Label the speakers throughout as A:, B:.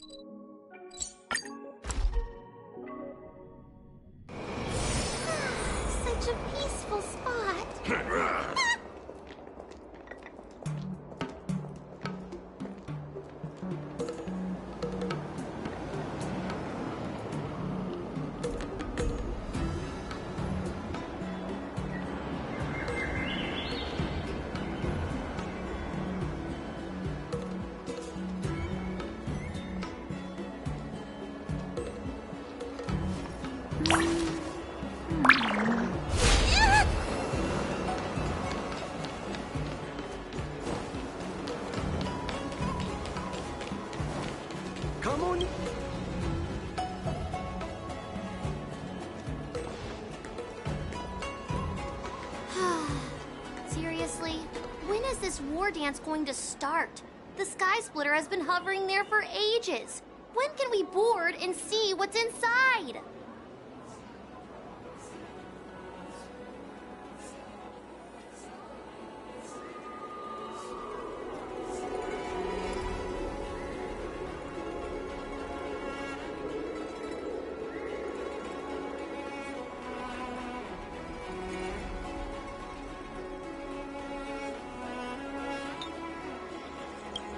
A: Such a peaceful spot.
B: Come on.
A: Seriously? When is this war dance going to start? The Sky Splitter has been hovering there for ages. When can we board and see what's inside?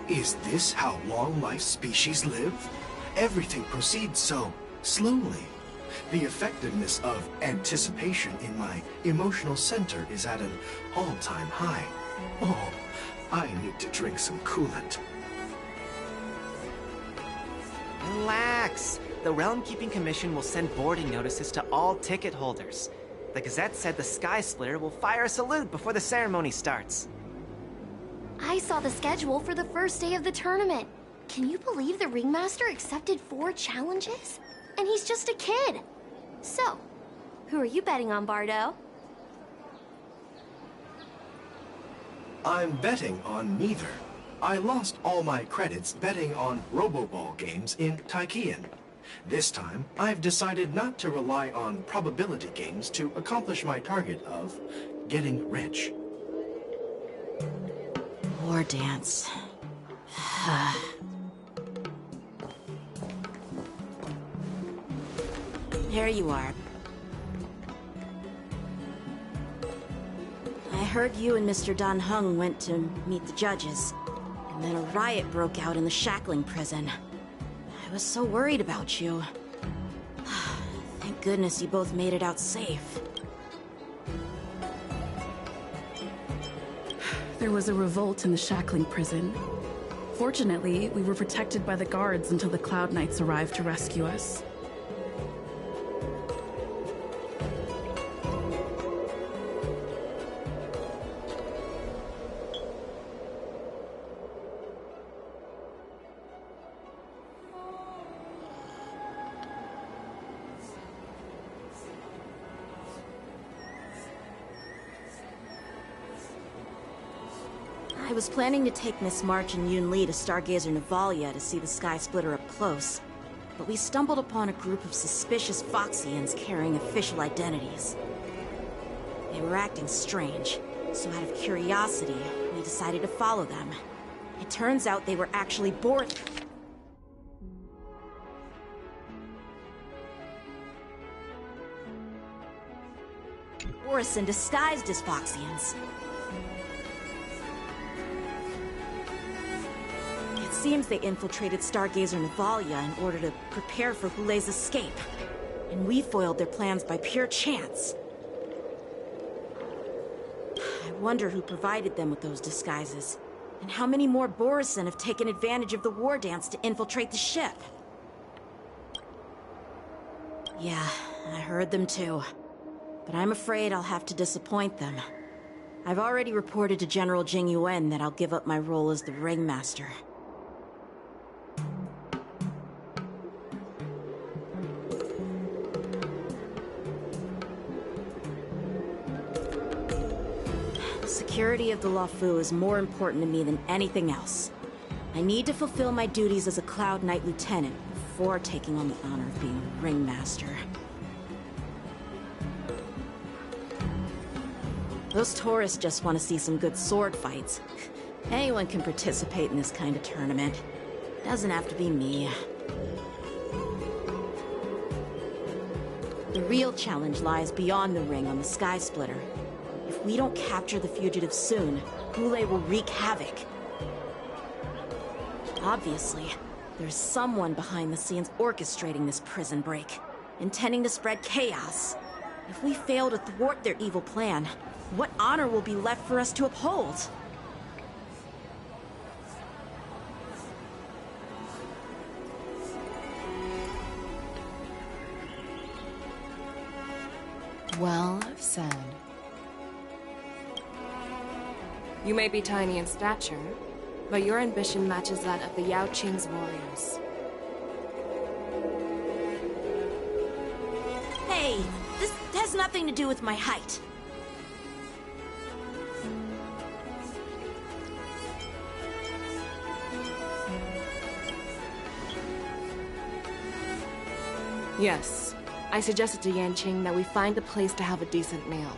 C: Is this how long-life species live? Everything proceeds so slowly. The effectiveness of anticipation in my emotional center is at an all-time high. Oh, I need to drink some coolant.
D: Relax. The Realm Keeping Commission will send boarding notices to all ticket holders. The Gazette said the Sky Splitter will fire a salute before the ceremony starts.
A: I saw the schedule for the first day of the tournament. Can you believe the Ringmaster accepted 4 challenges? And he's just a kid. So, who are you betting on, Bardo?
C: I'm betting on neither. I lost all my credits betting on Roboball games in Tychean. This time, I've decided not to rely on probability games to accomplish my target of getting rich.
E: War dance. There you are. I heard you and Mr. Dan Heng went to meet the judges, and then a riot broke out in the shackling prison. I was so worried about you. Thank goodness you both made it out safe.
F: There was a revolt in the shackling prison. Fortunately, we were protected by the guards until the Cloud Knights arrived to rescue us.
E: I was planning to take Miss March and Yoon Lee to Stargazer Navalia to see the Sky Splitter up close, but we stumbled upon a group of suspicious Foxians carrying official identities. They were acting strange, so out of curiosity, we decided to follow them. It turns out they were actually Borison disguised as Foxians. It seems they infiltrated Stargazer Navalia in order to prepare for Hulei's escape. And we foiled their plans by pure chance. I wonder who provided them with those disguises. And how many more Borison have taken advantage of the war dance to infiltrate the ship? Yeah, I heard them too. But I'm afraid I'll have to disappoint them. I've already reported to General Jing Yuan that I'll give up my role as the Ringmaster. The security of the Luofu is more important to me than anything else. I need to fulfill my duties as a Cloud Knight Lieutenant before taking on the honor of being a Ringmaster. Those tourists just want to see some good sword fights. Anyone can participate in this kind of tournament. Doesn't have to be me. The real challenge lies beyond the ring on the Sky Splitter. If we don't capture the fugitive soon, Goulet will wreak havoc. Obviously, there's someone behind the scenes orchestrating this prison break, intending to spread chaos. If we fail to thwart their evil plan, what honor will be left for us to uphold?
G: Well said. You may be tiny in stature, but your ambition matches that of the Yao Qing's warriors.
E: Hey, this has nothing to do with my height.
G: Yes, I suggested to Yanqing that we find a place to have a decent meal.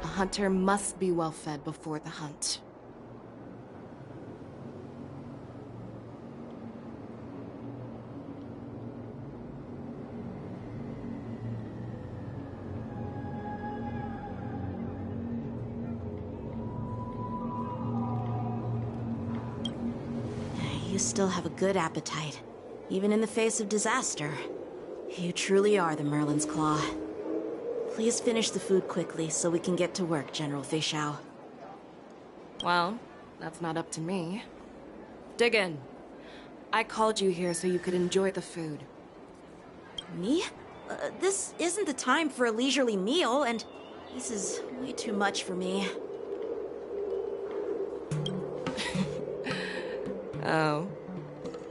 G: A hunter must be well fed before the hunt.
E: You still have a good appetite, even in the face of disaster. You truly are the Merlin's Claw. Please finish the food quickly so we can get to work, General Feixiao.
G: Well, that's not up to me. Dig in. I called you here so you could enjoy the food.
E: Me? This isn't the time for a leisurely meal, and this is way too much for me.
G: Oh.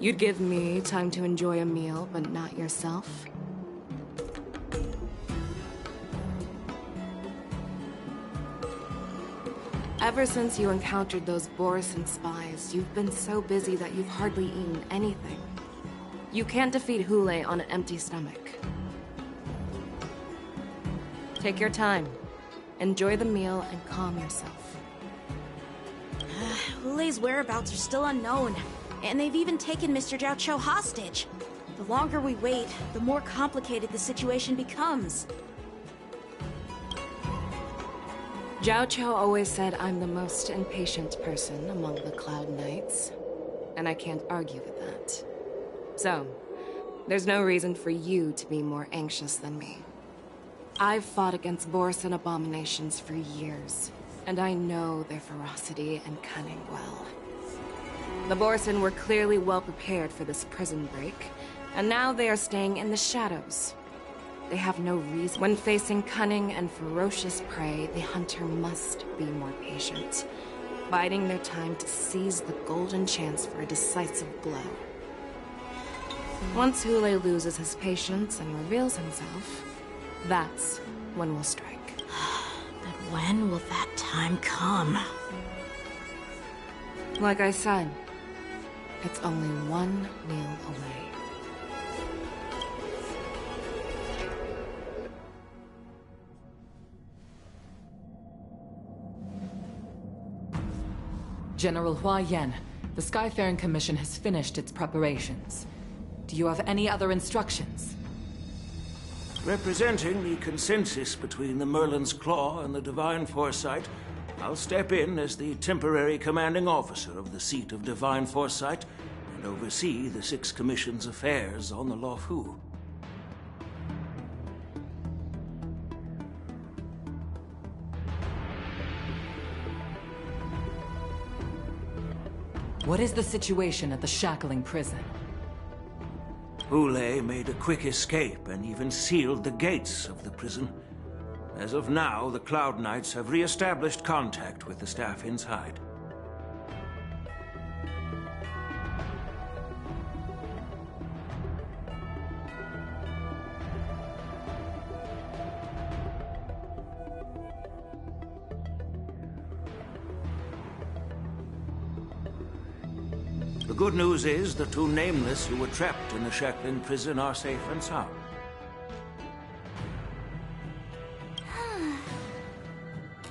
G: You'd give me time to enjoy a meal, but not yourself? Ever since you encountered those Borisin spies, you've been so busy that you've hardly eaten anything. You can't defeat Hule on an empty stomach. Take your time. Enjoy the meal and calm yourself.
E: Hule's whereabouts are still unknown, and they've even taken Mr. Zhao Cho hostage. The longer we wait, the more complicated the situation becomes.
G: Zhao Cho always said I'm the most impatient person among the Cloud Knights, and I can't argue with that. So, there's no reason for you to be more anxious than me. I've fought against Borisin abominations for years, and I know their ferocity and cunning well. The Borisin were clearly well prepared for this prison break, and now they are staying in the shadows. They have no reason. When facing cunning and ferocious prey, the hunter must be more patient, biding their time to seize the golden chance for a decisive blow. Once Hule loses his patience and reveals himself, that's when we'll strike.
E: But when will that time come?
G: Like I said, it's only one meal away.
H: General Hua Yan, the Skyfaring Commission has finished its preparations. Do you have any other instructions?
B: Representing the consensus between the Merlin's Claw and the Divine Foresight, I'll step in as the temporary commanding officer of the seat of Divine Foresight and oversee the Six Commission's affairs on the Luofu.
H: What is the situation at the Shackling prison?
B: Hule made a quick escape and even sealed the gates of the prison. As of now, the Cloud Knights have re-established contact with the staff inside. The good news is the two nameless who were trapped in the Shackling prison are safe and sound.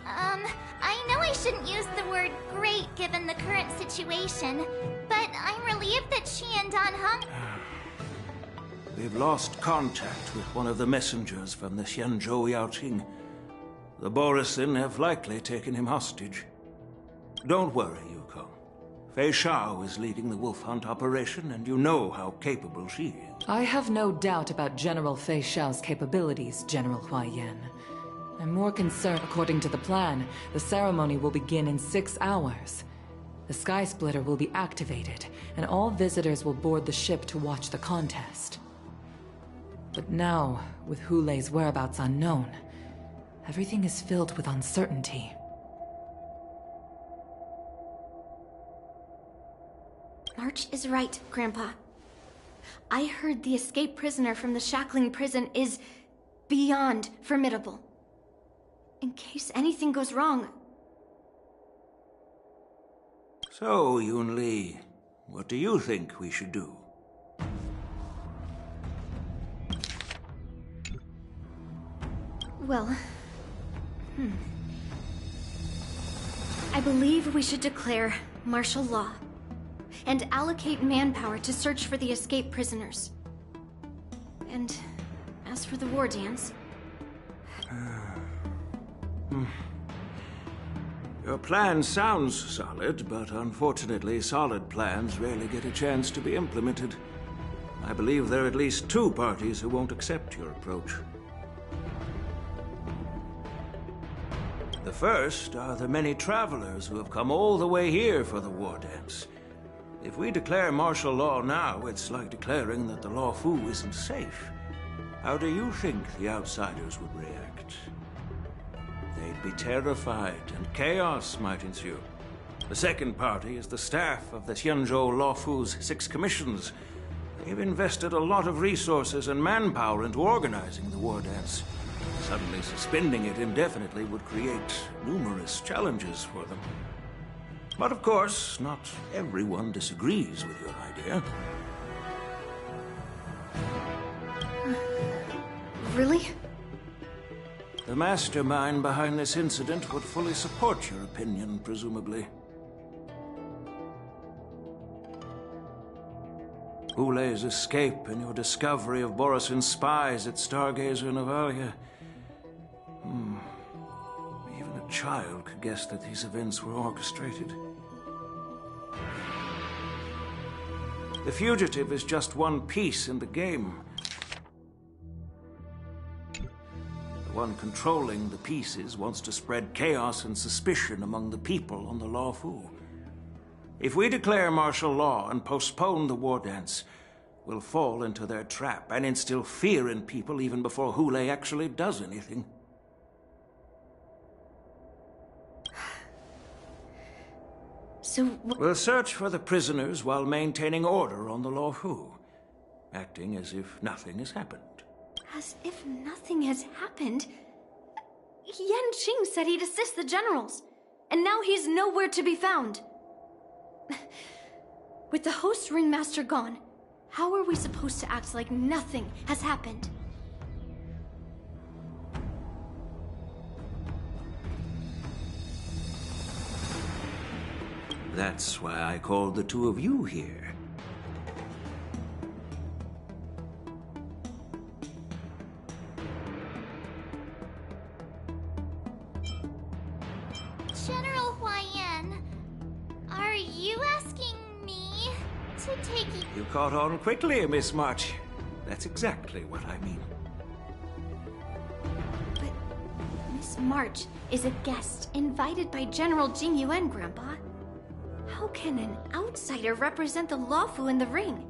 I: I know I shouldn't use the word great given the current situation, but I'm relieved that she and Dan Heng...
B: We've lost contact with one of the messengers from the Xianzhou Yaoqing. The Borisin have likely taken him hostage. Don't worry, Yukong. Fei Shao is leading the wolf hunt operation, and you know how capable she is.
H: I have no doubt about General Fei Shao's capabilities, General Huaiyan. I'm more concerned. According to the plan, the ceremony will begin in 6 hours. The Sky Splitter will be activated, and all visitors will board the ship to watch the contest. But now, with Hulei's whereabouts unknown, everything is filled with uncertainty.
A: March is right, Grandpa. I heard the escaped prisoner from the Shackling prison is beyond formidable. In case anything goes wrong.
B: So, Yunli, what do you think we should do?
A: Well, I believe we should declare martial law and allocate manpower to search for the escaped prisoners. And as for the war dance...
B: Your plan sounds solid, but unfortunately solid plans rarely get a chance to be implemented. I believe there are at least 2 parties who won't accept your approach. The first are the many travelers who have come all the way here for the war dance. If we declare martial law now, it's like declaring that the Luofu isn't safe. How do you think the outsiders would react? They'd be terrified, and chaos might ensue. The second party is the staff of the Xianzhou Luofu's 6 commissions. They've invested a lot of resources and manpower into organizing the war dance. Suddenly suspending it indefinitely would create numerous challenges for them. But of course, not everyone disagrees with your idea.
A: Really?
B: The mastermind behind this incident would fully support your opinion, presumably. Hulei's escape and your discovery of Borisin's spies at Stargazer Navalia. Even a child could guess that these events were orchestrated. The fugitive is just one piece in the game. The one controlling the pieces wants to spread chaos and suspicion among the people on the Luofu. If we declare martial law and postpone the war dance, we'll fall into their trap and instill fear in people even before Hulei actually does anything.
A: So...
B: We'll search for the prisoners while maintaining order on the Luofu, acting as if nothing has happened.
A: As if nothing has happened? Yan Qing said he'd assist the generals, and now he's nowhere to be found. With the host ringmaster gone, how are we supposed to act like nothing has happened?
B: That's why I called the 2 of you here.
I: General Huaiyan, are you asking me to take you?
B: You caught on quickly, Miss March. That's exactly what I mean.
A: But Miss March is a guest invited by General Jing Yuan, Grandpa. How can an outsider represent the Luofu in the ring?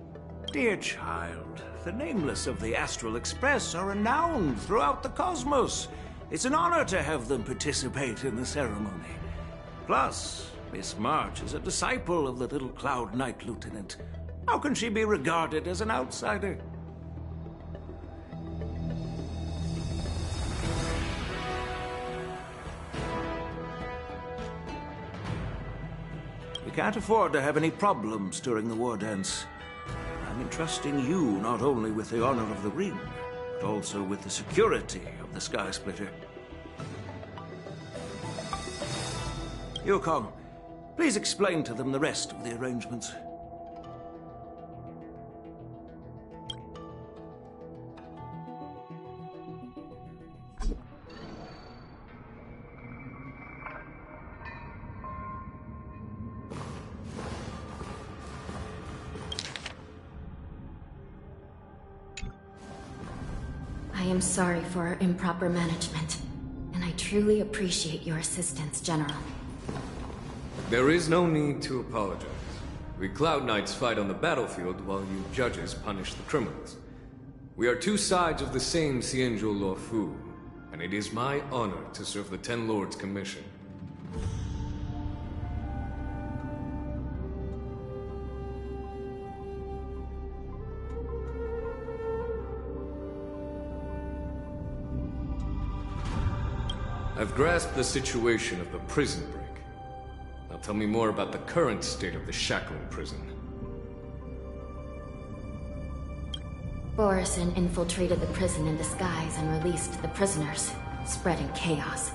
B: Dear child, the Nameless of the Astral Express are renowned throughout the cosmos. It's an honor to have them participate in the ceremony. Plus, Miss March is a disciple of the little Cloud Knight Lieutenant. How can she be regarded as an outsider? We can't afford to have any problems during the war dance. I'm entrusting you not only with the honor of the ring, but also with the security of the Sky Splitter. Yukong, please explain to them the rest of the arrangements.
E: I am sorry for our improper management, and I truly appreciate your assistance, General.
J: There is no need to apologize. We Cloud Knights fight on the battlefield while you judges punish the criminals. We are two sides of the same Xianzhou Luofu, and it is my honor to serve the Ten Lords' commission. I've grasped the situation of the prison break. Now tell me more about the current state of the shackling prison.
E: Borison infiltrated the prison in disguise and released the prisoners, spreading chaos.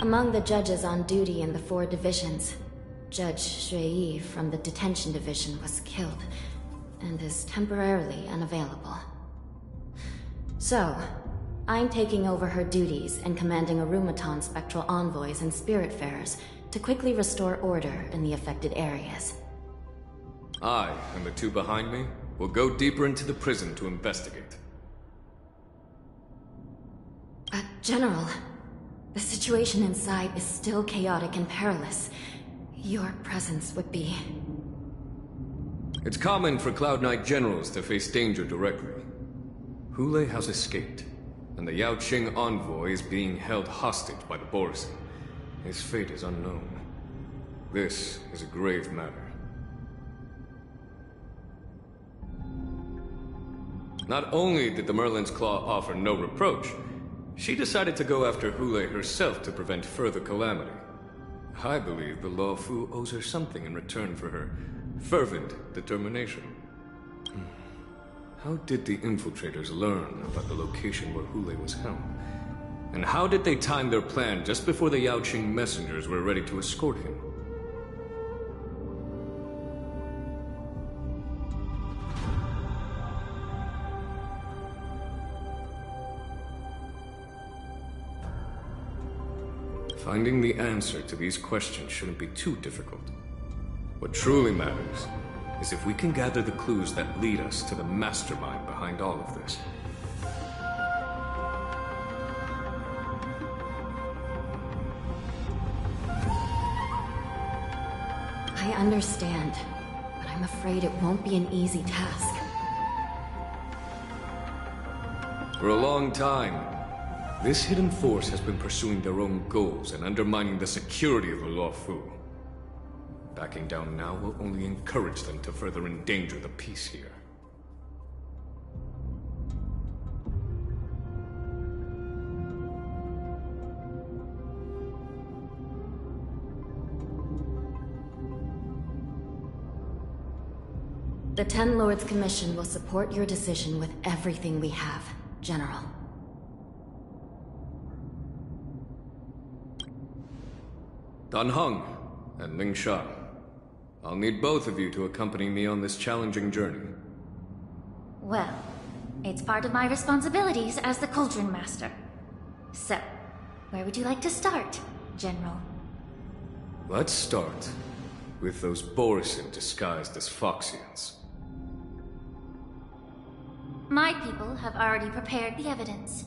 E: Among the judges on duty in the 4 divisions, Judge Shui from the detention division was killed, and is temporarily unavailable. So, I'm taking over her duties and commanding Arumaton spectral envoys and spiritfarers to quickly restore order in the affected areas.
J: I, and the 2 behind me, will go deeper into the prison to investigate.
E: General, the situation inside is still chaotic and perilous. Your presence would be...
J: It's common for Cloud Knight generals to face danger directly. Hule has escaped, and the Yaoqing envoy is being held hostage by the Borison. His fate is unknown. This is a grave matter. Not only did the Merlin's Claw offer no reproach, she decided to go after Hule herself to prevent further calamity. I believe the Luofu owes her something in return for her fervent determination. How did the infiltrators learn about the location where Hule was held? And how did they time their plan just before the Yaoqing messengers were ready to escort him? Finding the answer to these questions shouldn't be too difficult. What truly matters is if we can gather the clues that lead us to the mastermind behind all of this.
E: I understand, but I'm afraid it won't be an easy task.
J: For a long time, this hidden force has been pursuing their own goals and undermining the security of the Luofu. Backing down now will only encourage them to further endanger the peace here.
E: The Ten Lords Commission will support your decision with everything we have, General.
J: Dan Heng and Ling Sha, I'll need both of you to accompany me on this challenging journey.
I: Well, it's part of my responsibilities as the Cauldron Master. So, where would you like to start, General?
J: Let's start with those Borison disguised as Foxians.
I: My people have already prepared the evidence.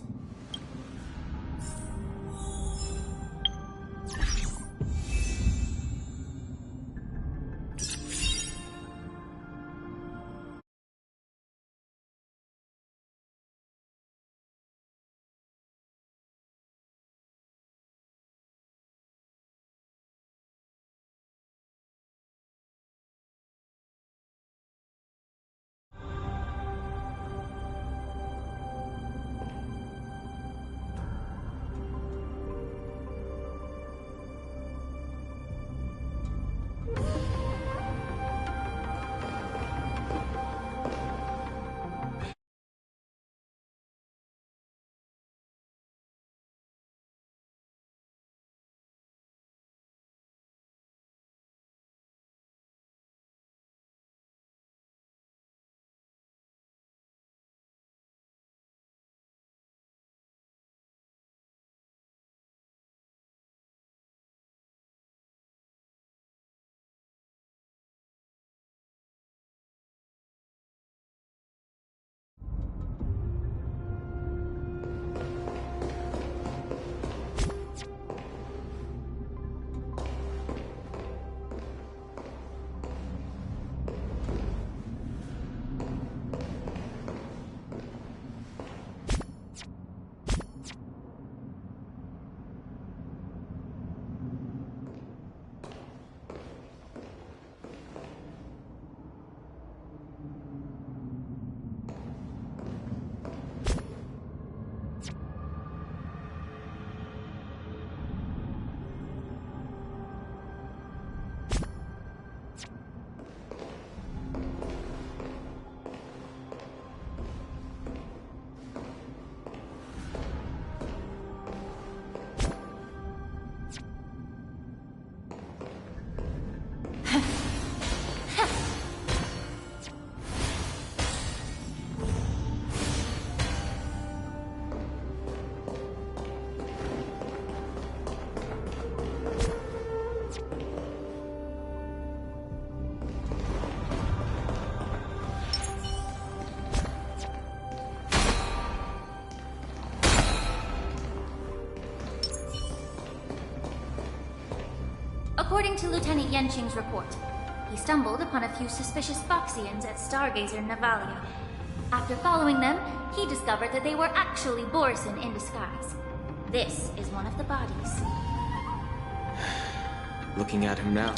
I: according to Lieutenant Yenqing's report, he stumbled upon a few suspicious Foxians at Stargazer Navalia. After following them, he discovered that they were actually Borison in disguise. This is one of the bodies.
K: Looking at him now.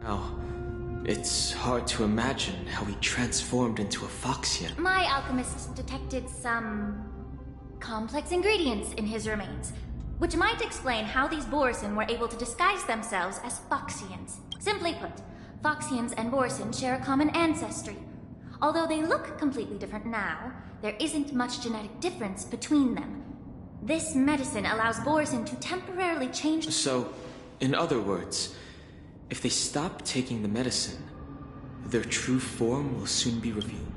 K: Now, it's hard to imagine how he transformed into a Foxian.
I: My alchemist detected some complex ingredients in his remains, which might explain how these Borison were able to disguise themselves as Foxians. Simply put, Foxians and Borison share a common ancestry. Although they look completely different now, there isn't much genetic difference between them. This medicine allows Borison to temporarily change—
K: So, in other words, if they stop taking the medicine, their true form will soon be revealed.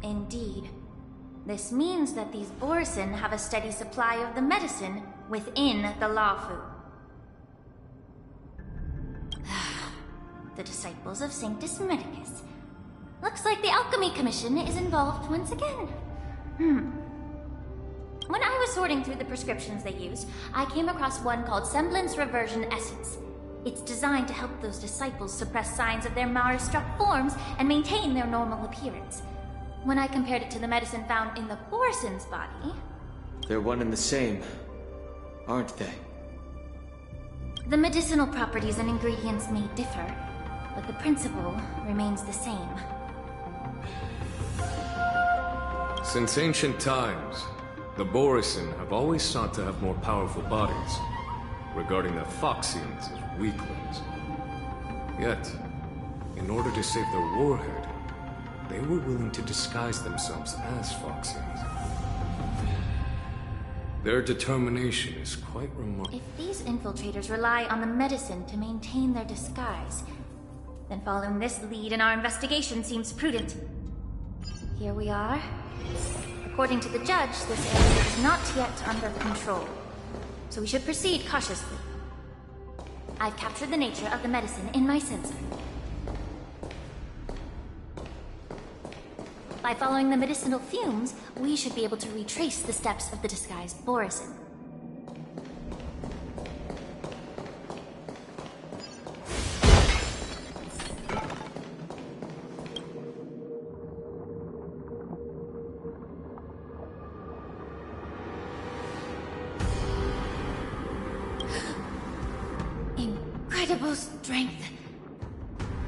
I: Indeed. This means that these Borison have a steady supply of the medicine within the Lafu. The disciples of Sanctus Medicus. Looks like the Alchemy Commission is involved once again. When I was sorting through the prescriptions they used, I came across one called Semblance Reversion Essence. It's designed to help those disciples suppress signs of their Mara-struck forms and maintain their normal appearance. When I compared it to the medicine found in the Borison's body...
K: They're one and the same, aren't they?
I: The medicinal properties and ingredients may differ, but the principle remains the same.
J: Since ancient times, the Borison have always sought to have more powerful bodies, regarding the Foxians as weaklings. Yet, in order to save their warhead, they were willing to disguise themselves as Foxians. Their determination is quite remarkable.
I: If these infiltrators rely on the medicine to maintain their disguise, then following this lead in our investigation seems prudent. Here we are. According to the judge, this area is not yet under control, so we should proceed cautiously. I've captured the nature of the medicine in my sensor. By following the medicinal fumes, we should be able to retrace the steps of the disguised Borison. Incredible strength.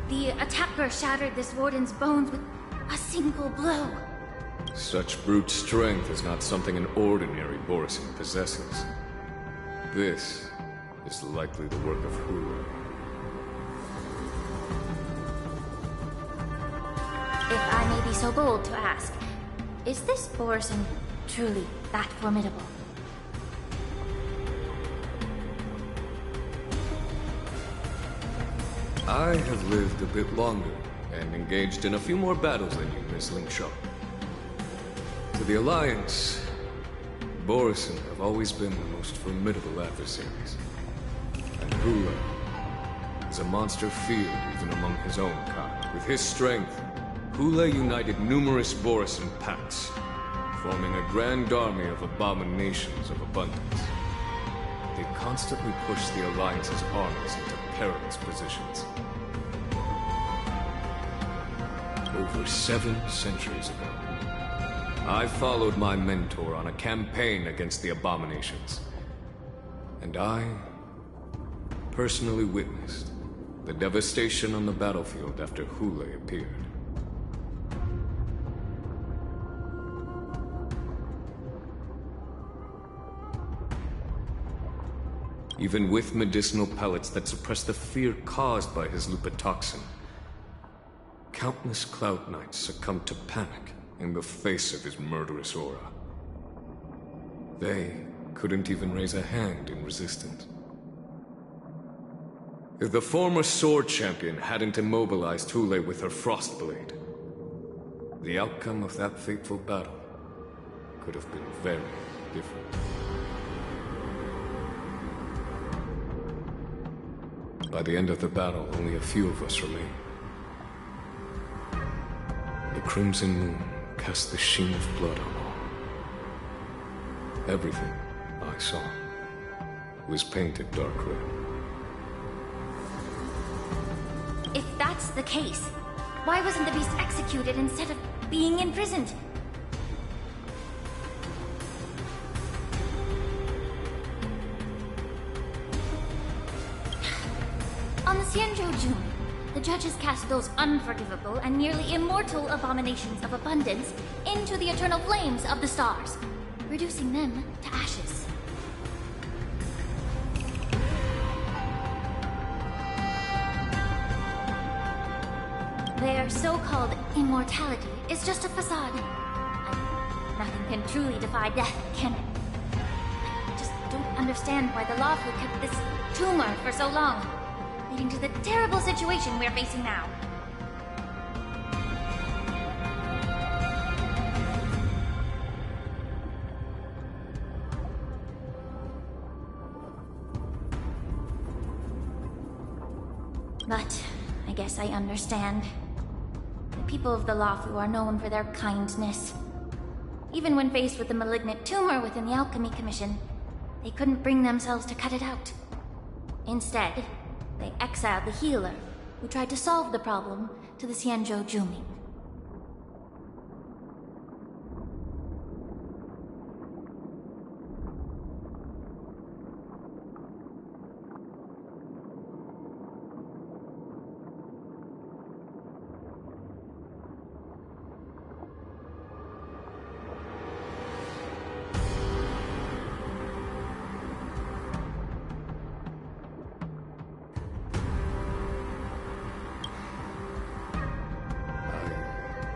I: The attacker shattered this warden's bones with a single blow.
J: Such brute strength is not something an ordinary Borison possesses. This is likely the work of Hula.
I: If I may be so bold to ask, is this Borison truly that formidable?
J: I have lived a bit longer, and engaged in a few more battles than you, Miss Lingshaw. To the Alliance, Borison have always been the most formidable adversaries. And Hula is a monster feared even among his own kind. With his strength, Hula united numerous Borison pacts, forming a grand army of abominations of abundance. They constantly push the Alliance's armies into perilous positions. Over 7 centuries ago, I followed my mentor on a campaign against the abominations. And I personally witnessed the devastation on the battlefield after Hule appeared. Even with medicinal pellets that suppress the fear caused by his lupatoxin, countless Cloud Knights succumbed to panic in the face of his murderous aura. They couldn't even raise a hand in resistance. If the former sword champion hadn't immobilized Thule with her frost blade, the outcome of that fateful battle could have been very different. By the end of the battle, only a few of us remained. The crimson moon cast the sheen of blood on all. Everything I saw was painted dark red.
I: If that's the case, why wasn't the beast executed instead of being imprisoned? On the Xianzhou, the judges cast those unforgivable and nearly immortal abominations of abundance into the eternal flames of the stars, reducing them to ashes. Their so-called immortality is just a facade. Nothing can truly defy death, can it? I just don't understand why the Lawful kept this tumor for so long, leading to the terrible situation we're facing now. But I guess I understand. The people of the Lawfu are known for their kindness. Even when faced with the malignant tumor within the Alchemy Commission, they couldn't bring themselves to cut it out. Instead, they exiled the healer, who tried to solve the problem, to the Xianzhou Juming.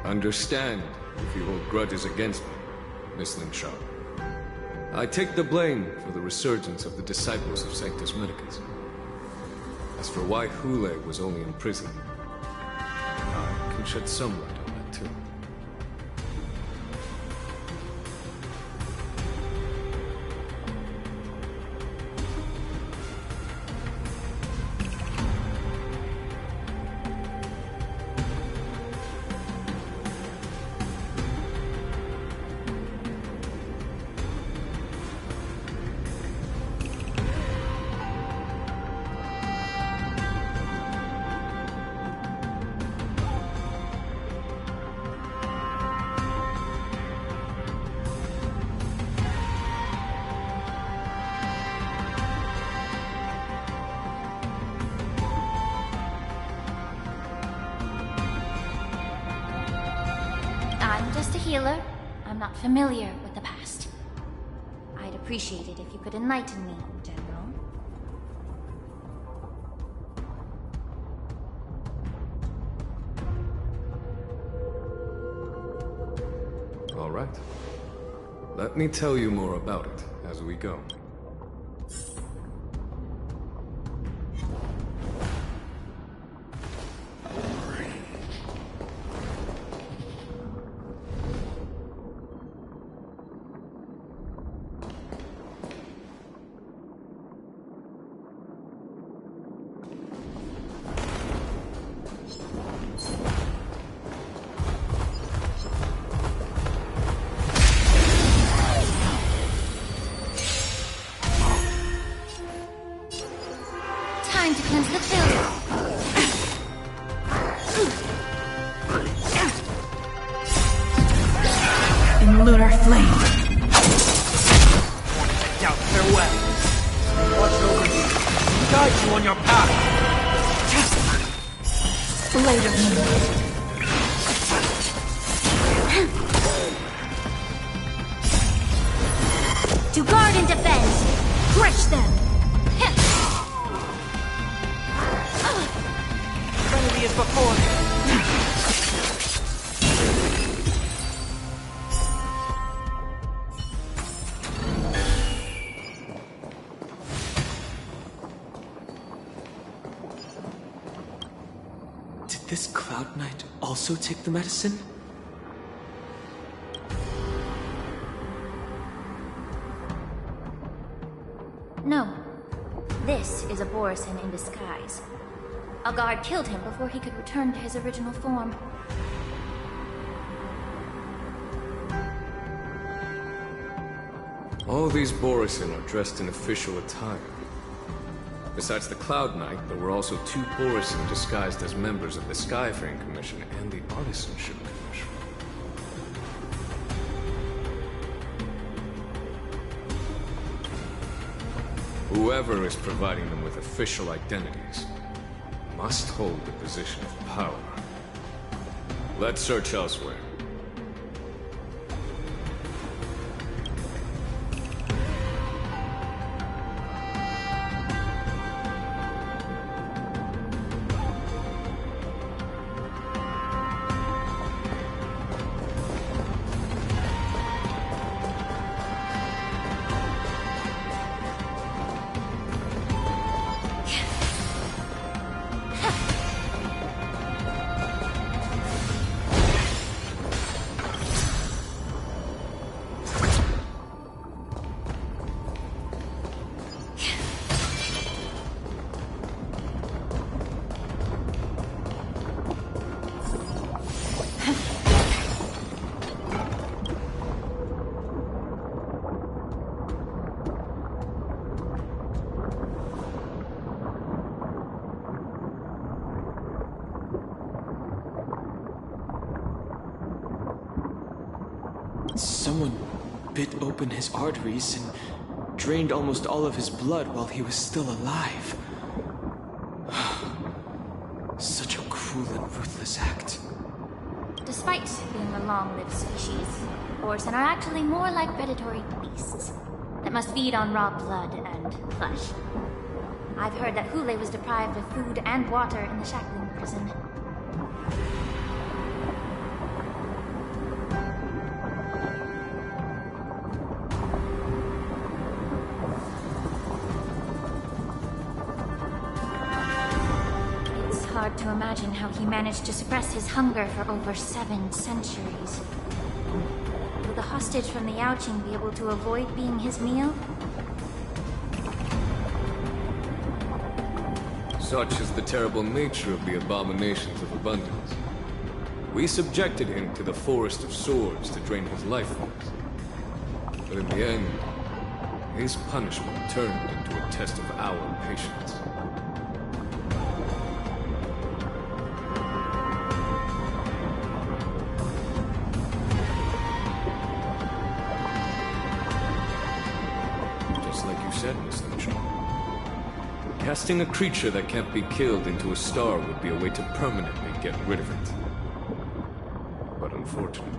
J: Understand if you hold grudges against me, Miss Lin Sharp. I take the blame for the resurgence of the disciples of Sanctus Medicus. As for why Thule was only in prison, I can shed some light on that too.
I: I'm just a healer. I'm not familiar with the past. I'd appreciate it if you could enlighten me, General.
J: All right. Let me tell you more about it as we go.
I: Time to cleanse the filth.
F: In lunar flame.
L: Doubt farewell. Watch over you. Guide you on your path.
F: Blade of moon.
I: To guard and defend. Crush them.
L: Remedy is before me.
K: this Cloud Knight also take the medicine?
I: No. This is a Borisin in disguise. A guard killed him before he could return to his original form.
J: All these Borisin are dressed in official attire. Besides the Cloud Knight, there were also 2 Borisin disguised as members of the Skyfaring Commission and the Artisanship Commission. Whoever is providing them with official identities must hold the position of power. Let's search elsewhere.
K: Someone bit open his arteries and drained almost all of his blood while he was still alive. Such a cruel and ruthless act.
I: Despite being a long-lived species, Borisin are actually more like predatory beasts that must feed on raw blood and flesh. I've heard that Hule was deprived of food and water in the Shackling prison. Hard to imagine how he managed to suppress his hunger for over 7 centuries. Will the hostage from the Yaoqing be able to avoid being his meal?
J: Such is the terrible nature of the abominations of abundance. We subjected him to the forest of swords to drain his life force. But in the end, his punishment turned into a test of our patience. Casting a creature that can't be killed into a star would be a way to permanently get rid of it. But unfortunately...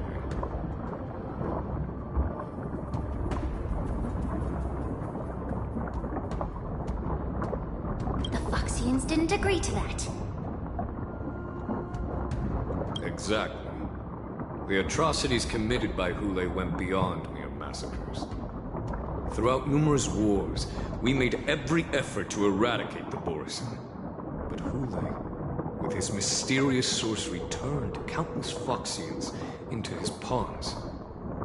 I: The Foxians didn't agree to that.
J: Exactly. The atrocities committed by Hule went beyond mere massacres. Throughout numerous wars, we made every effort to eradicate the Borisin. But Hule, with his mysterious sorcery, turned countless Foxians into his pawns.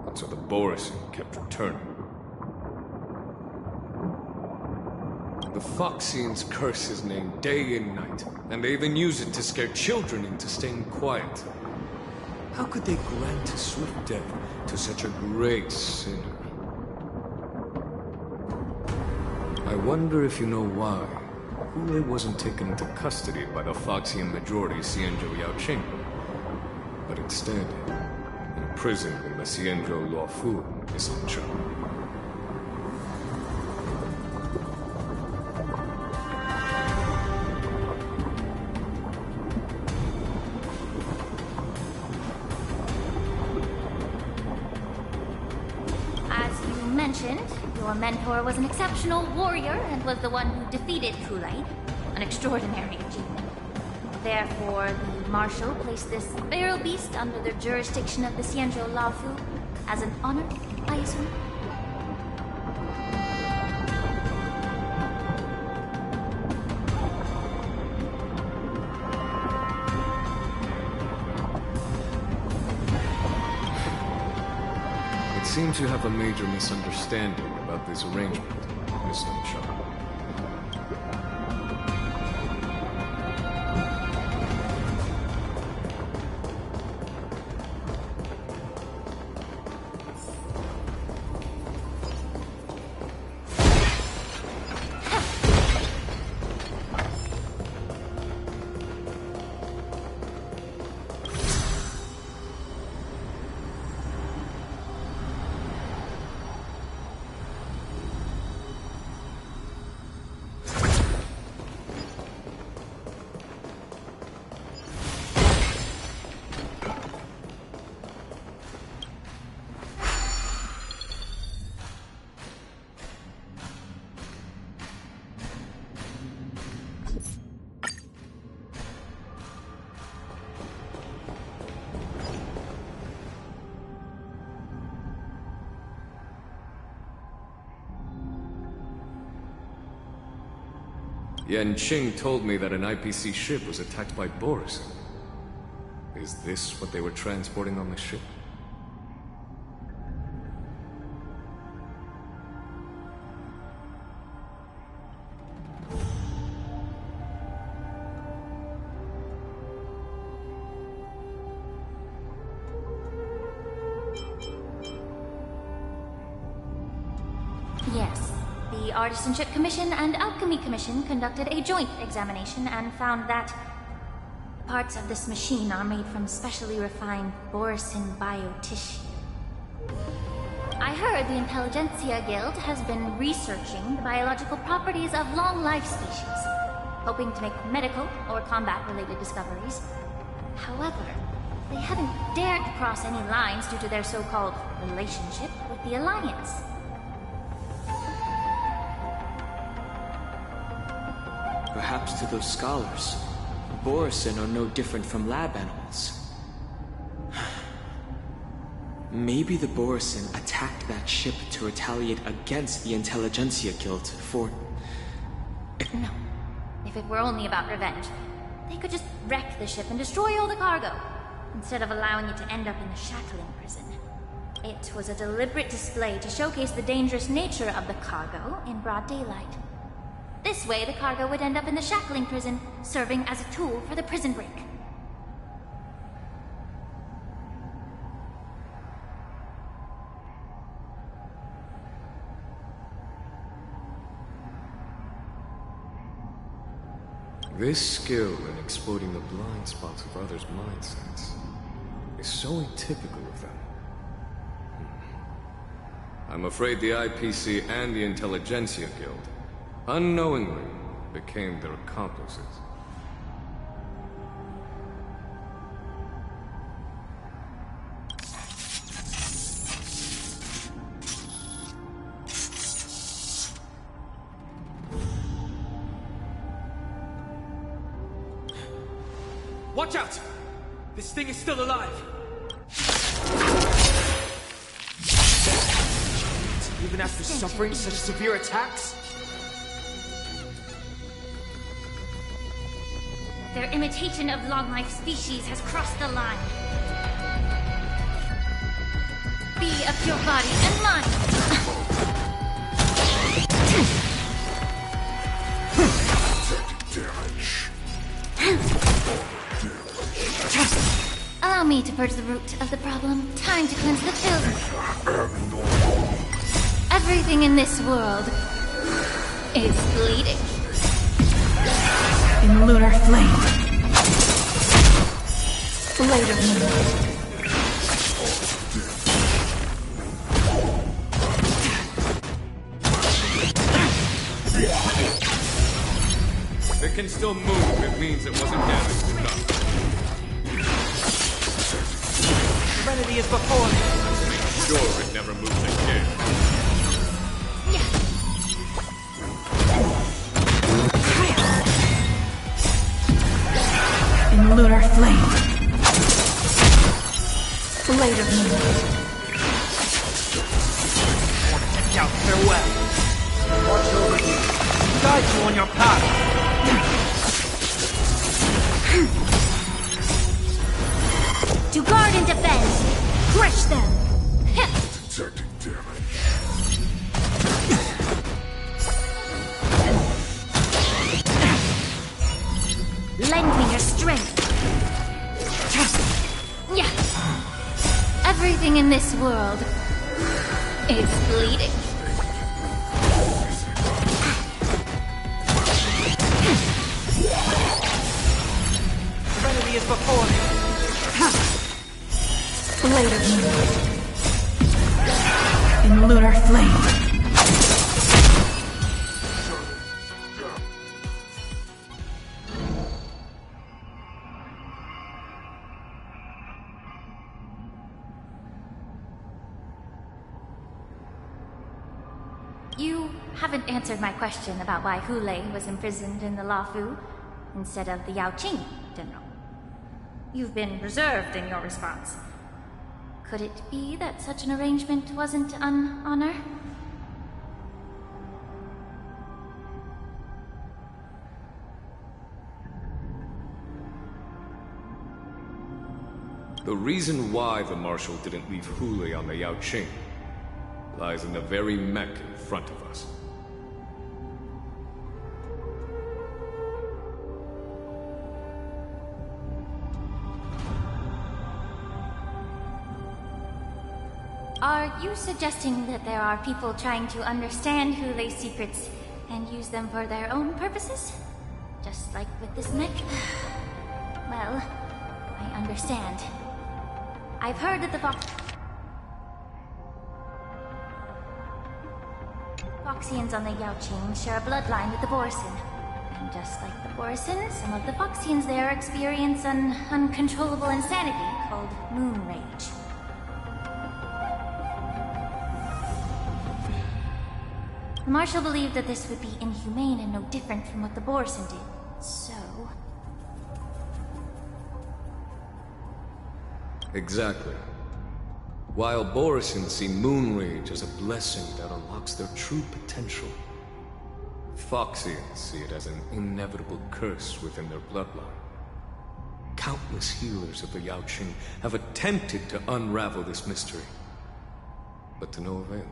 J: And so the Borisin kept returning. The Foxians curse his name day and night, and they even use it to scare children into staying quiet. How could they grant a swift death to such a great sinner? I wonder if you know why Hule wasn't taken into custody by the Foxian majority Xianzhou Yaoqing, but instead imprisoned in the Xianzhou Luofu is in charge.
I: Your mentor was an exceptional warrior and was the one who defeated Hule, an extraordinary achievement. Therefore, the Marshal placed this feral beast under the jurisdiction of the Xianzhou Luofu as an honor, I assume?
J: seem to have a major misunderstanding about this arrangement, Miss Shaw. Yan Qing told me that an IPC ship was attacked by Boris. Is this what they were transporting on the ship?
I: Yes. The Artisanship Commission and Alchemy Commission conducted a joint examination and found that parts of this machine are made from specially refined Borisin biotissue. I heard the Intelligentsia Guild has been researching the biological properties of long-life species, hoping to make medical or combat-related discoveries. However, they haven't dared to cross any lines due to their so-called relationship with the Alliance.
K: Perhaps to those scholars, Borisin are no different from lab animals. Maybe the Borisin attacked that ship to retaliate against the Intelligentsia Guild for...
I: No. If it were only about revenge, they could just wreck the ship and destroy all the cargo, instead of allowing it to end up in the shackling prison. It was a deliberate display to showcase the dangerous nature of the cargo in broad daylight. This way, the cargo would end up in the shackling prison, serving as a tool for the prison break.
J: This skill in exploiting the blind spots of others' mindsets is so atypical of them. I'm afraid the IPC and the Intelligentsia Guild unknowingly became their accomplices.
L: Watch out! This thing is still alive! Even after suffering such severe attacks?
I: Their imitation of long-life species has crossed the line. Be of your body and mind! Allow me to purge the root of the problem. Time to cleanse the filth. Everything in this world is bleeding.
F: In lunar flame. Blade of moonlight.
J: If it can still move, it means it wasn't damaged enough.
L: Serenity is before me.
J: Make sure it never moves again.
F: In lunar flame. Blade of moonlight.
L: Out farewell. Watch over you. Guide you on your path.
I: To guard and defend! Crush them! Everything in this world is bleeding.
L: Serenity is before me.
F: Blade of moonlight. In lunar flame.
I: You haven't answered my question about why Hule was imprisoned in the Lafu instead of the Yaoqing, General. You've been reserved in your response. Could it be that such an arrangement wasn't an honor?
J: The reason why the Marshal didn't leave Hule on the Yaoqing lies in the very mech in front of us.
I: Are you suggesting that there are people trying to understand Hule's secrets and use them for their own purposes? Just like with this mech? Well, I understand. I've heard that the Foxians on the Yaoqing share a bloodline with the Borson. And just like the Borson, some of the Foxians there experience an uncontrollable insanity called moon rage. The Marshal believed that this would be inhumane and no different from what the Borson did, so...
J: Exactly. While Borison see moon rage as a blessing that unlocks their true potential, Foxians see it as an inevitable curse within their bloodline. Countless healers of the Yaoqing have attempted to unravel this mystery, but to no avail.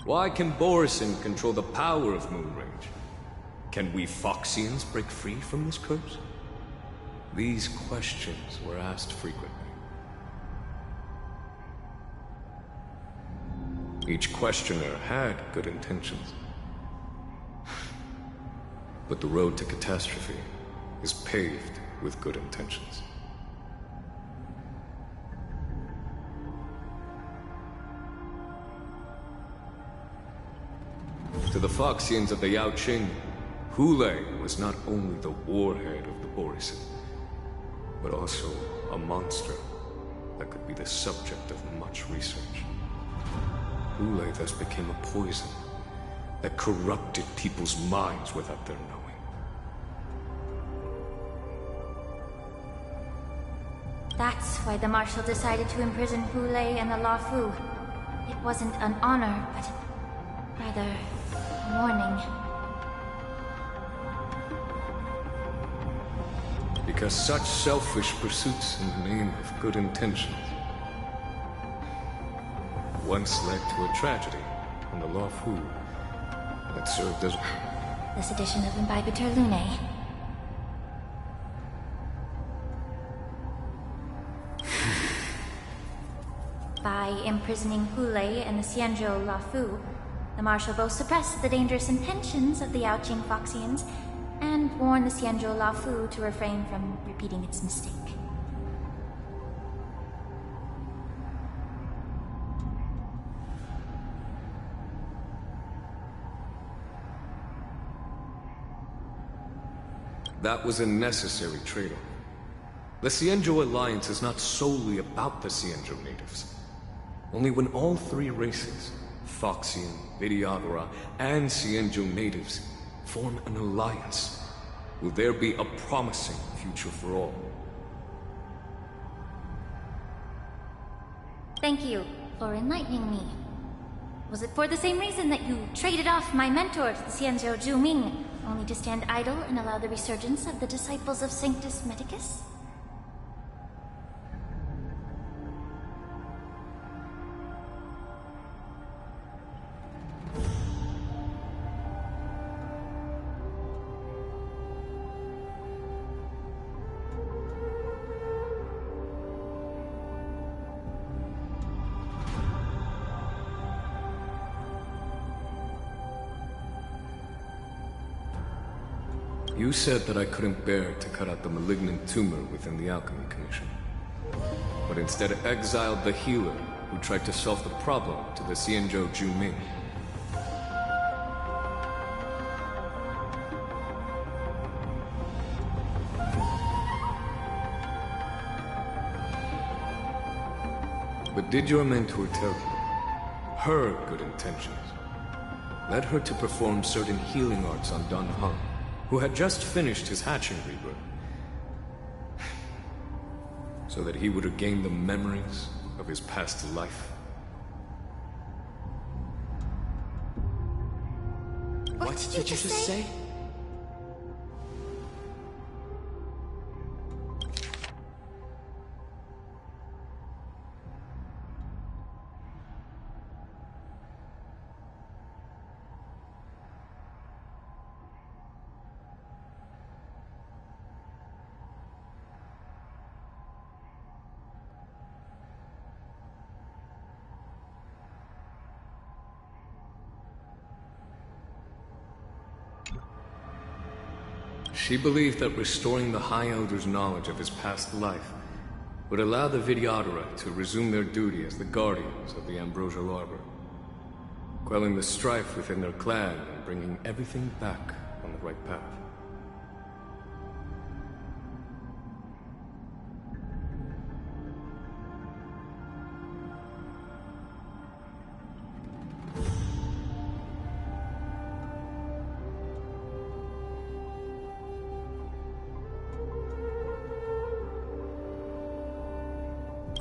J: Why can Borison control the power of moon rage? Can we Foxians break free from this curse? These questions were asked frequently. Each questioner had good intentions. But the road to catastrophe is paved with good intentions. To the Foxians of the Yaoqing, Hule was not only the warhead of the Borison, but also a monster that could be the subject of much research. Hule thus became a poison that corrupted people's minds without their knowing.
I: That's why the Marshal decided to imprison Hule and the Lafu. It wasn't an honor, but rather a warning.
J: Because such selfish pursuits in the name of good intentions once led to a tragedy on the Lafu that served as...
I: This edition of Imbibitor Lunae. By imprisoning Hule and the Xianzhou Lafu, the Marshal both suppressed the dangerous intentions of the Yaoqing Foxians and warned the Xianzhou Lafu to refrain from repeating its mistake.
J: That was a necessary trade-off. The Xianzhou Alliance is not solely about the Xianzhou natives. Only when all three races, Foxian, Vidyadhara, and Xianzhou natives, form an alliance, will there be a promising future for all.
I: Thank you for enlightening me. Was it for the same reason that you traded off my mentor to the Xianzhou Zhuming, only to stand idle and allow the resurgence of the disciples of Sanctus Medicus?
J: You said that I couldn't bear to cut out the malignant tumor within the Alchemy Commission, but instead exiled the healer who tried to solve the problem to the Xianzhou Juming. But did your mentor tell you her good intentions led her to perform certain healing arts on Dan Han, who had just finished his hatching rebirth, so that he would regain the memories of his past life?
K: What did you just say?
J: She believed that restoring the High Elder's knowledge of his past life would allow the Vidyadhara to resume their duty as the guardians of the Ambrosial Arbor, quelling the strife within their clan and bringing everything back on the right path.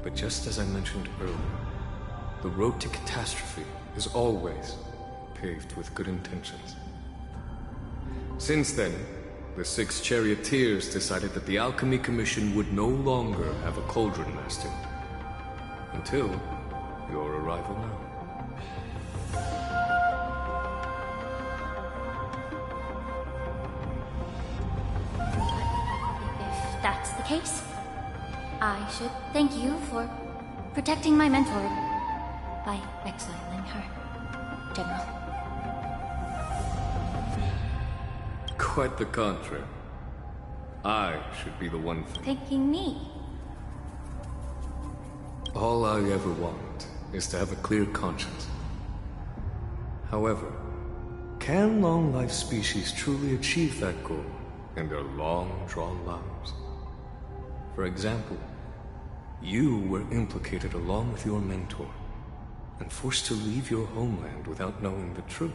J: But just as I mentioned earlier, the road to catastrophe is always paved with good intentions. Since then, the 6 charioteers decided that the Alchemy Commission would no longer have a Cauldron Master. Until your arrival now.
I: If that's the case, I should thank you for protecting my mentor by exiling her, General.
J: Quite the contrary. I should be the one
I: thanking me.
J: All I ever want is to have a clear conscience. However, can long-life species truly achieve that goal in their long-drawn lives? For example, you were implicated along with your mentor, and forced to leave your homeland without knowing the truth.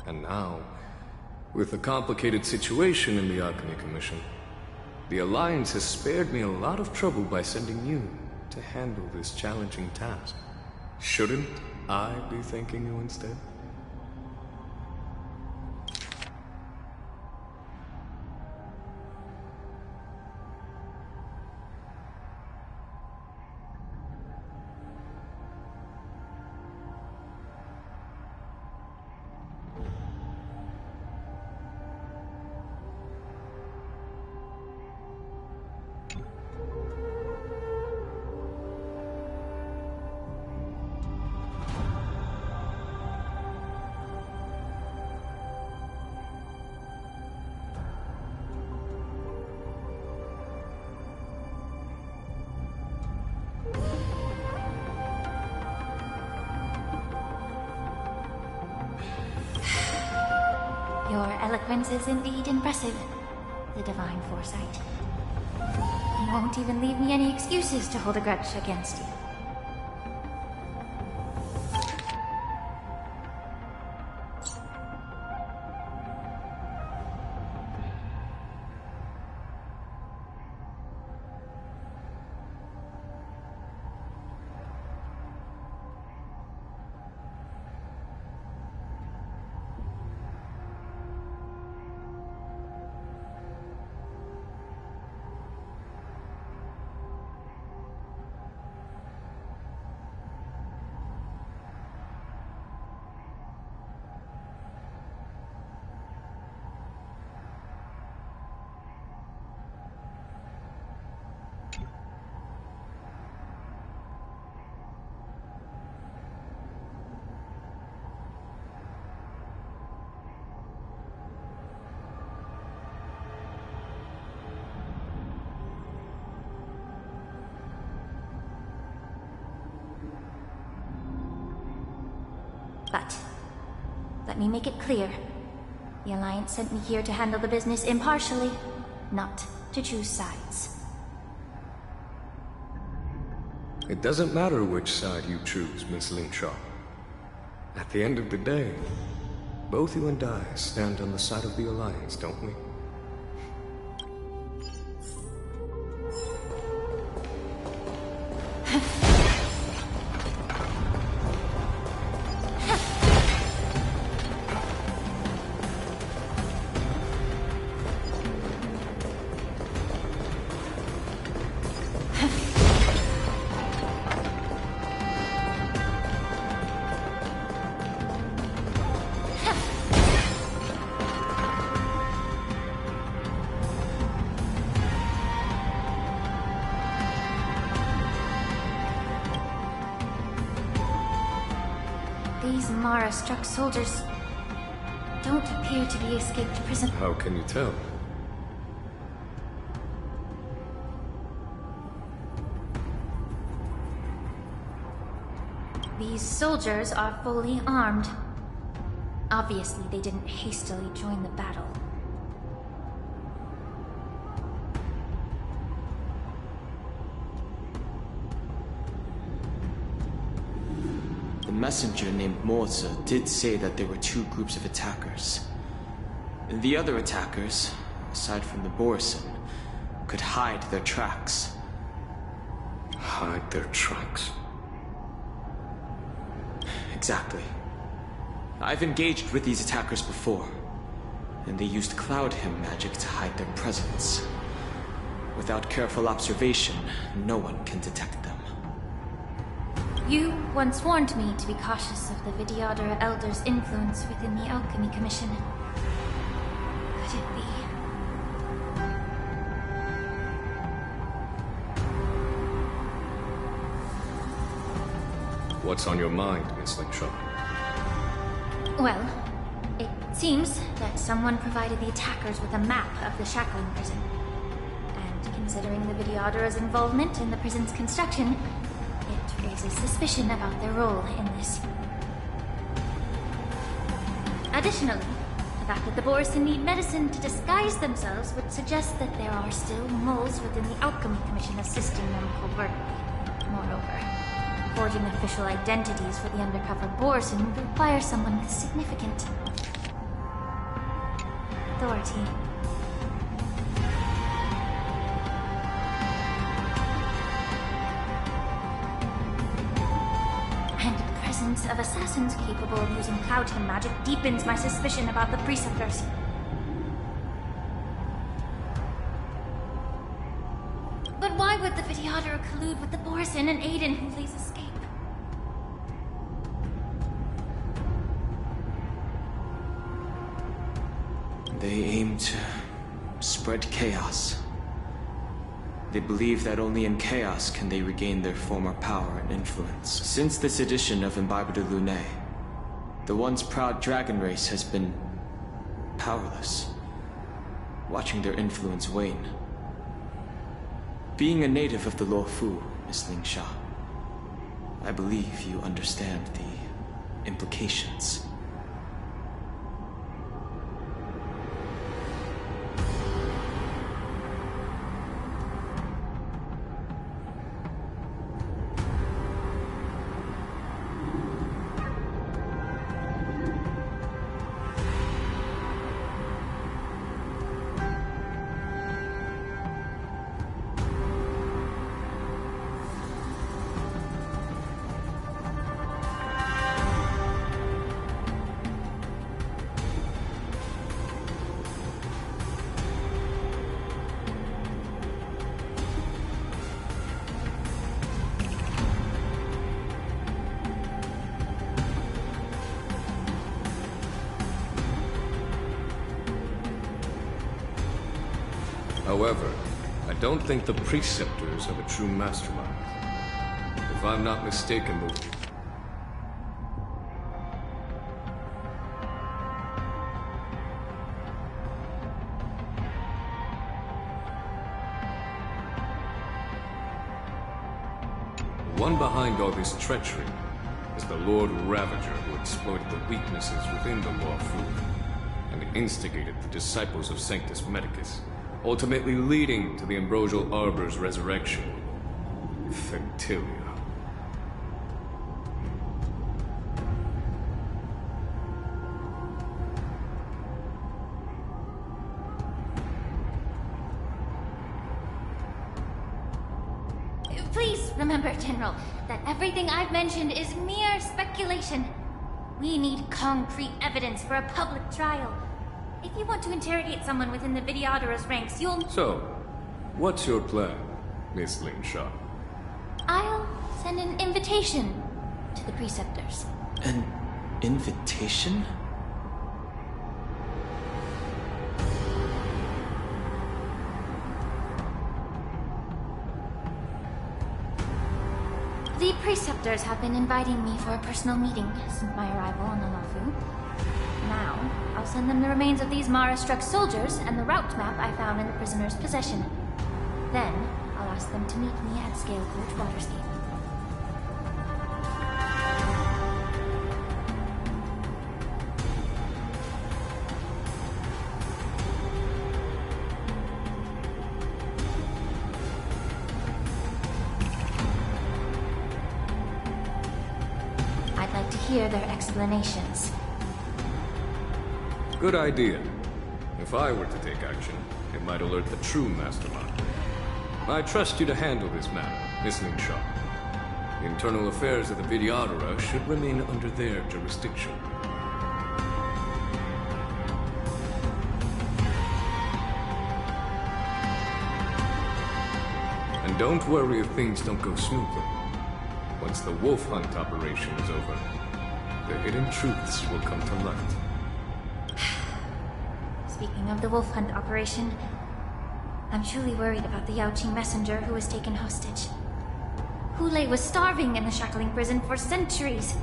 J: And now, with the complicated situation in the Alchemy Commission, the Alliance has spared me a lot of trouble by sending you to handle this challenging task. Shouldn't I be thanking you instead?
I: Your eloquence is indeed impressive, the Divine Foresight. You won't even leave me any excuses to hold a grudge against you. But let me make it clear. The Alliance sent me here to handle the business impartially, not to choose sides.
J: It doesn't matter which side you choose, Miss Lingshaw. At the end of the day, both you and I stand on the side of the Alliance, don't we?
I: These Mara-struck soldiers don't appear to be escaped prison.
J: How can you tell?
I: These soldiers are fully armed. Obviously, they didn't hastily join the battle.
K: The messenger named Morza did say that there were two groups of attackers. The other attackers, aside from the Borison, could hide their tracks.
J: Hide their tracks?
K: Exactly. I've engaged with these attackers before, and they used Cloud Hymn magic to hide their presence. Without careful observation, no one can detect them.
I: You once warned me to be cautious of the Vidyadhara Elder's influence within the Alchemy Commission. Could it be?
J: What's on your mind, Miss Lingshaw?
I: Well, it seems that someone provided the attackers with a map of the Shackling prison. And considering the Vidyadhara's involvement in the prison's construction, it raises suspicion about their role in this. Additionally, the fact that the Borison need medicine to disguise themselves would suggest that there are still moles within the Alchemy Commission assisting them covertly. Moreover, forging official identities for the undercover Borison would require someone with significant authority. And the presence of assassins capable of using Cloud Hymn magic deepens my suspicion about the Preceptors. But why would the Vidyadhara collude with the Borison and aid in Huli's escape?
K: They aim to spread chaos. They believe that only in chaos can they regain their former power and influence. Since this edition of Imbibe de Lune, the once proud dragon race has been powerless, watching their influence wane. Being a native of the Luofu, Miss Lingshaw, I believe you understand the implications.
J: However, I don't think the Preceptors have a true mastermind. If I'm not mistaken, the one behind all this treachery is the Lord Ravager who exploited the weaknesses within the Lawfu and instigated the disciples of Sanctus Medicus, ultimately leading to the Ambrosial Arbor's resurrection. Factilia.
I: Please remember, General, that everything I've mentioned is mere speculation. We need concrete evidence for a public trial. If you want to interrogate someone within the Videodorus ranks, you'll...
J: So, what's your plan, Miss Lin Sha?
I: I'll send an invitation to the Preceptors.
K: An invitation?
I: The Preceptors have been inviting me for a personal meeting since my arrival on the Lawfu. Now, I'll send them the remains of these Mara-struck soldiers and the route map I found in the prisoner's possession. Then, I'll ask them to meet me at Scale Coach Waterscape. I'd like to hear their explanations.
J: Good idea. If I were to take action, it might alert the true mastermind. I trust you to handle this matter, Miss Lin Sha. The internal affairs of the Videodora should remain under their jurisdiction. And don't worry if things don't go smoothly. Once the wolf hunt operation is over, the hidden truths will come to light.
I: Speaking of the wolf hunt operation, I'm truly worried about the Yaoqing messenger who was taken hostage. Hulei was starving in the shackling prison for centuries.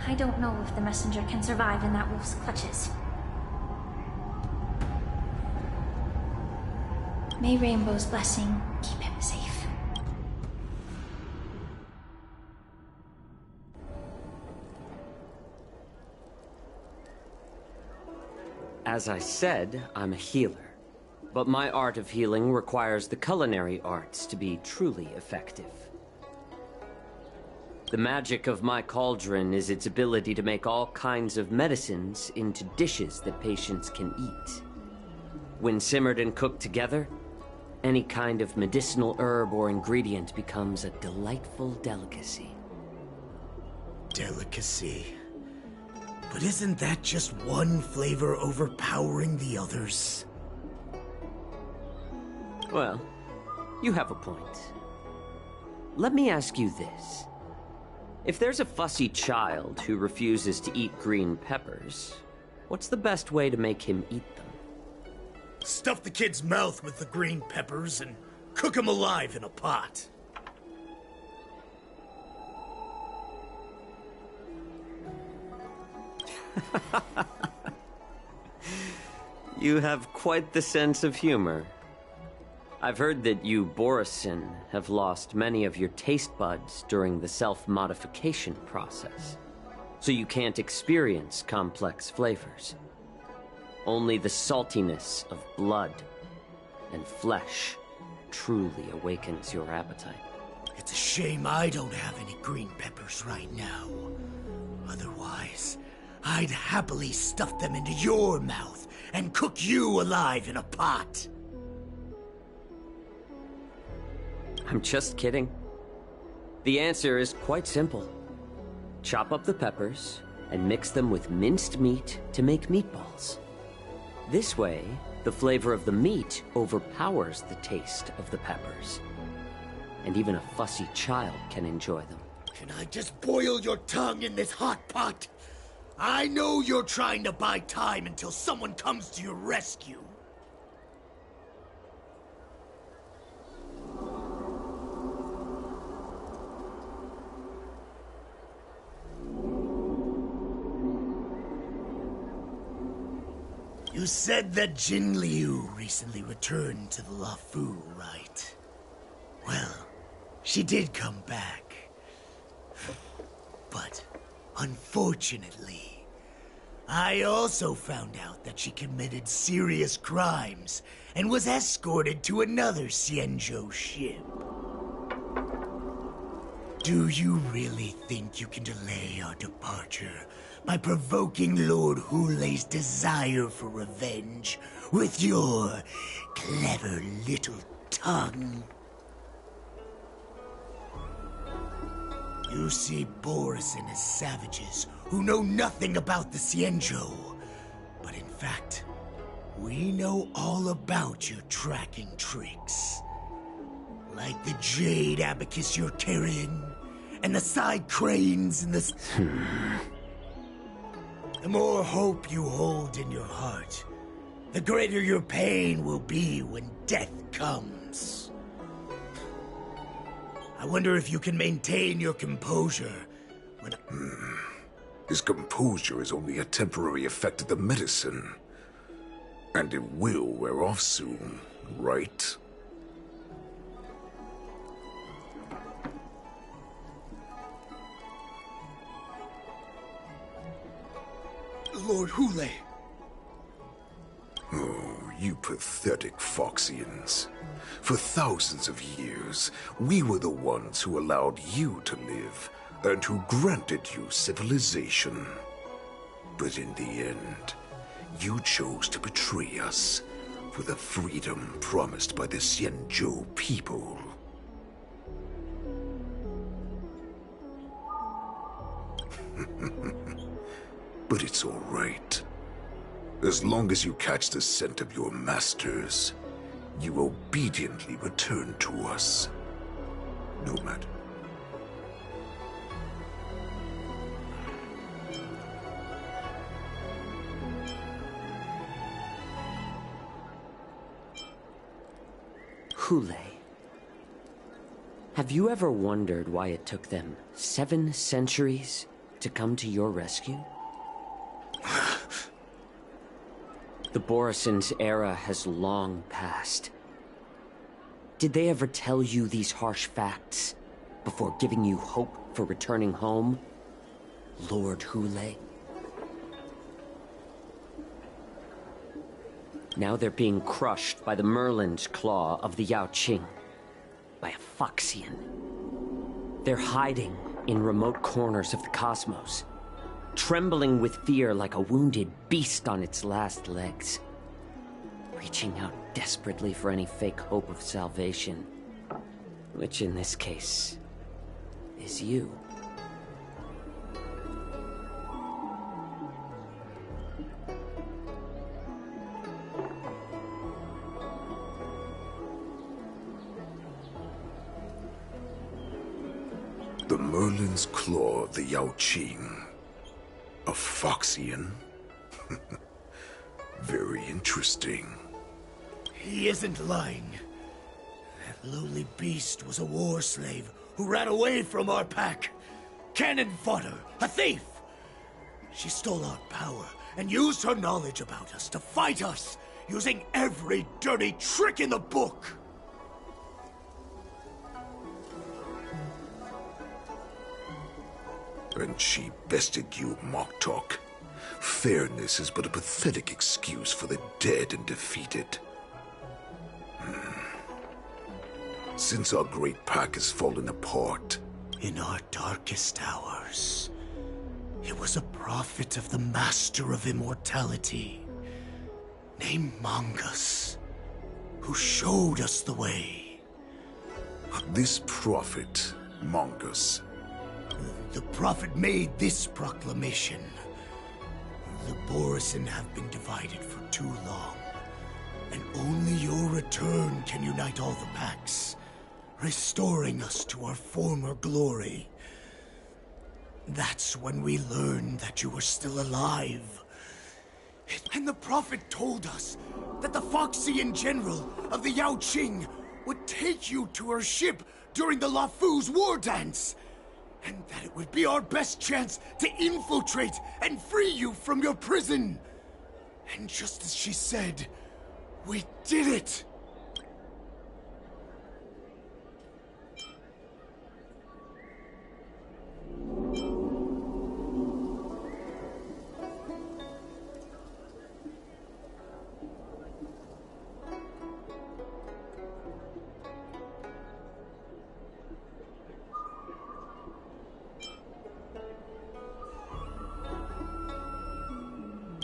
I: I don't know if the messenger can survive in that wolf's clutches. May Rainbow's blessing keep him safe.
M: As I said, I'm a healer. But my art of healing requires the culinary arts to be truly effective. The magic of my cauldron is its ability to make all kinds of medicines into dishes that patients can eat. When simmered and cooked together, any kind of medicinal herb or ingredient becomes a delightful delicacy.
N: Delicacy. But isn't that just one flavor overpowering the others?
M: Well, you have a point. Let me ask you this. If there's a fussy child who refuses to eat green peppers, what's the best way to make him eat them?
N: Stuff the kid's mouth with the green peppers and cook him alive in a pot.
M: You have quite the sense of humor. I've heard that you, Borisin, have lost many of your taste buds during the self-modification process, so you can't experience complex flavors. Only the saltiness of blood and flesh truly awakens your appetite.
N: It's a shame I don't have any green peppers right now. Otherwise, I'd happily stuff them into your mouth and cook you alive in a pot.
M: I'm just kidding. The answer is quite simple. Chop up the peppers and mix them with minced meat to make meatballs. This way, the flavor of the meat overpowers the taste of the peppers. And even a fussy child can enjoy them.
N: Can I just boil your tongue in this hot pot? I know you're trying to buy time until someone comes to your rescue. You said that Jin Liu recently returned to the Lawfu, right? Well, she did come back. But unfortunately, I also found out that she committed serious crimes and was escorted to another Xianzhou ship. Do you really think you can delay our departure by provoking Lord Hulei's desire for revenge with your clever little tongue? You see Boris and his savages who know nothing about the Xianzhou. But in fact, we know all about your tracking tricks. Like the jade abacus you're carrying, and the side cranes in the... The more hope you hold in your heart, the greater your pain will be when death comes. I wonder if you can maintain your composure when...
O: His composure is only a temporary effect of the medicine. And it will wear off soon, right?
N: Lord Hulei.
O: Oh, you pathetic Foxians. For thousands of years, we were the ones who allowed you to live, and who granted you civilization. But in the end, you chose to betray us for the freedom promised by the Xianzhou people. But it's all right. As long as you catch the scent of your masters, you obediently return to us. Nomad.
M: Hulei. Have you ever wondered why it took them 7 centuries to come to your rescue? The Borison's era has long passed. Did they ever tell you these harsh facts before giving you hope for returning home, Lord Hulei? Now they're being crushed by the Merlin's claw of the Yaoqing, by a Foxian. They're hiding in remote corners of the cosmos, trembling with fear like a wounded beast on its last legs, reaching out desperately for any fake hope of salvation, which in this case is you.
O: The Merlin's claw of the Yaoqing. A Foxian? Very interesting.
N: He isn't lying. That lowly beast was a war slave who ran away from our pack. Cannon fodder, a thief! She stole our power and used her knowledge about us to fight us, using every dirty trick in the book!
O: And she bested you, Moktok. Fairness is but a pathetic excuse for the dead and defeated. Since our great pack has fallen apart...
N: In our darkest hours, it was a prophet of the Master of Immortality, named Mongus, who showed us the way.
O: This prophet, Mongus...
N: The prophet made this proclamation. The Borison have been divided for too long, and only your return can unite all the packs, restoring us to our former glory. That's when we learned that you were still alive. And the prophet told us that the Foxian general of the Yaoqing would take you to her ship during the Lafu's war dance. And that it would be our best chance to infiltrate and free you from your prison. And just as she said, we did it!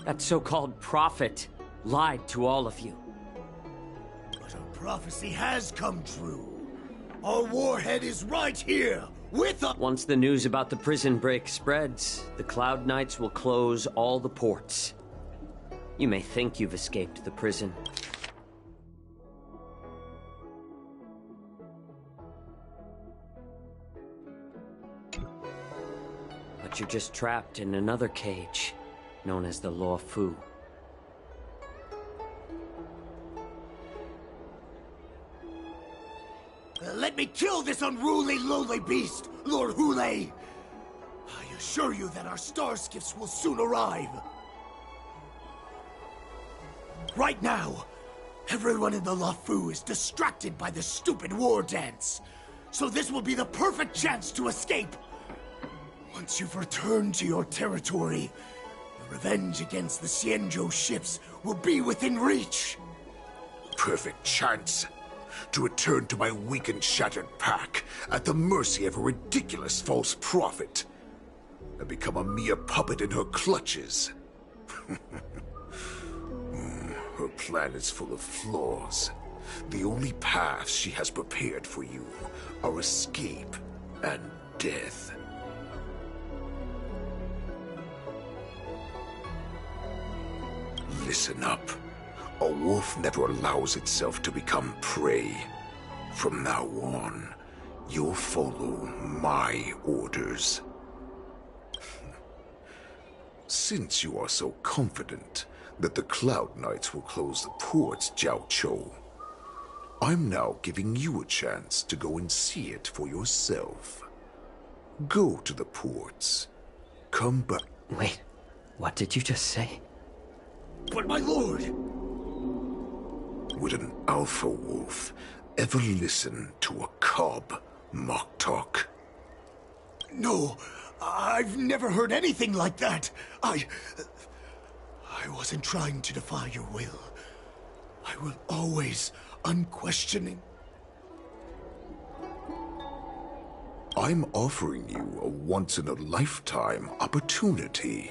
M: That so-called prophet lied to all of you.
N: But our prophecy has come true. Our warhead is right here, with us!
M: Once the news about the prison break spreads, the Cloud Knights will close all the ports. You may think you've escaped the prison. But you're just trapped in another cage, known as the Law Fu.
N: Let me kill this unruly, lowly beast, Lord Hule! I assure you that our star skiffs will soon arrive. Right now, everyone in the Lafu is distracted by the stupid war dance. So this will be the perfect chance to escape. Once you've returned to your territory, your revenge against the Xianzhou ships will be within reach.
O: Perfect chance to return to my weak and shattered pack at the mercy of a ridiculous false prophet and become a mere puppet in her clutches. Her plan is full of flaws. The only paths she has prepared for you are escape and death. Listen up. A wolf never allows itself to become prey. From now on, you'll follow my orders. Since you are so confident that the Cloud Knights will close the ports, Jiao Chou, I'm now giving you a chance to go and see it for yourself. Go to the ports. Come back.
M: Wait, what did you just say?
N: But my lord!
O: Would an alpha wolf ever listen to a cub, Moktok?
N: No, I've never heard anything like that. I wasn't trying to defy your will. I will always, unquestioning.
O: I'm offering you a once-in-a-lifetime opportunity.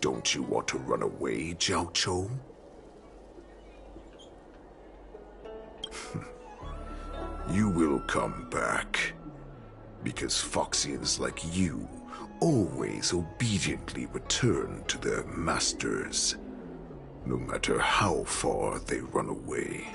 O: Don't you want to run away, Jiao Chou? You will come back. Because Foxians like you always obediently return to their masters, no matter how far they run away.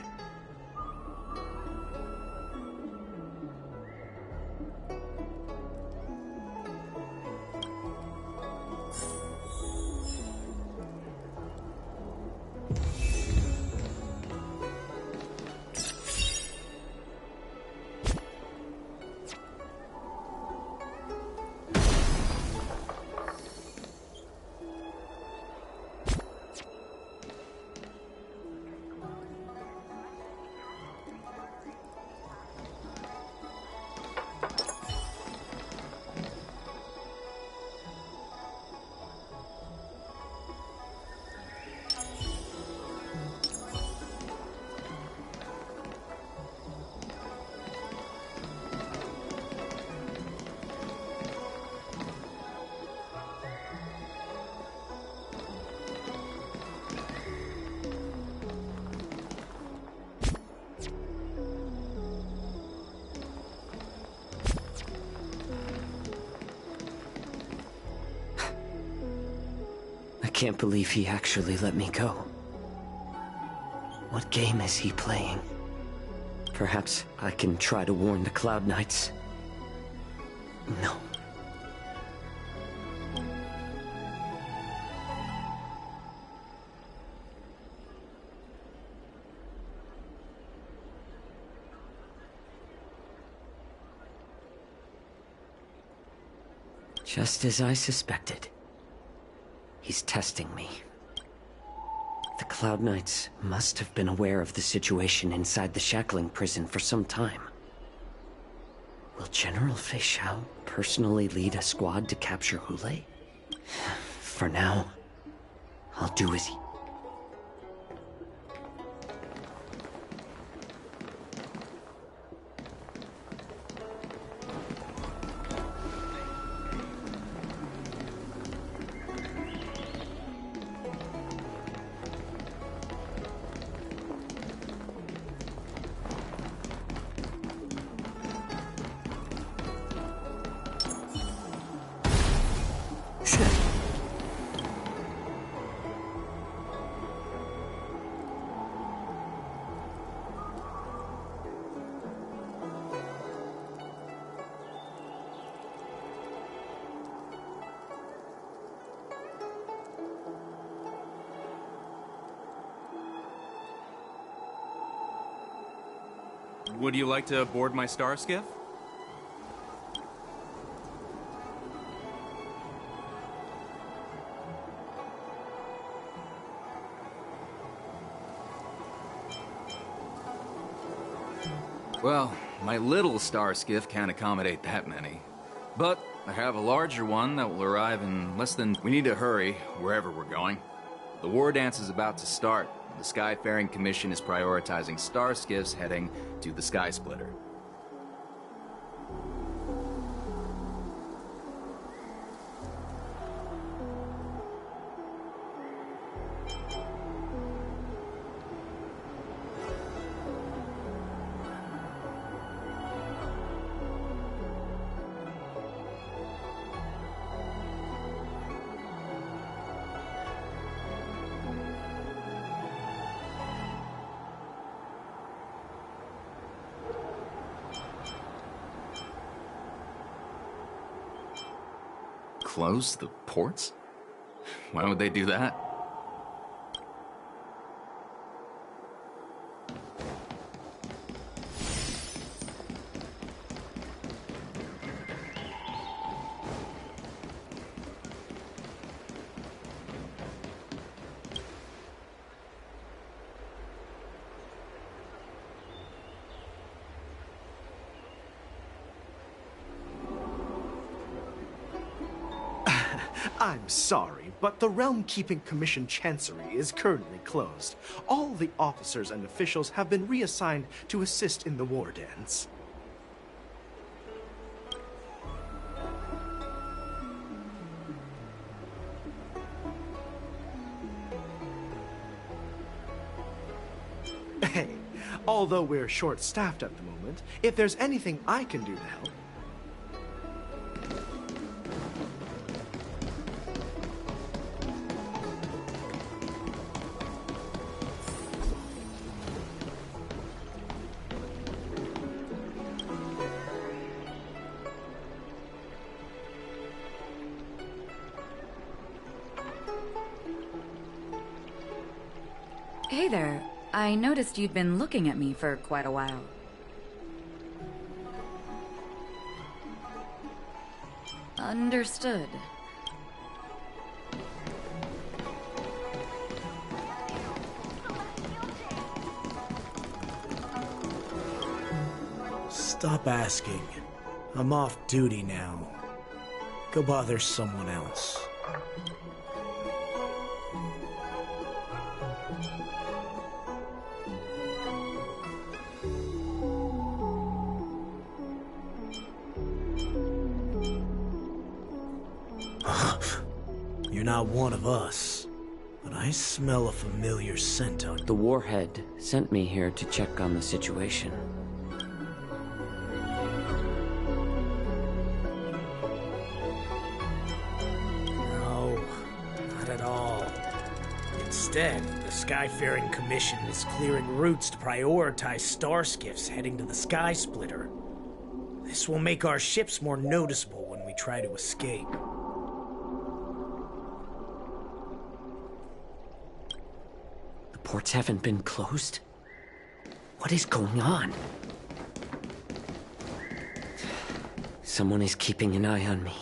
M: I can't believe he actually let me go. What game is he playing? Perhaps I can try to warn the Cloud Knights. No. Just as I suspected. He's testing me. The Cloud Knights must have been aware of the situation inside the shackling prison for some time. Will General Fei Xiao personally lead a squad to capture Hule? For now, I'll do as he...
P: Would you like to board my star skiff? Well, my little star skiff can't accommodate that many. But I have a larger one that will arrive in less than... We need to hurry, wherever we're going. The war dance is about to start. The Skyfaring Commission is prioritizing star skiffs heading to the Sky Splitter. Close the ports? Why would they do that?
C: I'm sorry, but the Realm Keeping Commission Chancery is currently closed. All the officers and officials have been reassigned to assist in the war dance. Hey, although we're short-staffed at the moment, if there's anything I can do to help...
Q: Hey there. I noticed you'd been looking at me for quite a while. Understood.
N: Stop asking. I'm off duty now. Go bother someone else. You're not one of us, but I smell a familiar scent on...
M: The warhead sent me here to check on the situation.
N: No, not at all. Instead, the Skyfaring Commission is clearing routes to prioritize star skiffs heading to the Sky Splitter. This will make our ships more noticeable when we try to escape.
M: Ports haven't been closed? What is going on? Someone is keeping an eye on me.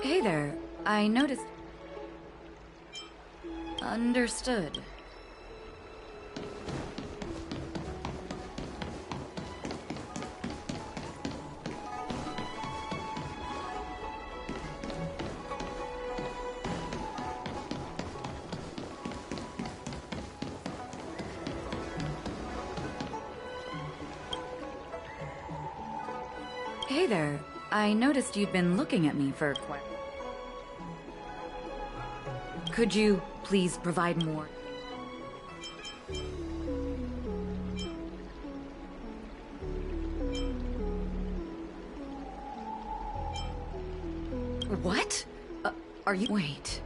Q: Hey there, I noticed... Understood. Hey there, I noticed you'd been looking at me for quite... Could you please provide more? What? Are you... Wait.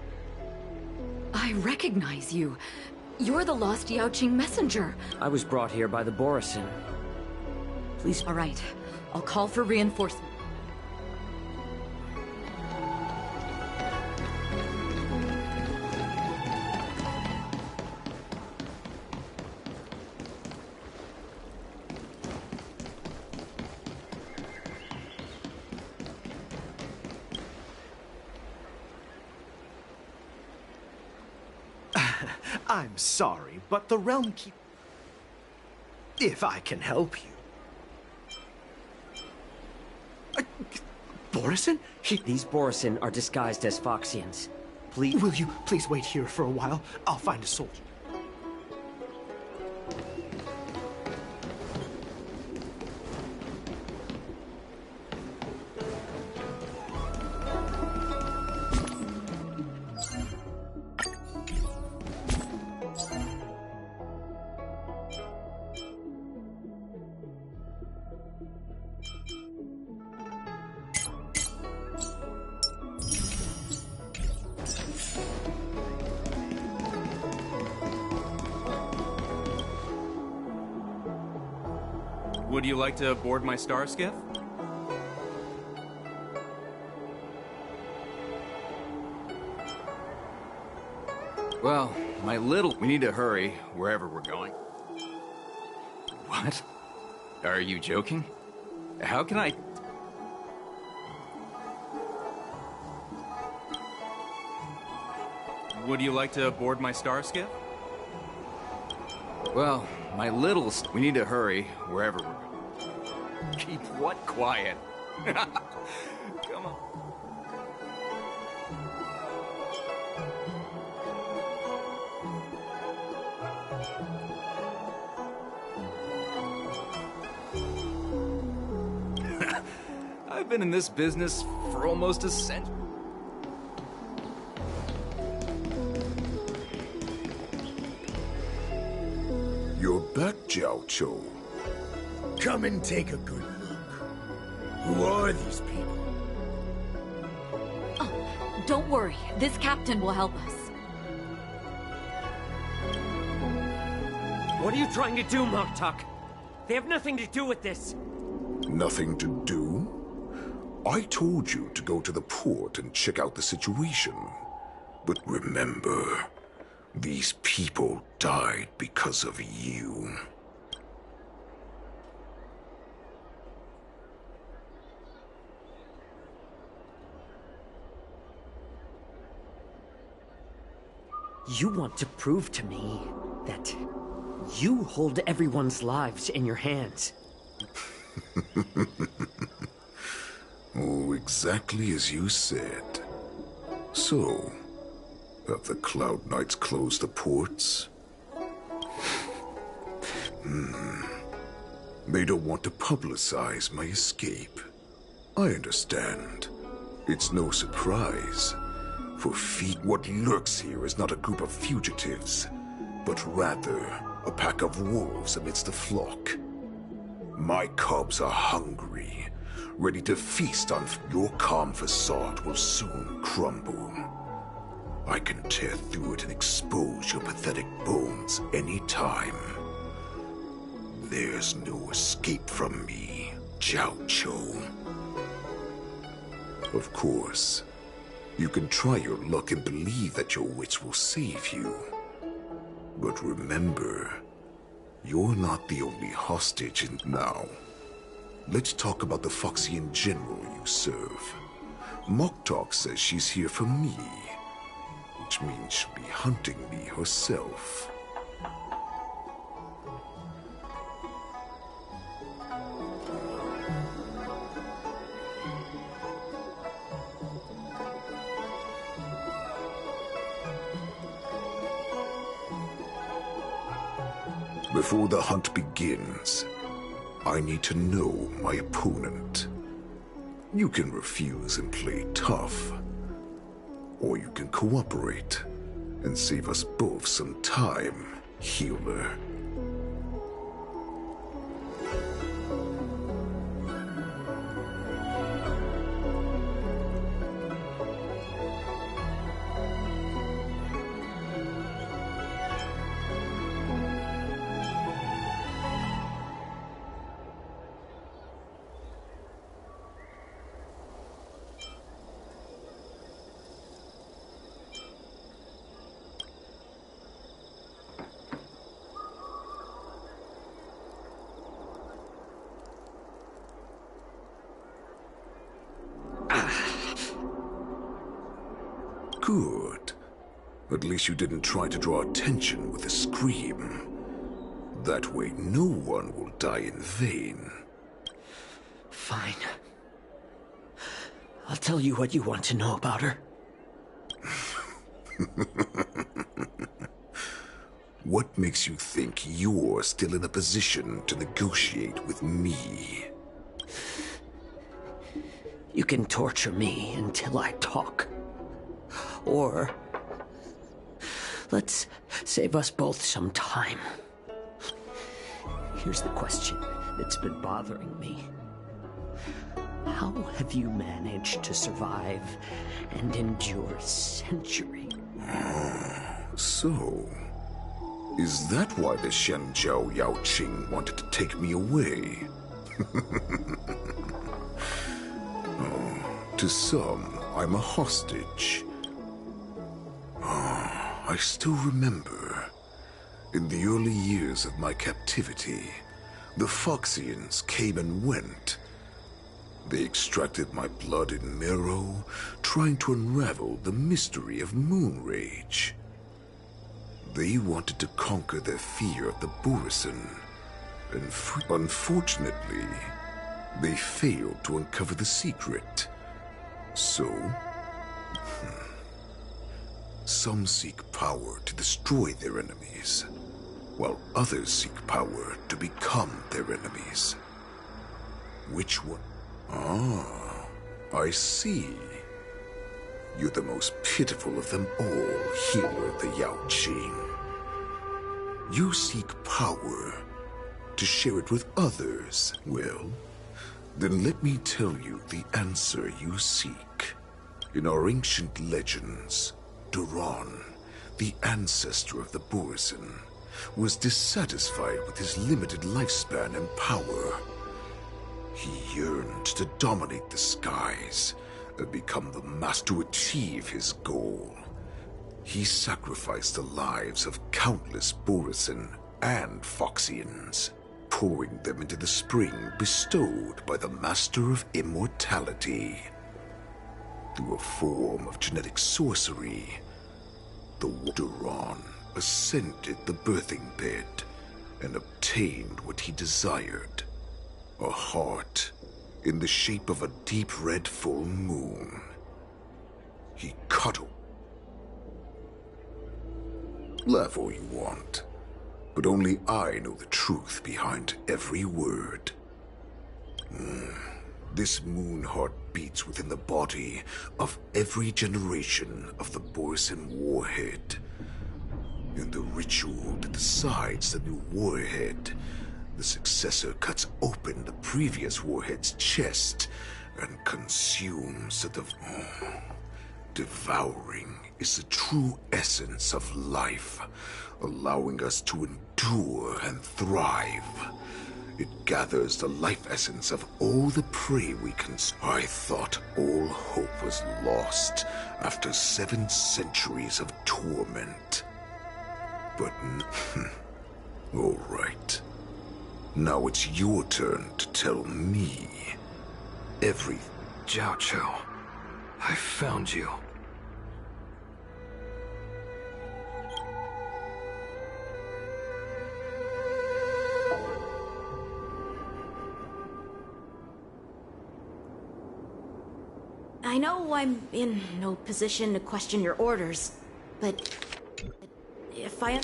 Q: I recognize you. You're the lost Yaoqing messenger.
M: I was brought here by the Borisin. Please...
Q: All right. I'll call for reinforcement.
C: I'm sorry, but the Realm Keep... If I can help you. Borisin?
M: These Borisin are disguised as Foxians. Please...
C: Will you please wait here for a while? I'll find a soldier.
R: Would you like to board my star skiff?
P: Well, my little... We need to hurry, wherever we're going. What? Are you joking? How can I...
R: Would you like to board my star skiff?
P: Well, my little... We need to hurry, wherever we're going. Keep what quiet? Come on. I've been in this business for almost a century.
O: You're back, Jiao.
N: Come and take a good look. Who are these people?
E: Oh, don't worry. This captain will help us.
M: What are you trying to do, Moktuk? They have nothing to do with this.
O: Nothing to do? I told you to go to the port and check out the situation. But remember, these people died because of you.
M: You want to prove to me that you hold everyone's lives in your hands.
O: Oh, exactly as you said. So, have the Cloud Knights closed the ports? They don't want to publicize my escape. I understand. It's no surprise. For what lurks here is not a group of fugitives, but rather a pack of wolves amidst the flock. My cubs are hungry, ready to feast on your calm facade will soon crumble. I can tear through it and expose your pathetic bones any time. There's no escape from me, Jiao. Of course, you can try your luck and believe that your wits will save you. But remember, you're not the only hostage now. Let's talk about the Foxian general you serve. Moktok says she's here for me, which means she'll be hunting me herself. Before the hunt begins, I need to know my opponent. You can refuse and play tough, or you can cooperate and save us both some time, healer. Good. At least you didn't try to draw attention with a scream. That way no one will die in vain.
N: Fine. I'll tell you what you want to know about her.
O: What makes you think you're still in a position to negotiate with me?
N: You can torture me until I talk. Or let's save us both some time. Here's the question that's been bothering me. How have you managed to survive and endure a century?
O: So, is that why the Shenjiao Yaoqing wanted to take me away? To some, I'm a hostage. I still remember, in the early years of my captivity, the Foxians came and went. They extracted my blood and marrow, trying to unravel the mystery of moon rage. They wanted to conquer their fear of the Borisin, and unfortunately, they failed to uncover the secret. So, some seek power to destroy their enemies, while others seek power to become their enemies. Which one? Ah, I see. You're the most pitiful of them all, healer the Yaoqing. You seek power to share it with others. Well, then let me tell you the answer you seek. In our ancient legends, Duran, the ancestor of the Borisin, was dissatisfied with his limited lifespan and power. He yearned to dominate the skies and become the master to achieve his goal. He sacrificed the lives of countless Borisin and Foxians, pouring them into the spring bestowed by the Master of Immortality. Through a form of genetic sorcery, the Duran ascended the birthing bed and obtained what he desired. A heart in the shape of a deep red full moon. He cuddled. Laugh all you want, but only I know the truth behind every word. This moon heart beats within the body of every generation of the Borisin warhead. In the ritual that decides the new warhead, the successor cuts open the previous warhead's chest and consumes the devouring is the true essence of life, allowing us to endure and thrive. It gathers the life essence of all the prey we I thought all hope was lost after 7 centuries of torment. But all right. Now it's your turn to tell me everything.
P: Jiao Qiu,
O: I found you.
E: I know I'm in no position to question your orders, but if I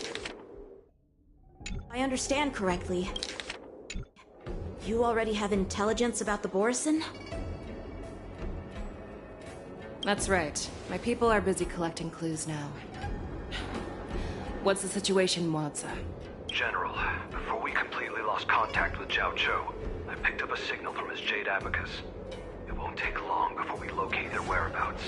E: understand correctly, you already have intelligence about the Borison?
G: That's right. My people are busy collecting clues now. What's the situation, Wadza?
S: General, before we completely lost contact with Zhao Cho, I picked up a signal from his Jade Abacus. It won't take long before we locate their whereabouts.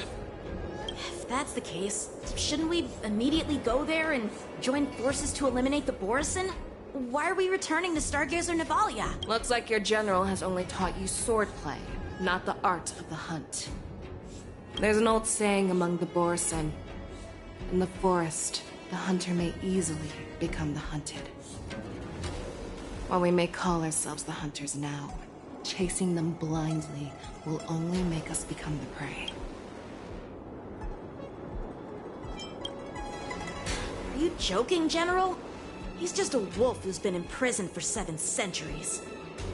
E: If that's the case, shouldn't we immediately go there and join forces to eliminate the Borison? Why are we returning to Stargazer Navalia?
G: Looks like your general has only taught you swordplay, not the art of the hunt. There's an old saying among the Borison. In the forest, the hunter may easily become the hunted. While we may call ourselves the hunters now, chasing them blindly will only make us become the prey.
E: Are you joking, General? He's just a wolf who's been imprisoned for 7 centuries.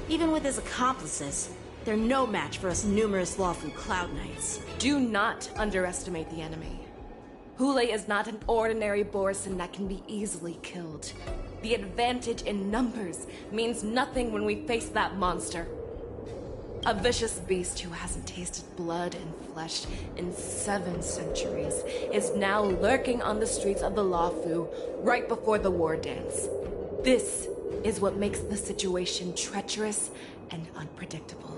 E: Even with his accomplices, they're no match for us numerous lawful Cloud Knights.
G: Do not underestimate the enemy. Hule is not an ordinary Borison that can be easily killed. The advantage in numbers means nothing when we face that monster. A vicious beast who hasn't tasted blood and flesh in 7 centuries is now lurking on the streets of the Luofu right before the war dance. This is what makes the situation treacherous and unpredictable.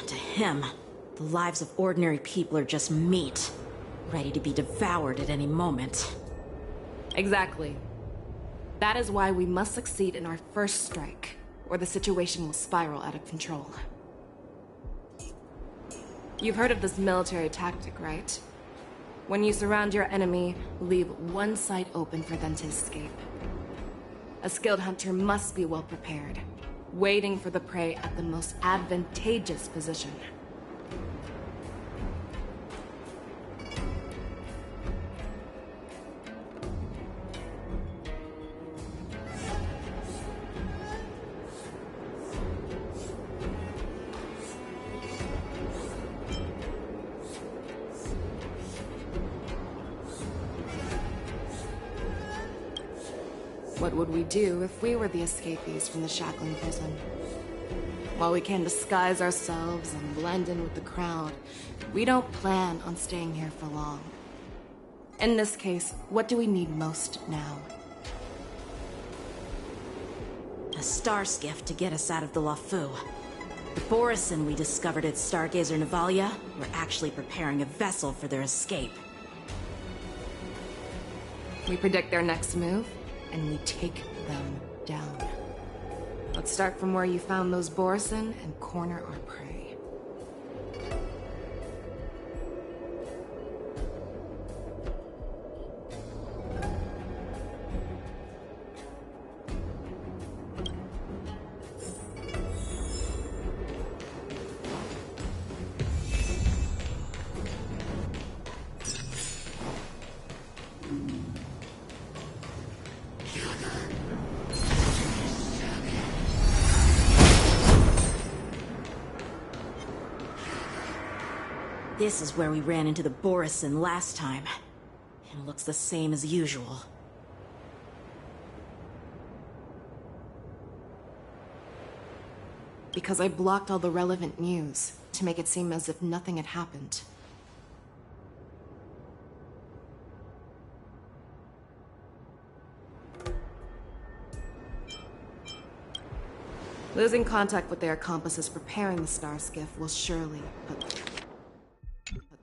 E: To him, the lives of ordinary people are just meat, ready to be devoured at any moment.
G: Exactly. That is why we must succeed in our first strike, or the situation will spiral out of control. You've heard of this military tactic, right? When you surround your enemy, leave one side open for them to escape. A skilled hunter must be well prepared, waiting for the prey at the most advantageous position. What would we do if we were the escapees from the shackling prison? While we can disguise ourselves and blend in with the crowd, we don't plan on staying here for long. In this case, what do we need most now?
E: A star skiff to get us out of the LaFu. The Borisin we discovered at Stargazer Navalia were actually preparing a vessel for their escape.
G: We predict their next move, and we take them down. Let's start from where you found those Borisin and corner our prey.
E: This is where we ran into the Borisin last time. It looks the same as usual.
G: Because I blocked all the relevant news to make it seem as if nothing had happened. Losing contact with their accomplices preparing the star skiff will surely put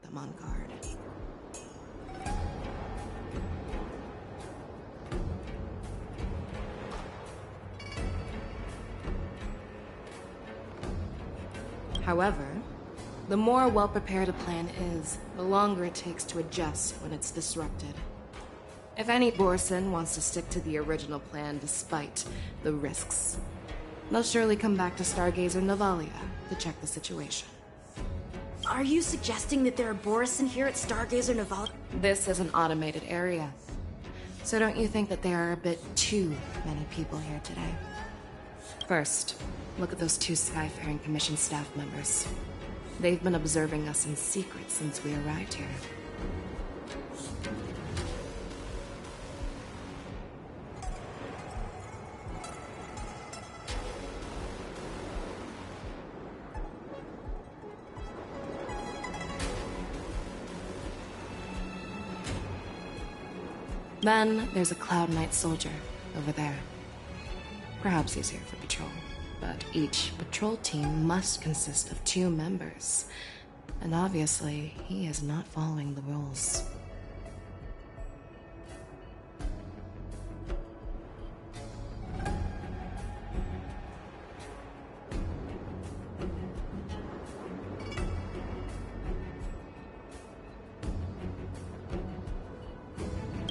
G: them on guard. However, the more well-prepared a plan is, the longer it takes to adjust when it's disrupted. If any Borisin wants to stick to the original plan despite the risks, they'll surely come back to Stargazer Navalia to check the situation.
E: Are you suggesting that there are Borisin here at Stargazer Navalia?
G: This is an automated area. So don't you think that there are a bit too many people here today? First, look at those two Skyfaring Commission staff members. They've been observing us in secret since we arrived here. Then there's a Cloud Knight soldier over there. Perhaps he's here for patrol, but each patrol team must consist of 2 members. And obviously, he is not following the rules.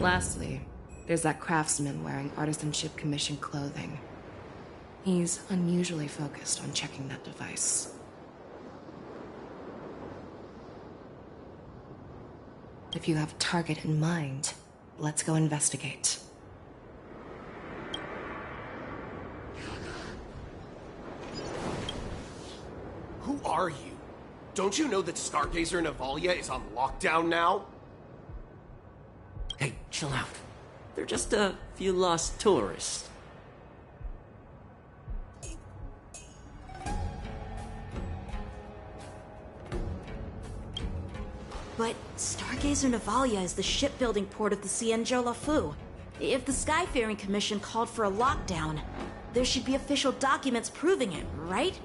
G: Lastly, there's that craftsman wearing Artisanship Commission clothing. He's unusually focused on checking that device. If you have a target in mind, let's go investigate.
T: Who are you? Don't you know that Stargazer Navalia is on lockdown now?
U: Hey, chill out. They're just a few lost tourists.
E: But Stargazer Navalia is the shipbuilding port of the Cienjo LaFu. If the Skyfaring Commission called for a lockdown, there should be official documents proving it, right?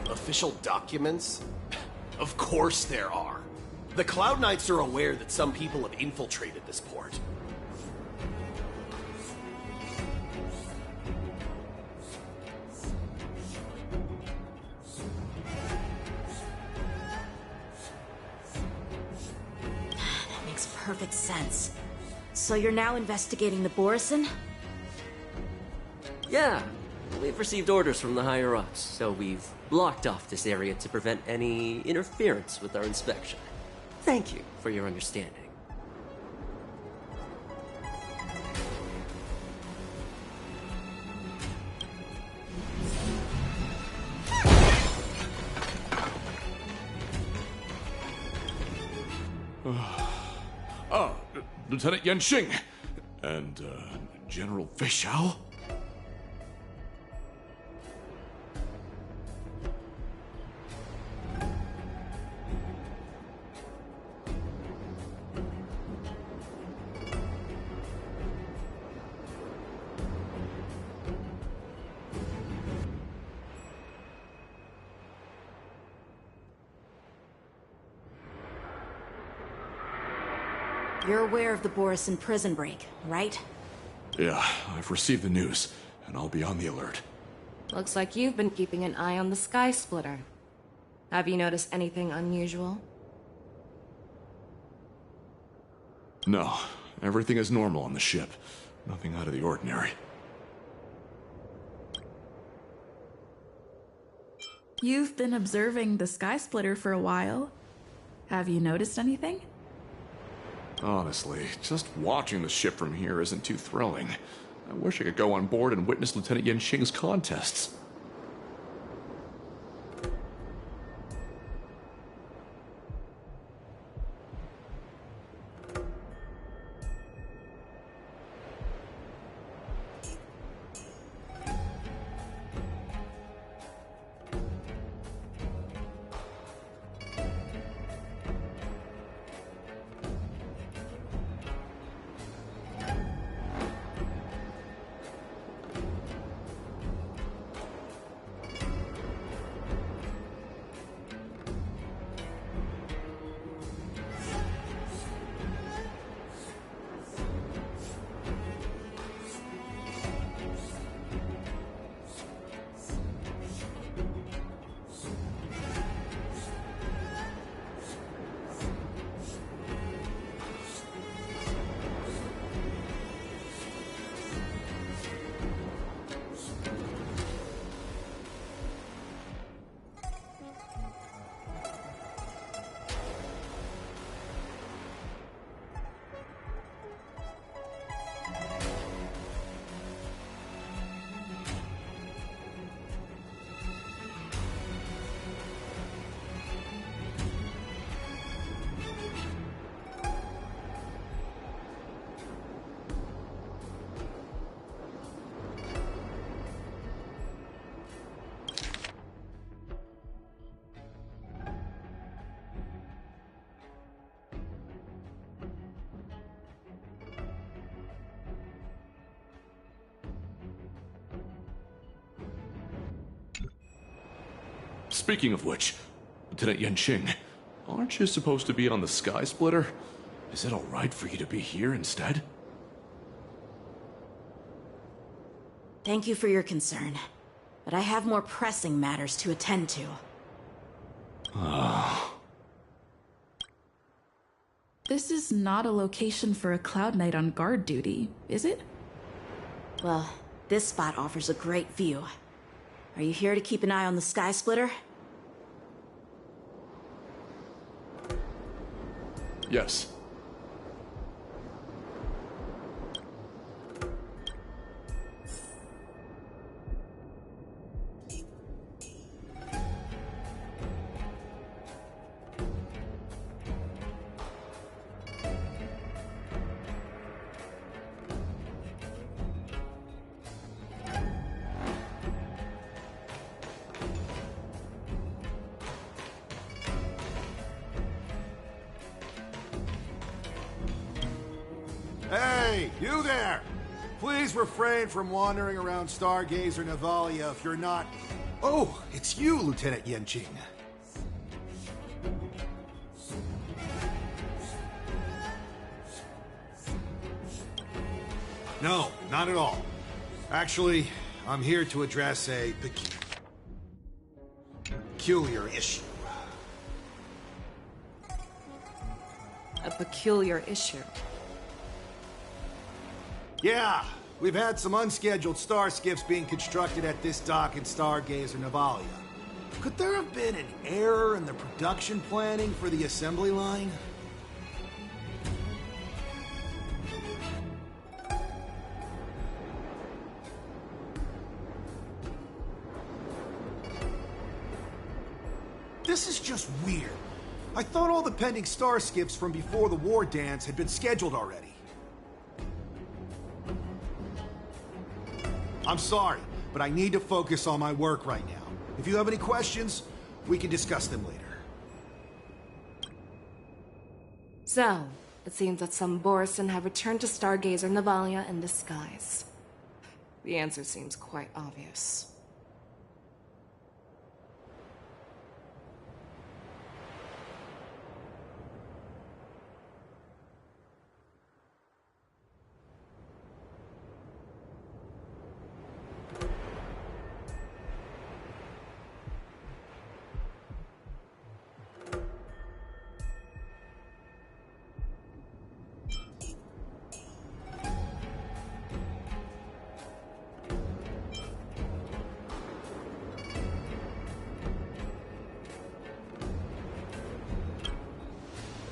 T: Official documents? Of course there are. The Cloud Knights are aware that some people have infiltrated this port.
E: That makes perfect sense. So you're now investigating the Borison?
U: Yeah, we've received orders from the higher-ups, so we've blocked off this area to prevent any interference with our inspection. Thank you for your understanding.
D: Lieutenant Yanxing and General Fei Xiao?
E: You're aware of the Borison prison break, right?
D: Yeah, I've received the news, and I'll be on the alert.
G: Looks like you've been keeping an eye on the Sky Splitter. Have you noticed anything unusual?
D: No, everything is normal on the ship. Nothing out of the ordinary.
F: You've been observing the Sky Splitter for a while. Have you noticed anything?
D: Honestly, just watching the ship from here isn't too thrilling. I wish I could go on board and witness Lieutenant Yanxing's contests. Speaking of which, Lieutenant Yanxing, aren't you supposed to be on the Sky Splitter? Is it alright for you to be here instead?
E: Thank you for your concern, but I have more pressing matters to attend to.
F: This is not a location for a Cloud Knight on guard duty, is it?
E: Well, this spot offers a great view. Are you here to keep an eye on the Sky Splitter?
D: Yes.
V: Hey, you there! Please refrain from wandering around Stargazer Navalia if you're not
H: Oh, it's you, Lieutenant Yanqing. No, not at all. Actually, I'm here to address a peculiar issue.
G: A peculiar issue?
H: Yeah, we've had some unscheduled star skiffs being constructed at this dock in Stargazer Navalia. Could there have been an error in the production planning for the assembly line? This is just weird. I thought all the pending star skiffs from before the war dance had been scheduled already. I'm sorry, but I need to focus on my work right now. If you have any questions, we can discuss them later.
G: So, it seems that some Borison have returned to Stargazer Navalia in disguise. The answer seems quite obvious.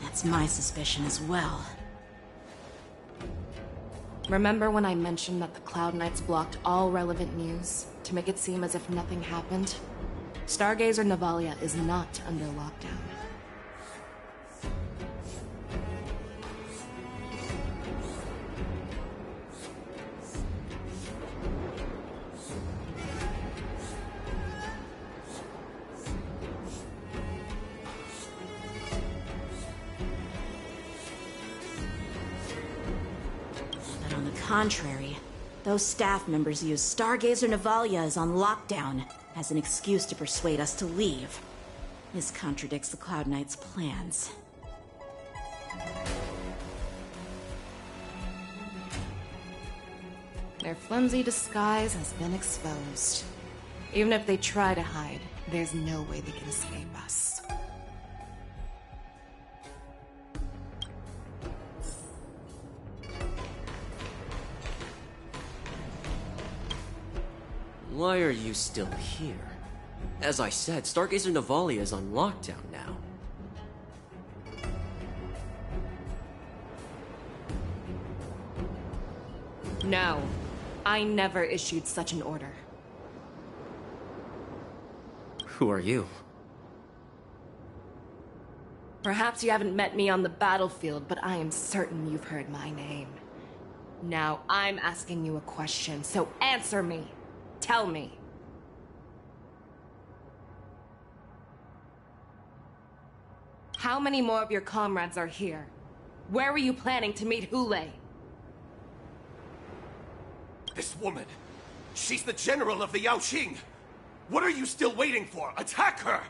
E: That's my suspicion as well.
G: Remember when I mentioned that the Cloud Knights blocked all relevant news to make it seem as if nothing happened? Stargazer Navalia is not under lockdown.
E: Contrary, those staff members use Stargazer Navalia is on lockdown as an excuse to persuade us to leave. This contradicts the Cloud Knights' plans.
G: Their flimsy disguise has been exposed. Even if they try to hide, there's no way they can escape us.
U: Why are you still here? As I said, Stargazer Navalia is on lockdown now.
G: No, I never issued such an order.
U: Who are you?
G: Perhaps you haven't met me on the battlefield, but I am certain you've heard my name. Now I'm asking you a question, so answer me. Tell me. How many more of your comrades are here? Where were you planning to meet Hule?
T: This woman, she's the general of the Yaoqing. What are you still waiting for? Attack her!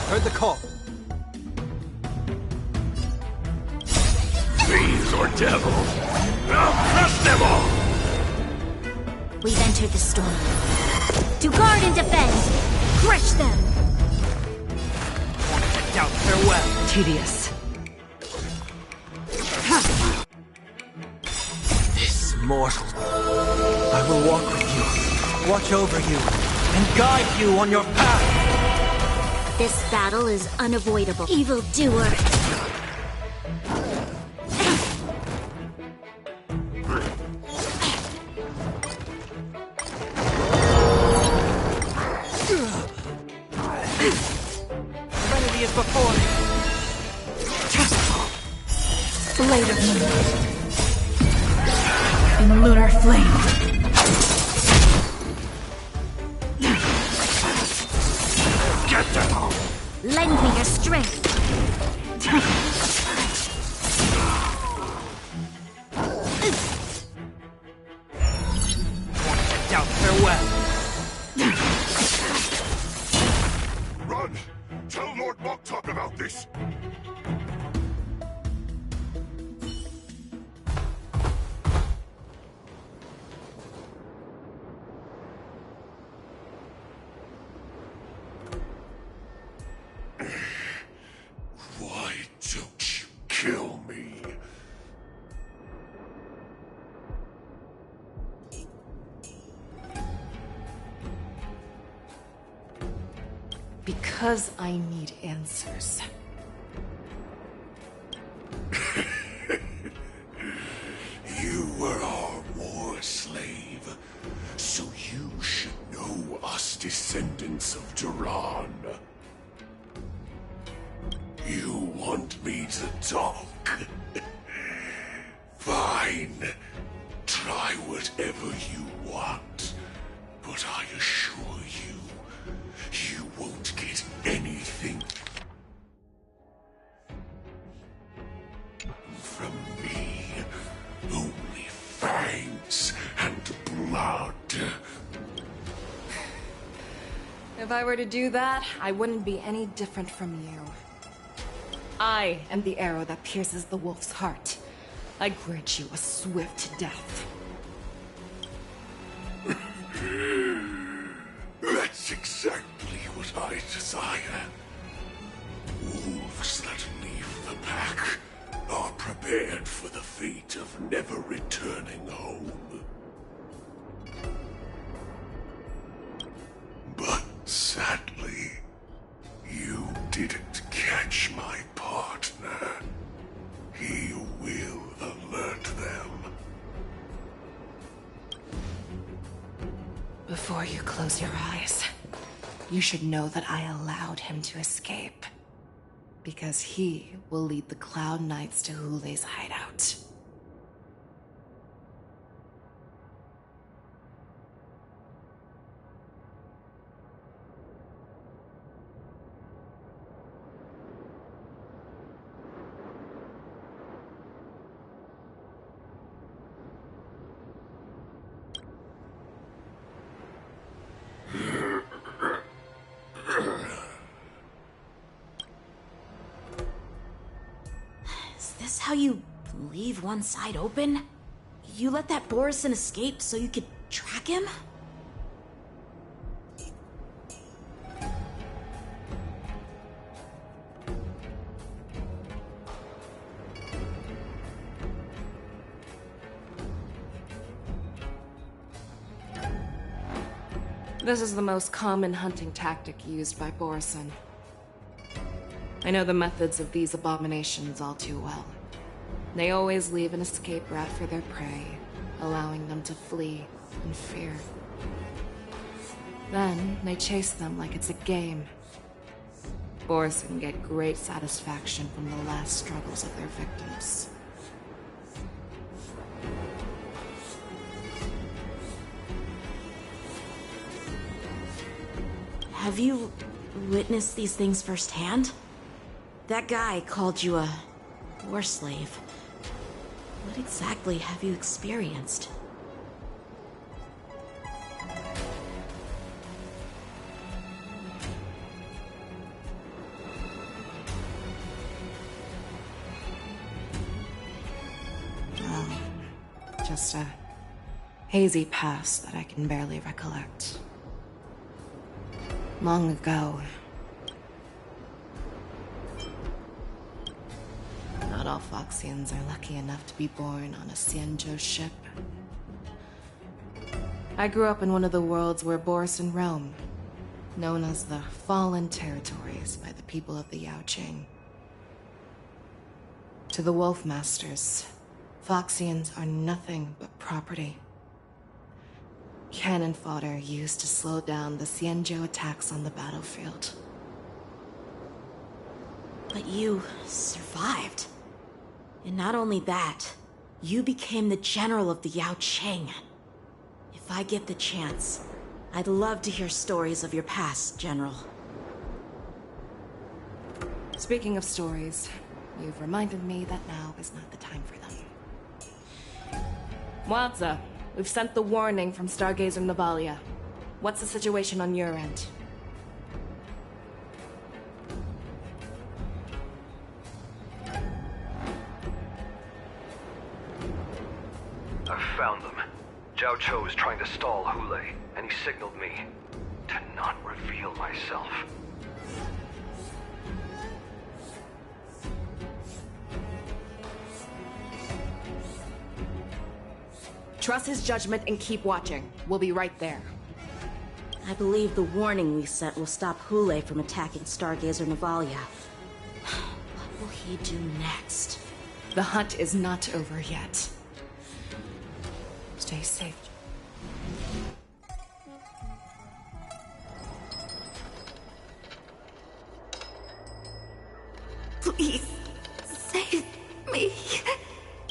H: Heard the call.
O: Fiends or devils, I'll crush them all!
V: We've entered the storm. To guard and defend! Crush them!
L: Doubt farewell.
Q: Tedious.
L: This mortal. I will walk with you, watch over you, and guide you on your path.
V: This battle is unavoidable. Evildoer!
L: Serenity is before me.
F: blade of moonlight. In a lunar flame.
V: Get down! Lend me your strength.
L: Down, farewell.
O: Run! Tell Lord Moktok about this! Why don't you kill me?
G: Because I need answers.
O: You were our war slave, so you should know us descendants of Duran. You want me to talk? Fine. Try whatever you want, but I assure you, you won't get anything from me. Only fangs and blood.
G: If I were to do that, I wouldn't be any different from you. I am the arrow that pierces the wolf's heart. I grant you a swift death.
O: That's exactly what I desire. Wolves that leave the pack are prepared for the fate of never returning home. But sadly, you didn't catch my partner. He will alert them.
G: Before you close your eyes, you should know that I allowed him to escape. Because he will lead the Cloud Knights to Hule's hideout.
E: Is this how you leave one side open? You let that Borison escape so you could track him?
G: This is the most common hunting tactic used by Borison. I know the methods of these abominations all too well. They always leave an escape route for their prey, allowing them to flee in fear. Then, they chase them like it's a game. Borison get great satisfaction from the last struggles of their victims.
E: Have you witnessed these things firsthand? That guy called you a war slave. What exactly have you experienced?
G: Well, just a hazy past that I can barely recollect. Long ago. Not all Foxians are lucky enough to be born on a Xianzhou ship. I grew up in one of the worlds where Borison roam, known as the Fallen Territories by the people of the Yaoqing. To the Wolf Masters, Foxians are nothing but property. Cannon fodder used to slow down the Xianzhou attacks on the battlefield.
E: But you survived. And not only that, you became the general of the Yaoqing. If I get the chance, I'd love to hear stories of your past, General.
G: Speaking of stories, you've reminded me that now is not the time for them. Wadza, we've sent the warning from Stargazer Navalia. What's the situation on your end?
S: I've found them. Zhao Cho is trying to stall Hule, and he signaled me to not reveal myself.
G: Trust his judgment and keep watching. We'll be right there.
E: I believe the warning we sent will stop Hule from attacking Stargazer Navalia. What will he do next?
G: The hunt is not over yet. Stay safe.
Q: Please, save me.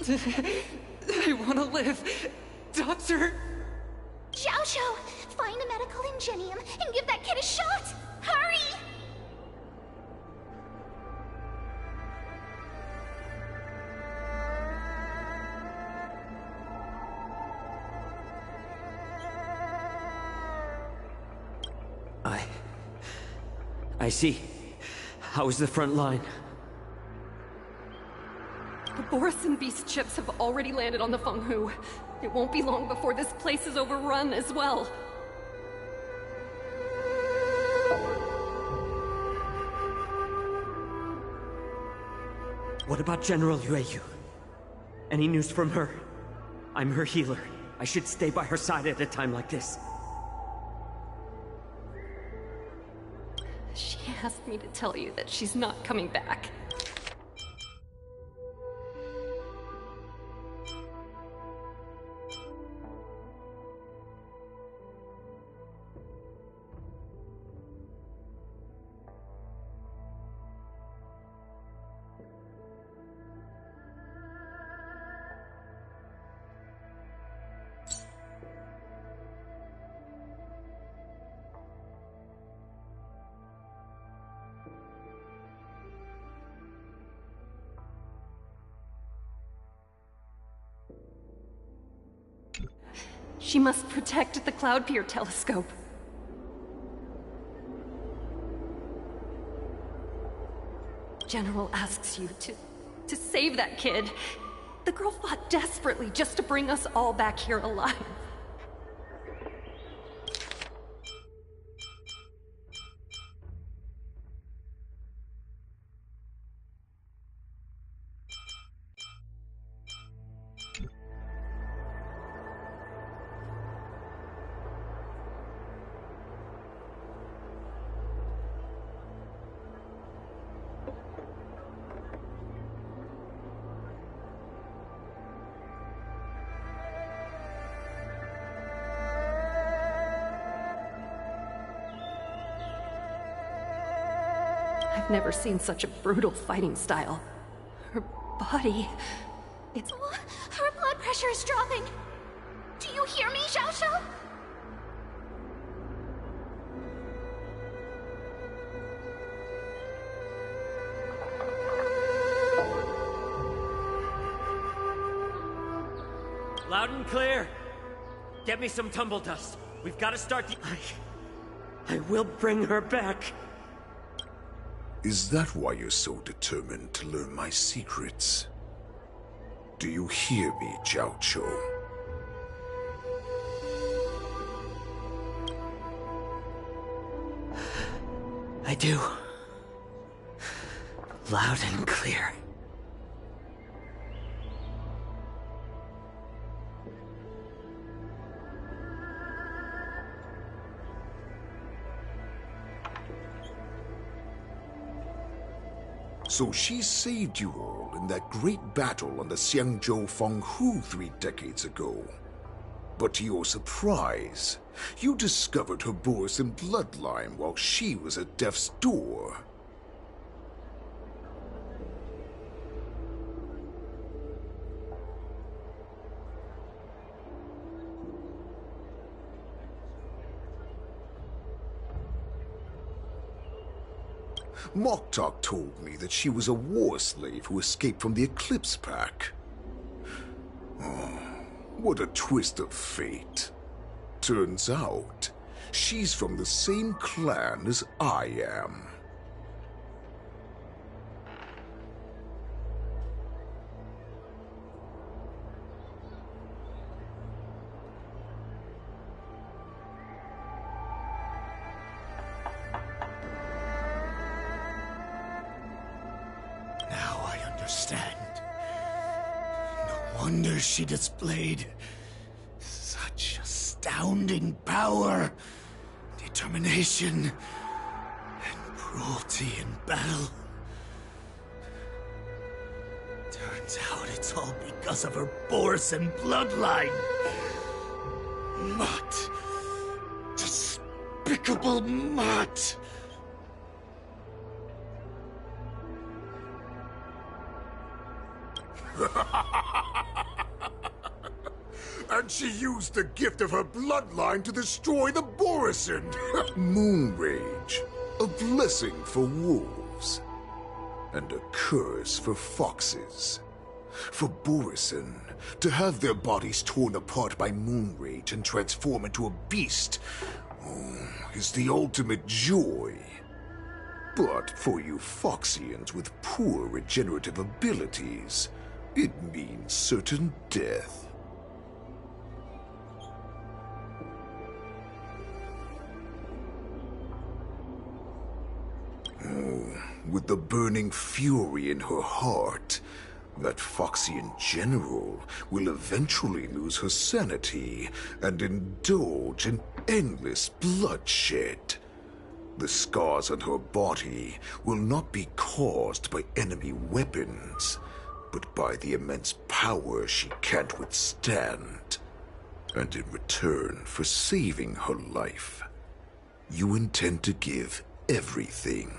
Q: I want to live. Doctor!
V: Xiaoshu, find a medical ingenium and give that kid a shot! Hurry!
M: I see. How is the front line?
Q: The Borisin beast chips have already landed on the Fenghu. It won't be long before this place is overrun as well.
M: What about General Yueyu? Any news from her? I'm her healer. I should stay by her side at a time like this.
Q: She asked me to tell you that she's not coming back. She must protect the Cloud Pier telescope. General asks you to save that kid. The girl fought desperately just to bring us all back here alive. I've never seen such a brutal fighting style. Her body... it's...
V: Her blood pressure is dropping. Do you hear me, Xiaoshu?
M: Loud and clear! Get me some tumble dust. We've got to start the... I will bring her back.
O: Is that why you're so determined to learn my secrets? Do you hear me, Zhao Cho?
M: I do. Loud and clear.
O: So she saved you all in that great battle on the Xiangzhou Fenghu 3 decades ago. But to your surprise, you discovered her Borisin bloodline while she was at death's door. Moktok told me that she was a war slave who escaped from the Eclipse Pack. Oh, what a twist of fate. Turns out, she's from the same clan as I am.
N: Now I understand. No wonder she displayed such astounding power, determination, and cruelty in battle. Turns out it's all because of her Borson bloodline. Mutt. Despicable mutt.
O: And she used the gift of her bloodline to destroy the Borison. Moon Rage, a blessing for wolves, and a curse for foxes. For Borison, to have their bodies torn apart by Moon Rage and transform into a beast is the ultimate joy. But for you Foxians with poor regenerative abilities, it means certain death. With the burning fury in her heart, that Foxian general will eventually lose her sanity and indulge in endless bloodshed. The scars on her body will not be caused by enemy weapons, but by the immense power she can't withstand. And in return for saving her life, you intend to give everything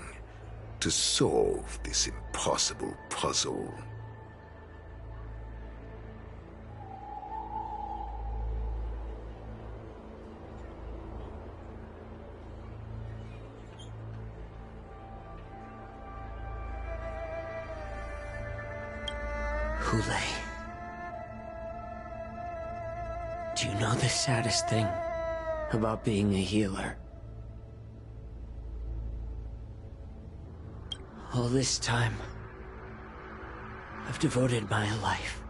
O: to solve this impossible puzzle.
V: Hule. Do you know the saddest thing about being a healer? All this time, I've devoted my life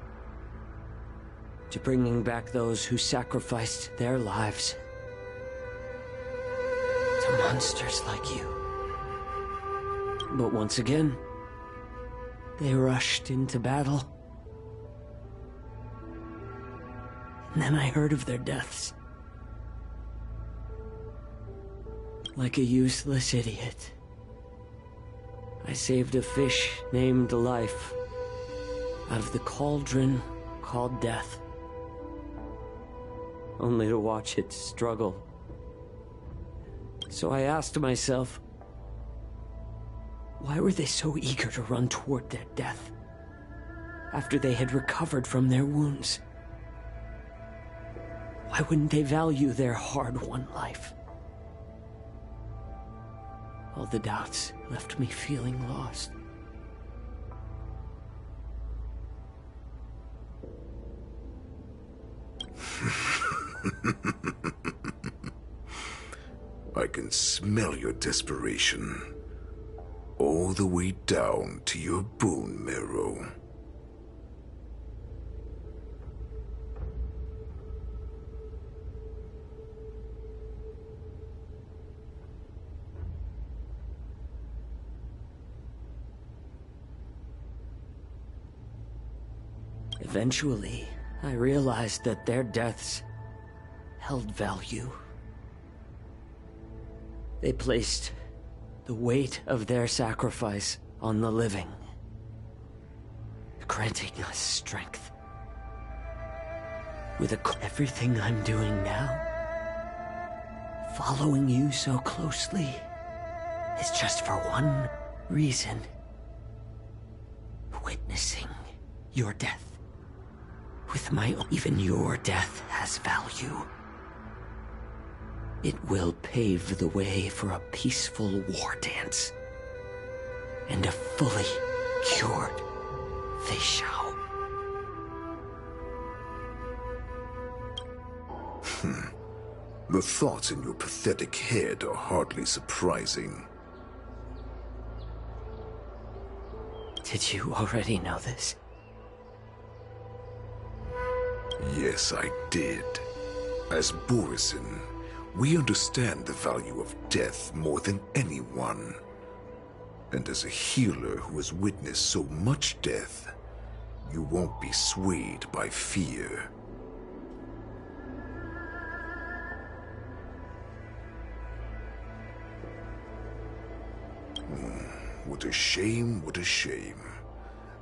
V: to bringing back those who sacrificed their lives to monsters like you. But once again, they rushed into battle. And then I heard of their deaths. Like a useless idiot, I saved a fish named Life out of the cauldron called Death, only to watch it struggle. So I asked myself, why were they so eager to run toward their death after they had recovered from their wounds? Why wouldn't they value their hard-won life? All the doubts left me feeling lost.
O: I can smell your desperation, all the way down to your bone marrow.
V: Eventually, I realized that their deaths held value. They placed the weight of their sacrifice on the living, granting us strength. With everything I'm doing now, following you so closely, is just for one reason: witnessing your death. With my own, even your death has value. It will pave the way for a peaceful war dance and a fully cured Fei.
O: The thoughts in your pathetic head are hardly surprising.
V: Did you already know this?
O: Yes, I did. As Borisin, we understand the value of death more than anyone. And as a healer who has witnessed so much death, you won't be swayed by fear. What a shame, what a shame.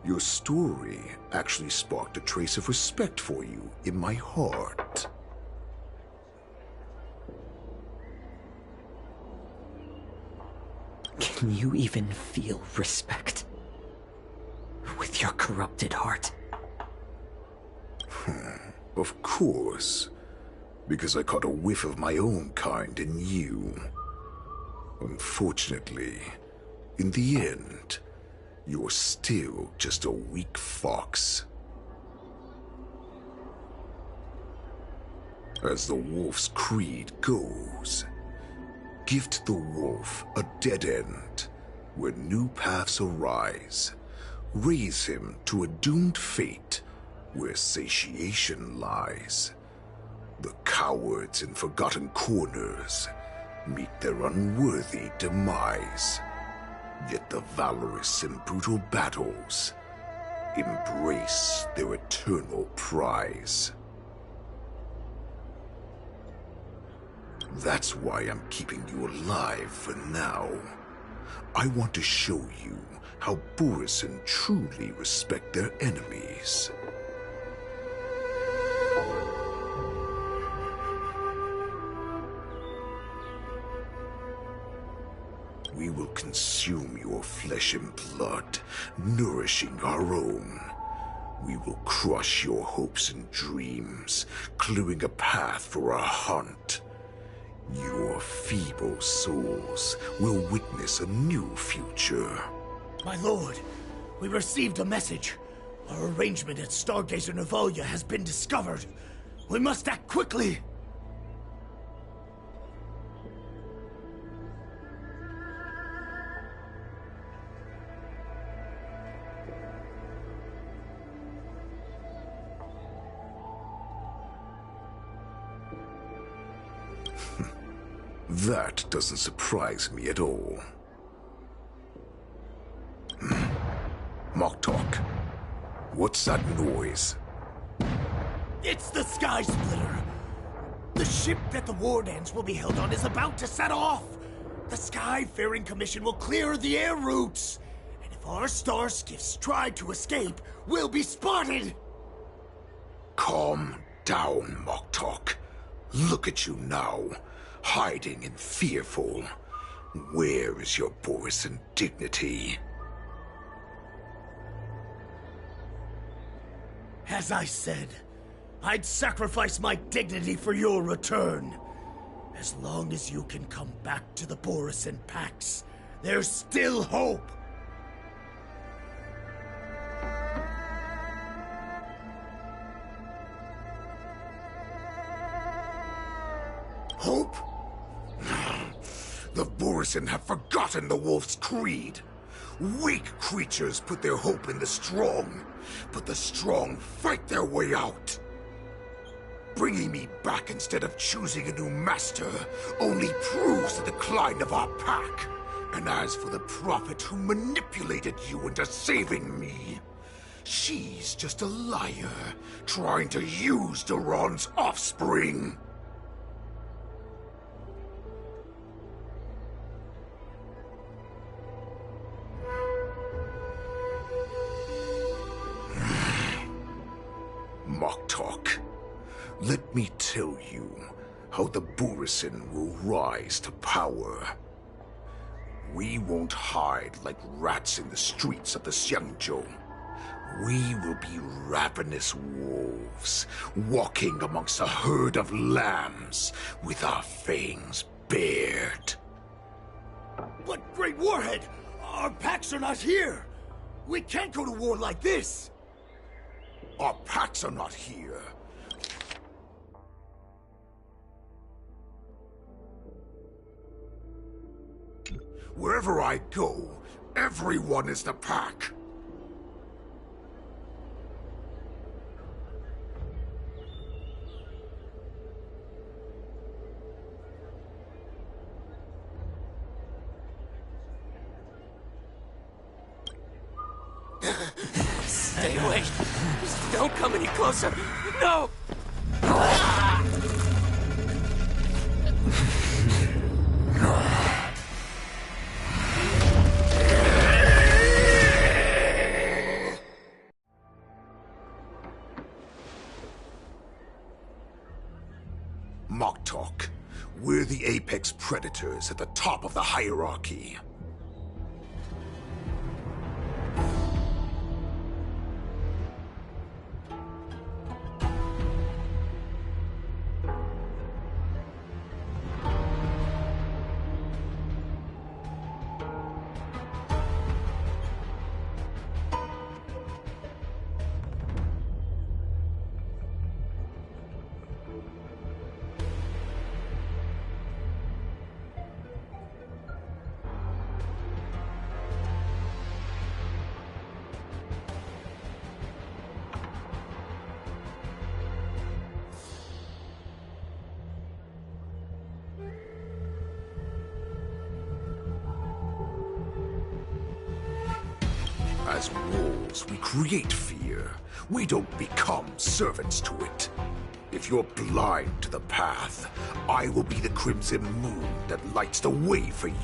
O: Your story actually sparked a trace of respect for you in my heart.
V: Can you even feel respect with your corrupted heart?
O: Of course, because I caught a whiff of my own kind in you. Unfortunately, in the end, you're still just a weak fox. As the wolf's creed goes, gift the wolf a dead end where new paths arise. Raise him to a doomed fate where satiation lies. The cowards in forgotten corners meet their unworthy demise. Yet the valorous in brutal battles embrace their eternal prize. That's why I'm keeping you alive for now. I want to show you how Borisin truly respect their enemies. We will consume your flesh and blood, nourishing our own. We will crush your hopes and dreams, clearing a path for our hunt. Your feeble souls will witness a new future.
N: My lord, we received a message. Our arrangement at Stargazer Navalia has been discovered. We must act quickly.
O: That doesn't surprise me at all. Moktok, what's that noise?
N: It's the Sky Splitter. The ship that the Wardens will be held on is about to set off. The Skyfaring Commission will clear the air routes. And if our star skiffs try to escape, we'll be spotted.
O: Calm down, Moktok. Look at you now. Hiding and fearful. Where is your Borisin dignity?
N: As I said, I'd sacrifice my dignity for your return. As long as you can come back to the Borisin Pax, there's still hope.
O: Hope? The Borisin have forgotten the wolf's creed. Weak creatures put their hope in the strong, but the strong fight their way out. Bringing me back instead of choosing a new master only proves the decline of our pack. And as for the prophet who manipulated you into saving me, she's just a liar trying to use Duran's offspring. Moktok, let me tell you how the Borisin will rise to power. We won't hide like rats in the streets of the Xiangzhou. We will be ravenous wolves, walking amongst a herd of lambs with our fangs bared.
N: But, Great Warhead, Our packs are not here! We can't go to war like this!
O: Our packs are not here. Wherever I go, everyone is the pack.
U: Stay away. Don't come any closer. No!
O: Mock talk. We're the apex predators at the top of the hierarchy. As wolves, we create fear. We don't become servants to it. If you're blind to the path, I will be the crimson moon that lights the way for you.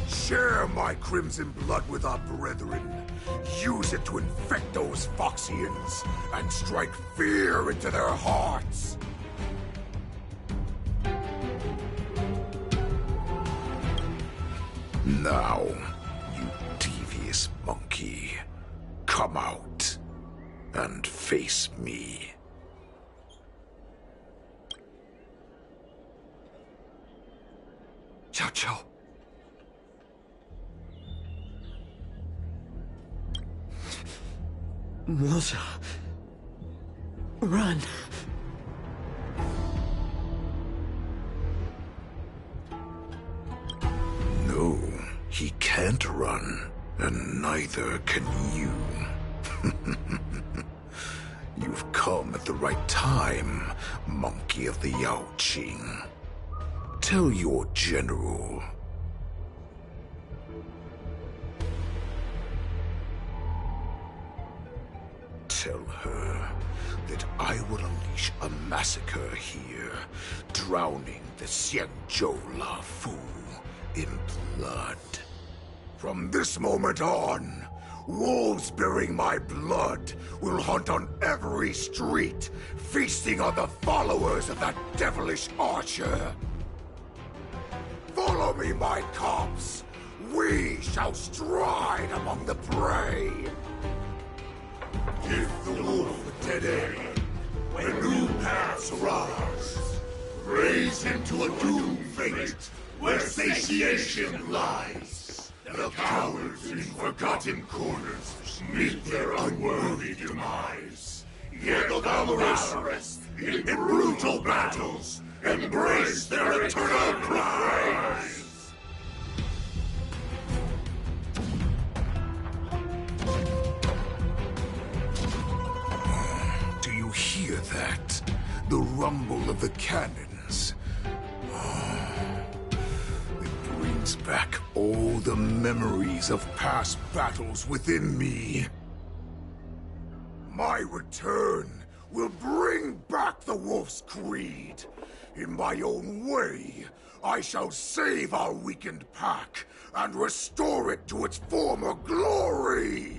O: Share my crimson blood with our brethren. Use it to infect those Foxians and strike fear into their hearts. Now, you devious monkey, come out and face me.
T: Chow Chow.
V: Moza. Run.
O: No, he can't run, and neither can you. You've come at the right time, monkey of the Yao Qing. Tell your general. Tell her that I will unleash a massacre here, drowning the Xianzhou La Fu in blood. From this moment on, wolves bearing my blood will hunt on every street, feasting on the followers of that devilish archer. Follow me, my cops. We shall stride among the prey.
A: Give the wolf a dead end when new paths arise. Raise him to a doomed fate where satiation lies. The cowards in forgotten corners meet their unworthy demise. Yet the valorous in brutal battles embrace their eternal prize.
O: Hear that? The rumble of the cannons. It brings back all the memories of past battles within me. My return will bring back the Wolf's Creed. In my own way, I shall save our weakened pack and restore it to its former glory.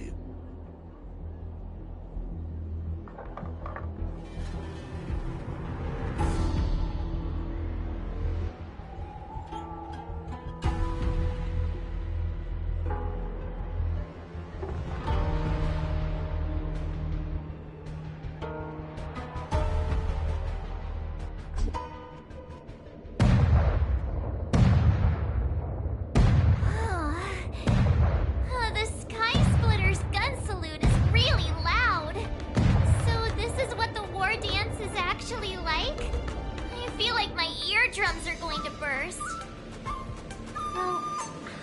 I: eardrums are going to burst. Well,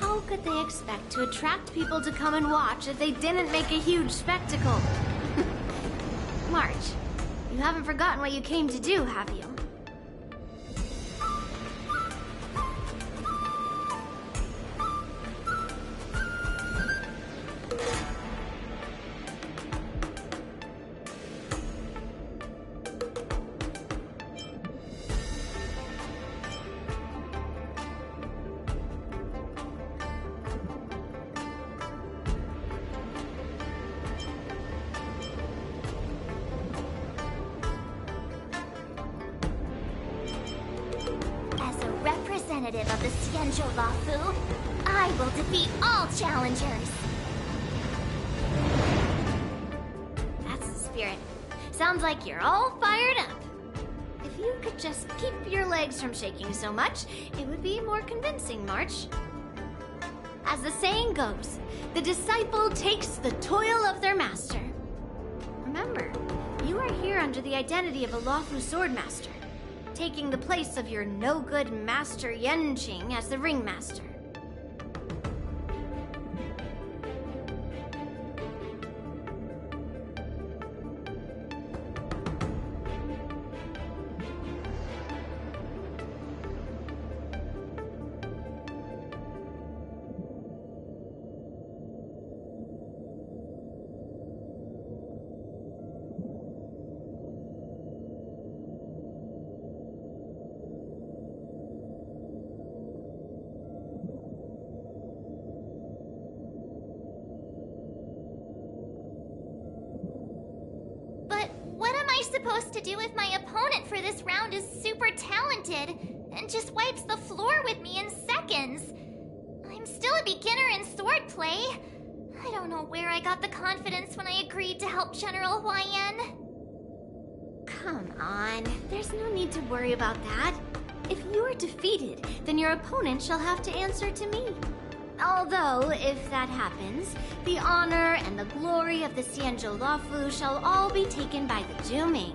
I: how could they expect to attract people to come and watch if they didn't make a huge spectacle? March, you haven't forgotten what you came to do, have you? Representative of the Xianzhou Lafu, I will defeat all challengers. That's the spirit. Sounds like you're all fired up. If you could just keep your legs from shaking so much, it would be more convincing, March. As the saying goes, the disciple takes the toil of their master. Remember, you are here under the identity of a Lafu swordmaster, taking the place of your no-good master Yanqing as the ringmaster. Supposed to do if my opponent for this round is super talented and just wipes the floor with me in seconds? I'm still a beginner in swordplay. I don't know where I got the confidence when I agreed to help General Huaiyan. Come on, there's no need to worry about that. If you're defeated, then your opponent shall have to answer to me. Although, if that happens, the honor and the glory of the Xianzhou Lafu shall all be taken by the Juming.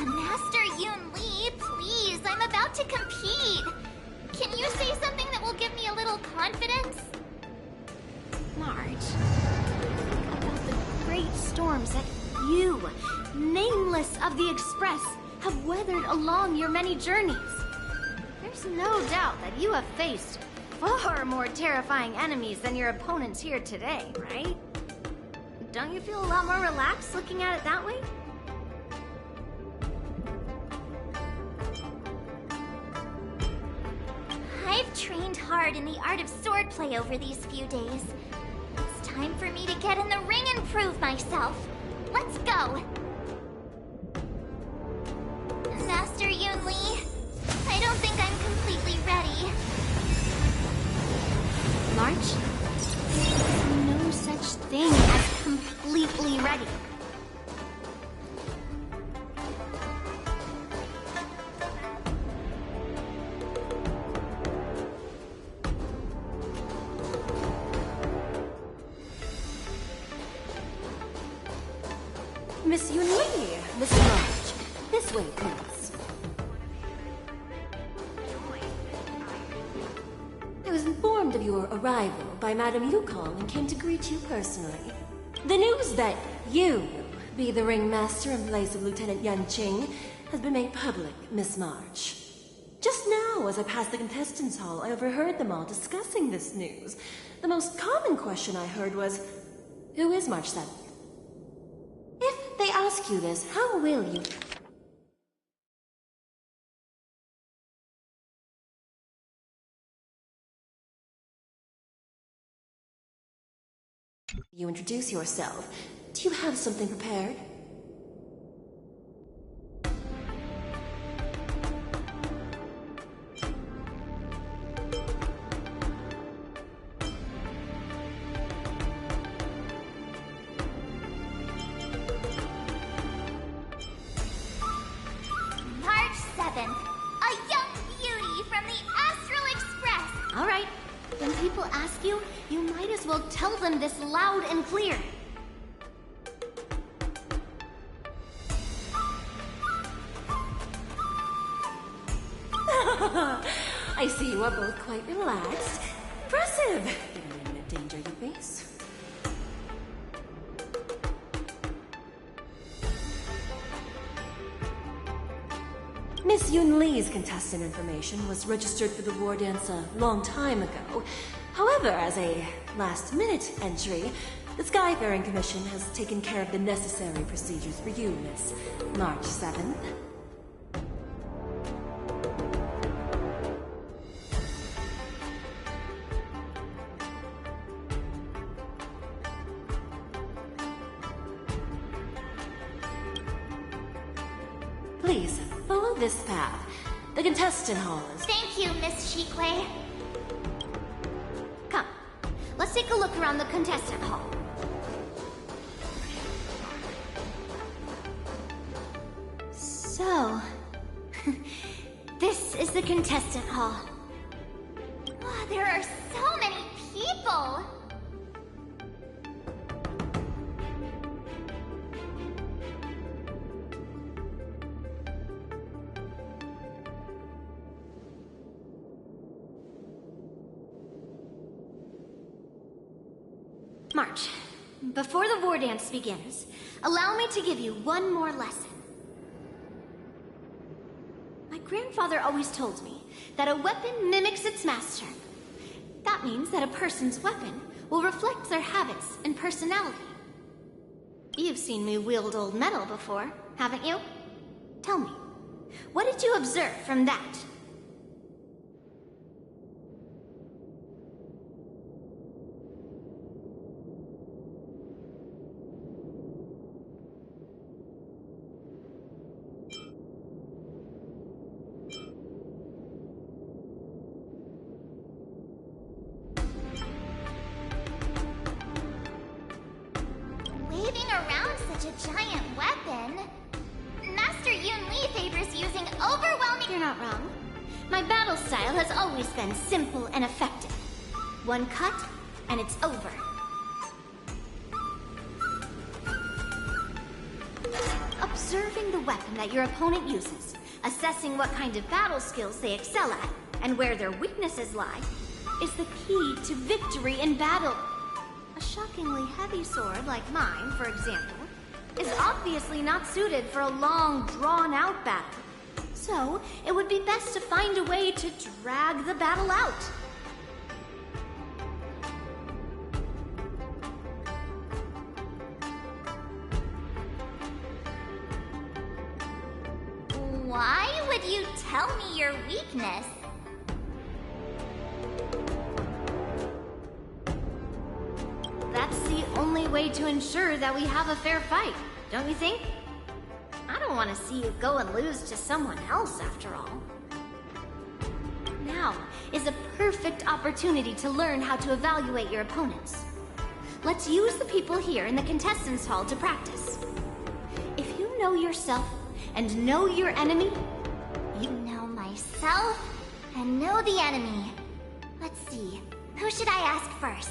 I: Master Yun Li, please, I'm about to compete. Can you say something that will give me a little confidence? March, think about the great storms that you, nameless of the Express, have weathered along your many journeys. There's no doubt that you have faced far more terrifying enemies than your opponents here today, right? Don't you feel a lot more relaxed looking at it that way? I've trained hard in the art of swordplay over these few days. It's time for me to get in the ring and prove myself. Let's go! Master Yun Li, I don't think I'm completely ready. March? There's no such thing as completely ready.
B: Miss Yun Li, Miss March, this way, please. I was informed of your arrival by Madame Yukong and came to greet you personally. The news that you will be the ringmaster in place of Lieutenant Yanqing has been made public, Miss March. Just now, as I passed the contestants' hall, I overheard them all discussing this news. The most common question I heard was, who is March 7th? If they ask you this, how will you... You introduce yourself. Do you have something prepared?
I: March 7th, a young beauty from the Astral Express. All right, when people ask you, you might as well tell them this loud and clear.
B: I see you are both quite relaxed. Impressive, given the imminent danger you face. Miss Yun Lee's contestant information was registered for the war dance a long time ago. However, as a last-minute entry, the Skyfaring Commission has taken care of the necessary procedures for you, Miss. March 7th. Please, follow this path. The contestant hall is...
I: Thank you, Miss Shikwe. Come, let's take a look around the contestant hall. So... this is the contestant hall. Wow, there are so many people! March, before the war dance begins, allow me to give you one more lesson. My grandfather always told me that a weapon mimics its master. That means that a person's weapon will reflect their habits and personality. You've seen me wield old metal before, haven't you? Tell me, what did you observe from that? Waving around such a giant weapon? Master Yun Lee favors using overwhelming... You're not wrong. My battle style has always been simple and effective. One cut, and it's over. Observing the weapon that your opponent uses, assessing what kind of battle skills they excel at, and where their weaknesses lie, is the key to victory in battle. A shockingly heavy sword like mine, for example, is obviously not suited for a long, drawn-out battle. So, it would be best to find a way to drag the battle out. Why would you tell me your weakness? That's the only way to ensure that we have a fair fight, don't you think? I don't want to see you go and lose to someone else, after all. Now is a perfect opportunity to learn how to evaluate your opponents. Let's use the people here in the contestants' hall to practice. If you know yourself and know your enemy, you know myself and know the enemy. Let's see, who should I ask first?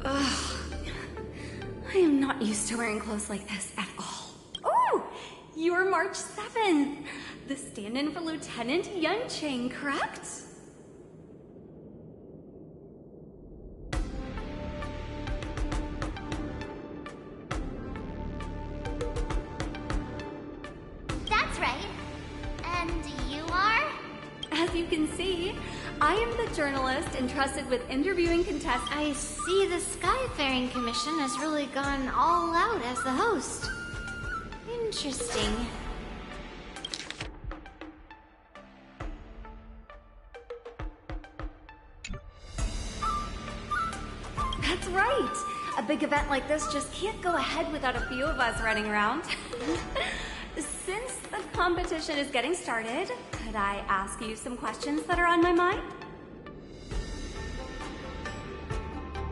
Q: I am not used to wearing clothes like this at all. Oh, you're March 7th. The stand-in for Lieutenant Yunqing, correct?
I: That's right. And you are?
Q: As you can see, I am the journalist entrusted with interviewing contestants.
I: I see the Skyfaring Commission has really gone all out as the host. Interesting.
Q: That's right! A big event like this just can't go ahead without a few of us running around. Since the competition is getting started, could I ask you some questions that are on my mind?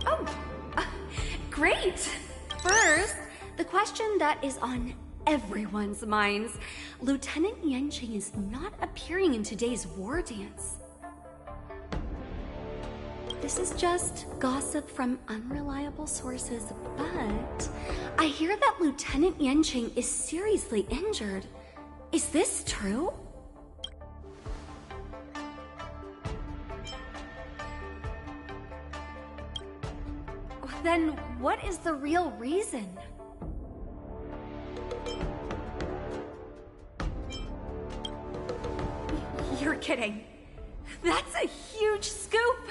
Q: Oh, great! First, the question that is on everyone's minds. Lieutenant Yunqing is not appearing in today's war dance.
I: The
Q: this is just gossip from unreliable sources, but I hear that Lieutenant Yanqing is seriously injured. Is this true? Then what is the real reason? You're kidding. That's a huge scoop!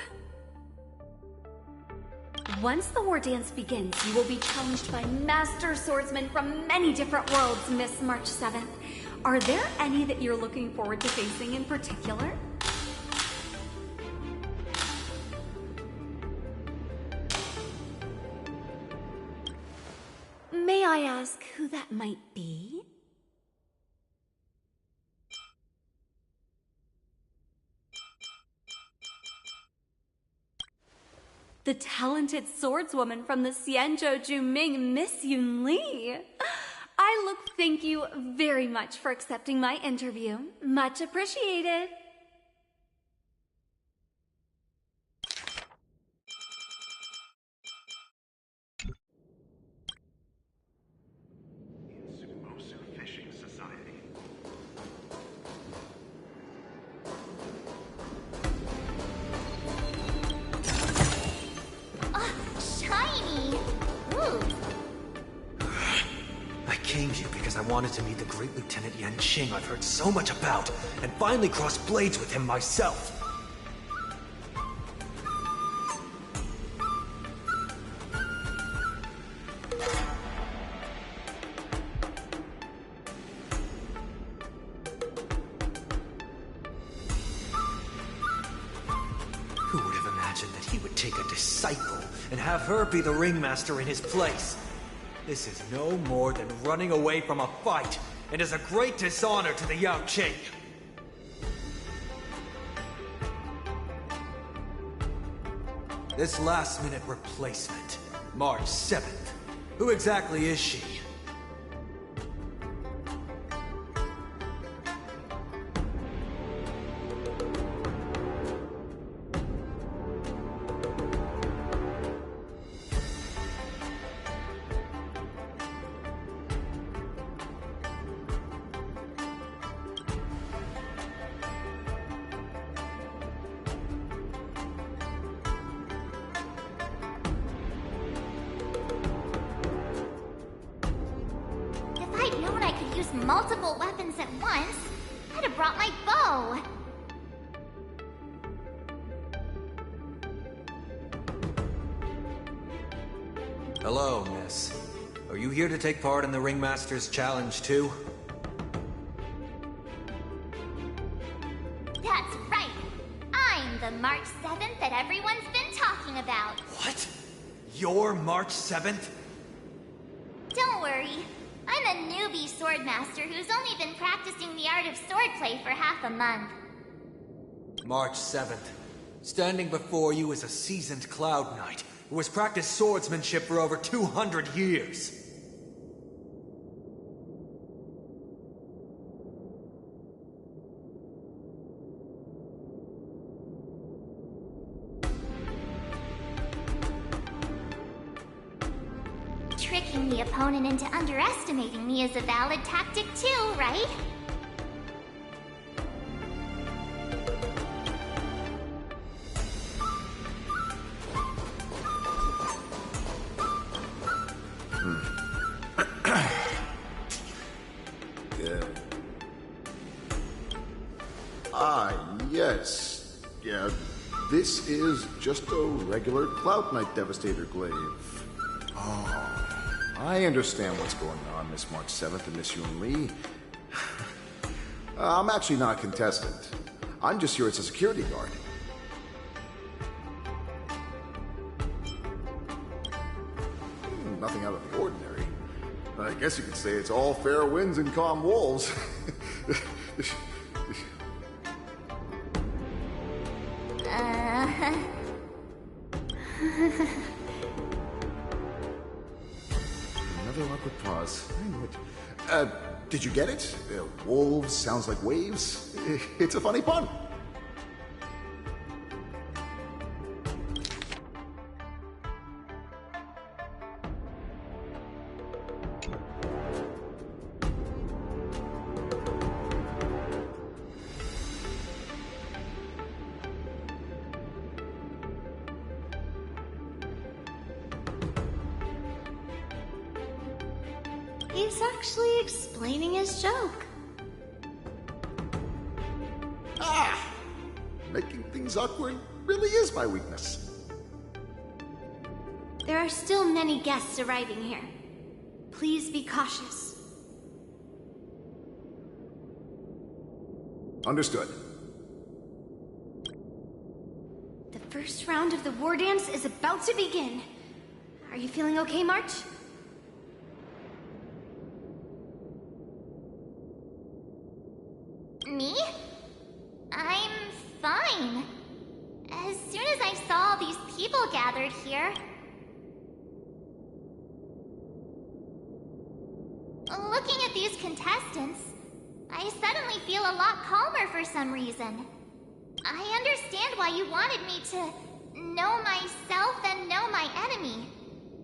Q: Once the war dance begins, you will be challenged by master swordsmen from many different worlds, Miss March 7th. Are there any that you're looking forward to facing in particular? May I ask who that might be? The talented swordswoman from the Xianzhou Juming, Miss Yun Li. Thank you very much for accepting my interview. Much appreciated.
L: Came here because I wanted to meet the great Lieutenant Yanqing I've heard so much about, and finally cross blades with him myself. Who would have imagined that he would take a disciple and have her be the ringmaster in his place? This is no more than running away from a fight, and is a great dishonor to the Yaoqing. This last-minute replacement, March 7th. Who exactly is she?
I: Multiple weapons at once, I'd have brought my bow.
L: Hello, miss. Are you here to take part in the Ringmaster's Challenge, too?
I: That's right. I'm the March 7th that everyone's been talking about.
L: What? You're March 7th?
I: Don't worry. I'm a newbie swordmaster who's only been practicing the art of swordplay for half a month.
L: March 7th. Standing before you is a seasoned Cloud Knight who has practiced swordsmanship for over 200 years.
I: Tricking the opponent into underestimating me is a valid tactic too, right?
J: Yes. Yeah, this is just a regular Cloud Knight Devastator glaive. Oh, I understand what's going on, Miss March 7th and Miss Yun Li. I'm actually not a contestant. I'm just here as a security guard. Nothing out of the ordinary. I guess you could say it's all fair winds and calm wolves. Another awkward pause. Did you get it? Wolves sounds like waves. It's a funny pun.
I: he's actually explaining his joke.
J: Making things awkward really is my weakness.
I: There are still many guests arriving here. Please be cautious.
J: Understood.
I: The first round of the war dance is about to begin. Are you feeling okay, March?
C: Me? I'm fine. As soon as I saw all these people gathered here... Looking at these contestants, I suddenly feel a lot calmer for some reason. I understand why you wanted me to know myself and know my enemy.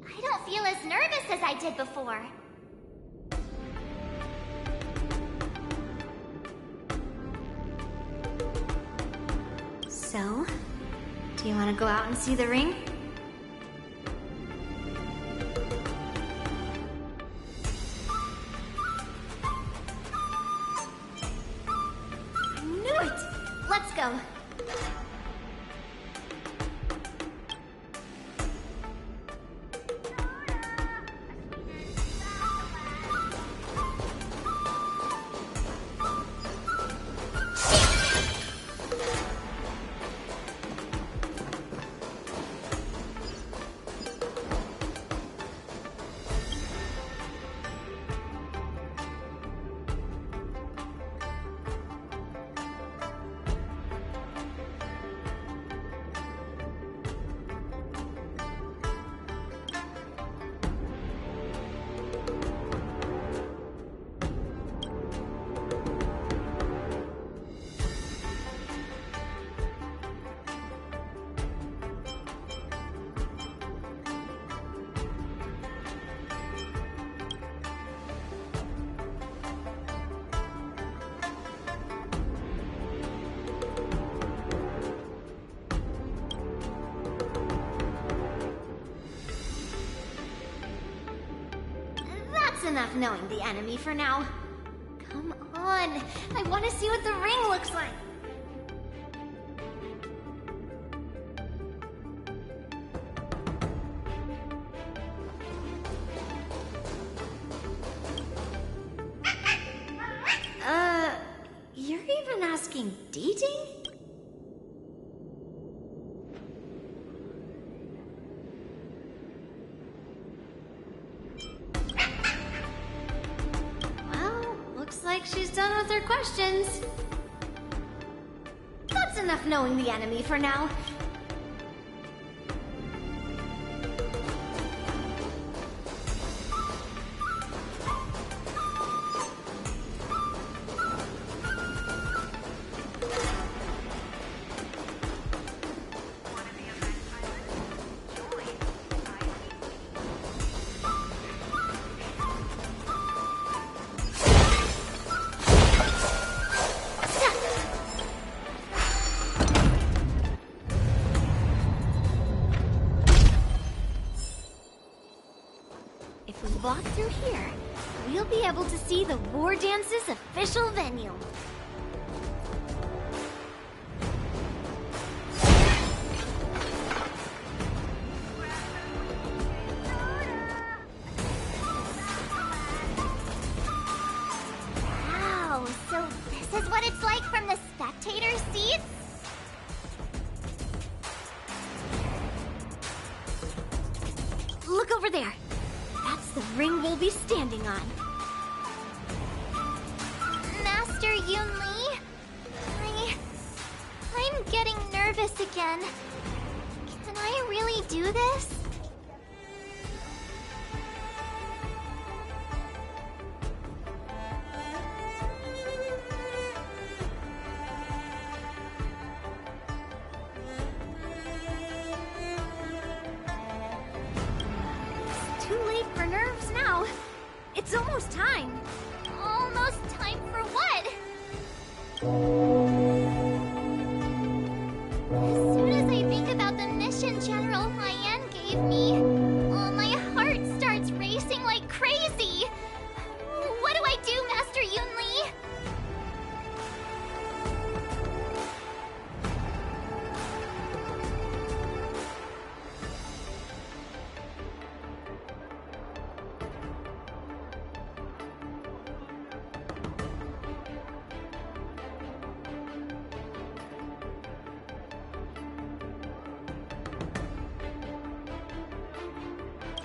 C: I don't feel as nervous as I did before.
I: So, do you want to go out and see the ring? I knew it! Let's go. Enough knowing the enemy for now. Come on, I want to see what the ring looks like. You're even asking dating? Looks like she's done with her questions. That's enough knowing the enemy for now. If we walk through here, we'll be able to see the War Dance's official venue.
C: Wow, so this is what it's like from the spectator seats?
I: Look over there. That's the ring we'll be standing on.
C: Master Yun Li? I'm getting nervous again. Can I really do this?
I: It's too late for nerves now. It's almost time.
C: Almost time for what? As soon as I think about the mission General Hyen gave me, my heart starts racing like crazy.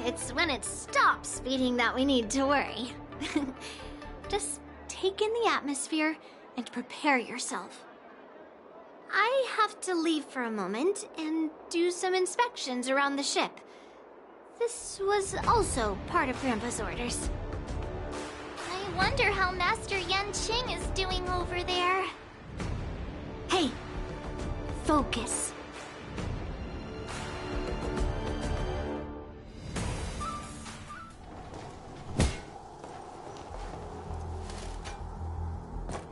K: it's when it stops speeding that we need to worry. Just take in the atmosphere and prepare yourself. I have to leave for a moment and do some inspections around the ship. This was also part of Grandpa's orders.
C: I wonder how Master Yanqing is doing over there.
K: Hey, focus.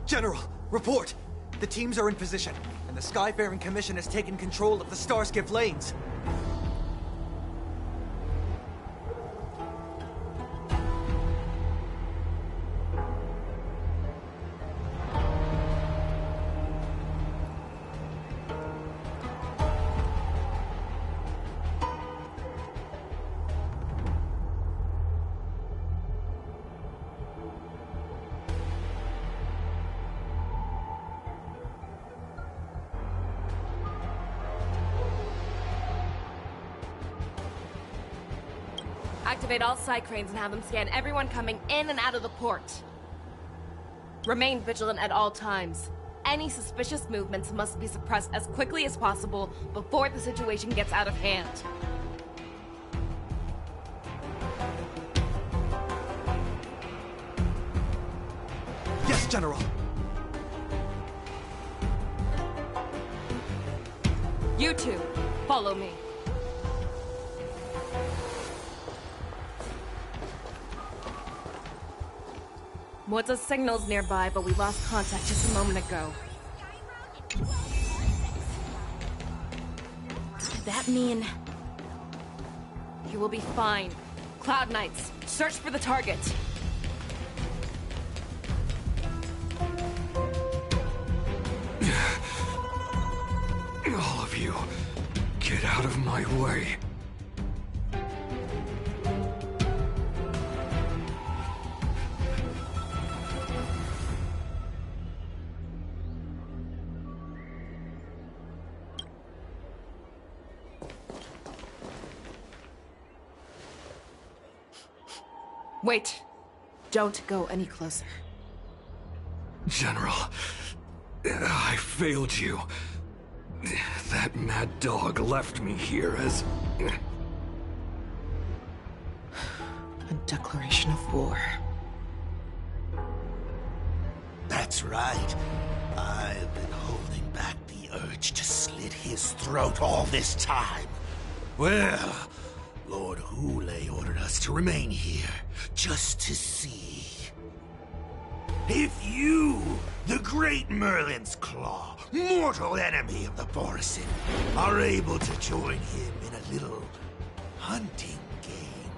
L: General, report! The teams are in position, and the Skyfaring Commission has taken control of the Starskiff lanes.
G: Activate all side cranes and have them scan everyone coming in and out of the port. Remain vigilant at all times. Any suspicious movements must be suppressed as quickly as possible before the situation gets out of hand.
L: Yes, General!
G: You two, follow me. Moza's signal's nearby, but we lost contact just a moment ago.
E: Could that mean...
G: You will be fine. Cloud Knights, search for the target.
O: All of you, get out of my way.
G: Wait. Don't go any closer.
O: General, I failed you. That mad dog left me here as...
G: A declaration of war.
N: That's right. I've been holding back the urge to slit his throat all this time. Well, Lord Hule ordered us to remain here, just to see. If you, the great Merlin's Claw, mortal enemy of the Borisin, are able to join him in a little hunting game.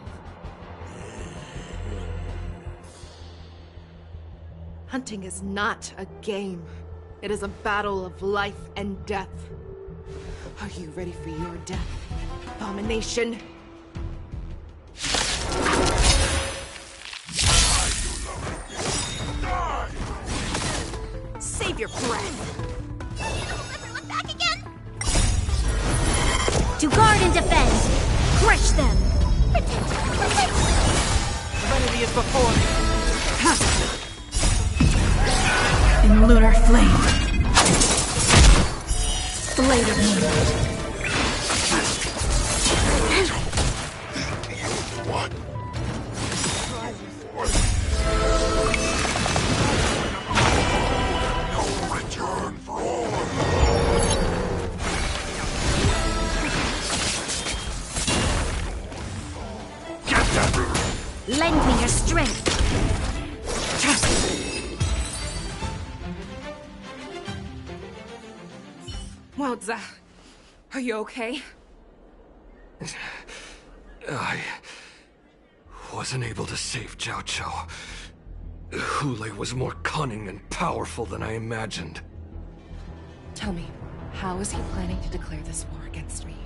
G: Hunting is not a game. It is a battle of life and death. Are you ready for your death, abomination?
E: Save your breath.
K: Everyone back again? To guard and defend. Crush them. Protect.
L: Serenity is before me.
F: In lunar flame. Blade of moonlight.
A: What? No return for all.
O: Get that!
K: Lend me your strength.
G: Moza, are you okay?
O: I wasn't able to save Jiao Chou. Hule was more cunning and powerful than I imagined.
G: Tell me, how is he planning to declare this war against me?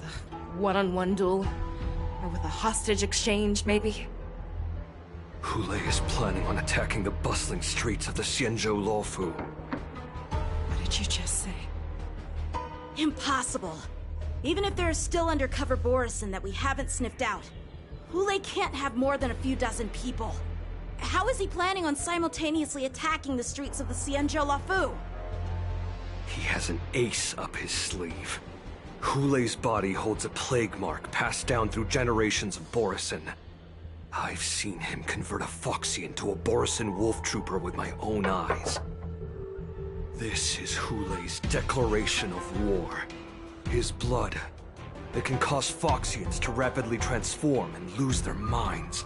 G: With a one-on-one duel? Or with a hostage exchange, maybe?
O: Hule is planning on attacking the bustling streets of the Xianzhou Luofu.
G: What did you just say?
E: Impossible. Even if there is still undercover Borisin that we haven't sniffed out, Hule can't have more than a few dozen people. How is he planning on simultaneously attacking the streets of the Xianzhou Lafu?
S: He has an ace up his sleeve. Hule's body holds a plague mark passed down through generations of Borisin. I've seen him convert a Foxian to a Borisin wolf trooper with my own eyes. This is Hule's declaration of war. His blood. It can cause Foxians to rapidly transform and lose their minds.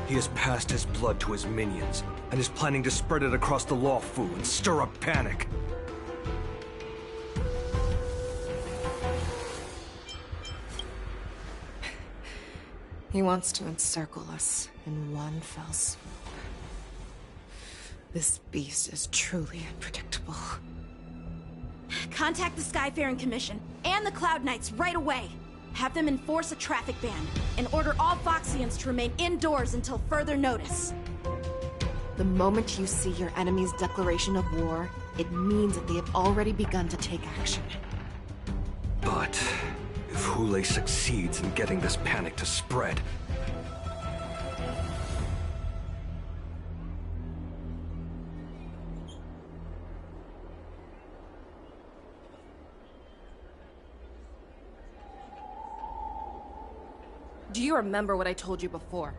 S: He has passed his blood to his minions, and is planning to spread it across the Luofu and stir up panic.
G: He wants to encircle us in one fell swoop. This beast is truly unpredictable.
E: Contact the Skyfaring Commission and the Cloud Knights right away. Have them enforce a traffic ban and order all Foxians to remain indoors until further notice.
G: The moment you see your enemy's declaration of war, it means that they have already begun to take action.
S: But if Hule succeeds in getting this panic to spread,
G: do you remember what I told you before?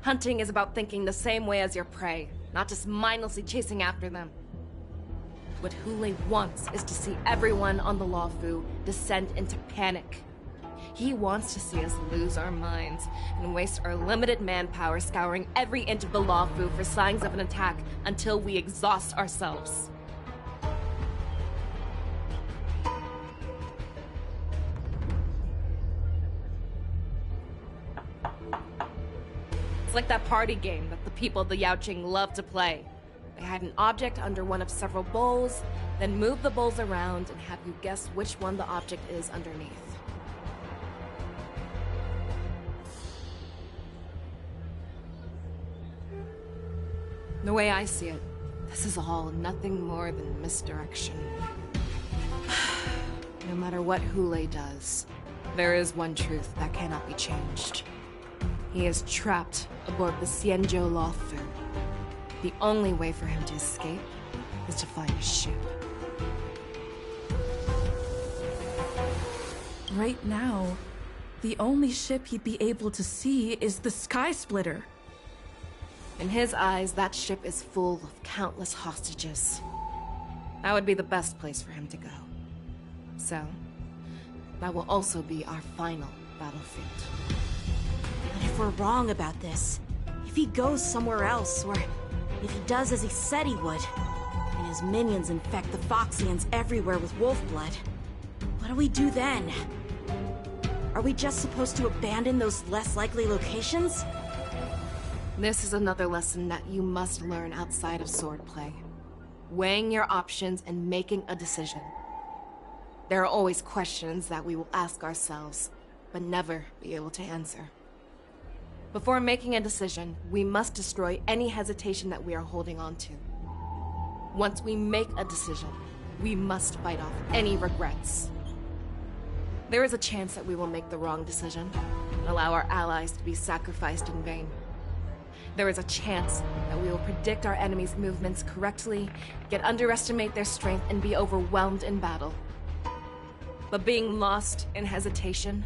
G: Hunting is about thinking the same way as your prey, not just mindlessly chasing after them. What Hule wants is to see everyone on the Luofu descend into panic. He wants to see us lose our minds and waste our limited manpower scouring every inch of the Luofu for signs of an attack until we exhaust ourselves. It's like that party game that the people of the Yaoqing love to play. They hide an object under one of several bowls, then move the bowls around and have you guess which one the object is underneath. The way I see it, this is all nothing more than misdirection. No matter what Hule does, there is one truth that cannot be changed. He is trapped aboard the Xianzhou Luofu. The only way for him to escape is to find a ship.
F: Right now, the only ship he'd be able to see is the Sky Splitter.
G: In his eyes, that ship is full of countless hostages. That would be the best place for him to go. So, that will also be our final battlefield.
E: But if we're wrong about this, if he goes somewhere else, or if he does as he said he would, and his minions infect the Foxians everywhere with wolf blood, what do we do then? Are we just supposed to abandon those less likely locations?
G: This is another lesson that you must learn outside of swordplay. Weighing your options and making a decision. There are always questions that we will ask ourselves, but never be able to answer. Before making a decision, we must destroy any hesitation that we are holding on to. Once we make a decision, we must fight off any regrets. There is a chance that we will make the wrong decision, and allow our allies to be sacrificed in vain. There is a chance that we will predict our enemy's movements correctly, yet underestimate their strength and be overwhelmed in battle. But being lost in hesitation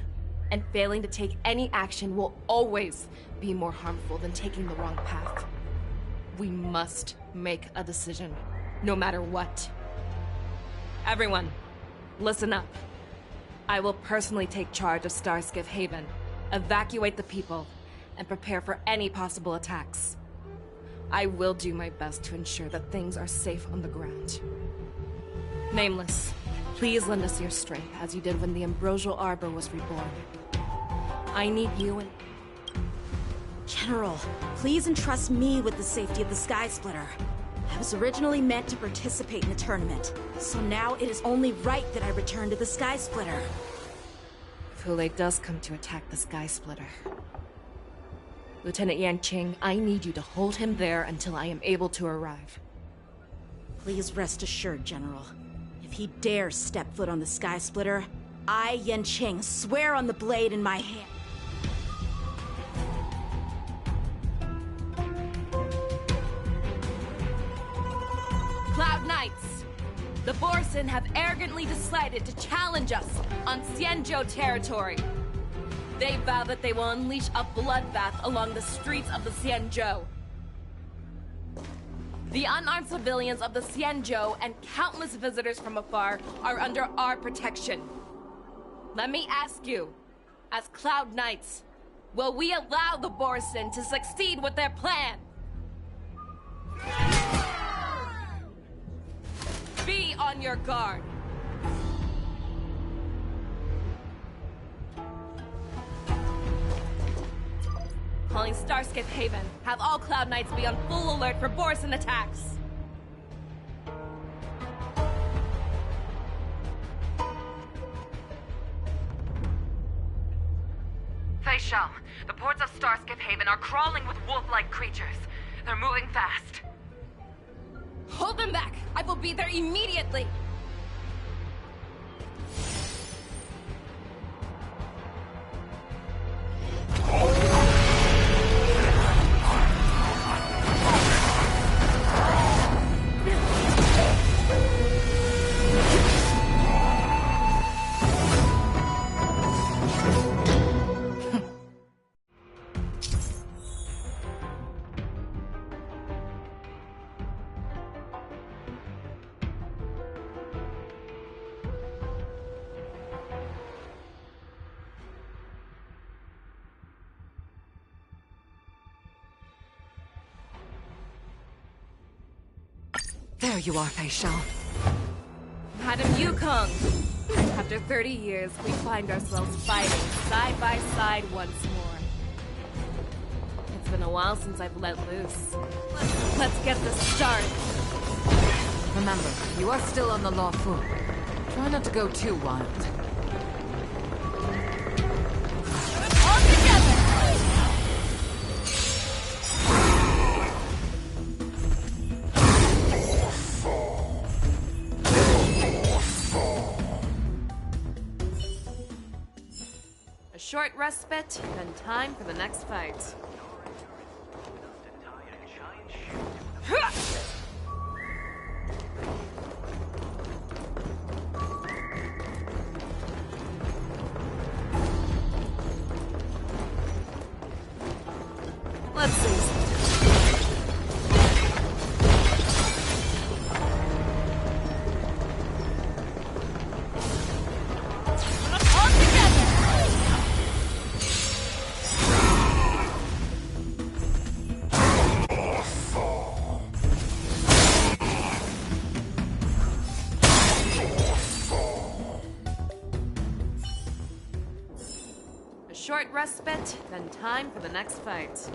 G: and failing to take any action will always be more harmful than taking the wrong path. We must make a decision, no matter what. Everyone, listen up. I will personally take charge of Starskiff Haven, evacuate the people, and prepare for any possible attacks. I will do my best to ensure that things are safe on the ground. Nameless, please lend us your strength as you did when the Ambrosial Arbor was reborn. I need you and...
E: General, please entrust me with the safety of the Sky Splitter. I was originally meant to participate in the tournament, so now it is only right that I return to the Sky Splitter.
G: If Hule does come to attack the Sky Splitter, Lieutenant Yanqing, I need you to hold him there until I am able to arrive.
E: Please rest assured, General. If he dares step foot on the Sky Splitter, I, Yanqing, swear on the blade in my hand.
P: Cloud Knights, the Borson have arrogantly decided to challenge us on Xianzhou territory. They vow that they will unleash a bloodbath along the streets of the Xianzhou. The unarmed civilians of the Xianzhou and countless visitors from afar are under our protection. Let me ask you, as Cloud Knights, will we allow the Borson to succeed with their plan? Be on your guard. Calling Starskip Haven. Have all Cloud Knights be on full alert for Borson attacks.
R: Fei Shao, the ports of Starskip Haven are crawling with wolf-like creatures. They're moving fast.
P: Hold them back! I will be there immediately!
R: There you are, Fei Shao.
P: Madam Yukong! After 30 years, we find ourselves fighting side by side once more. It's been a while since I've let loose. Let's get this started.
R: Remember, you are still on the Lawful. Try not to go too wild.
P: All together! A short respite, then time for the next fight. Let's see. All together! A short respite, then time for the next fight.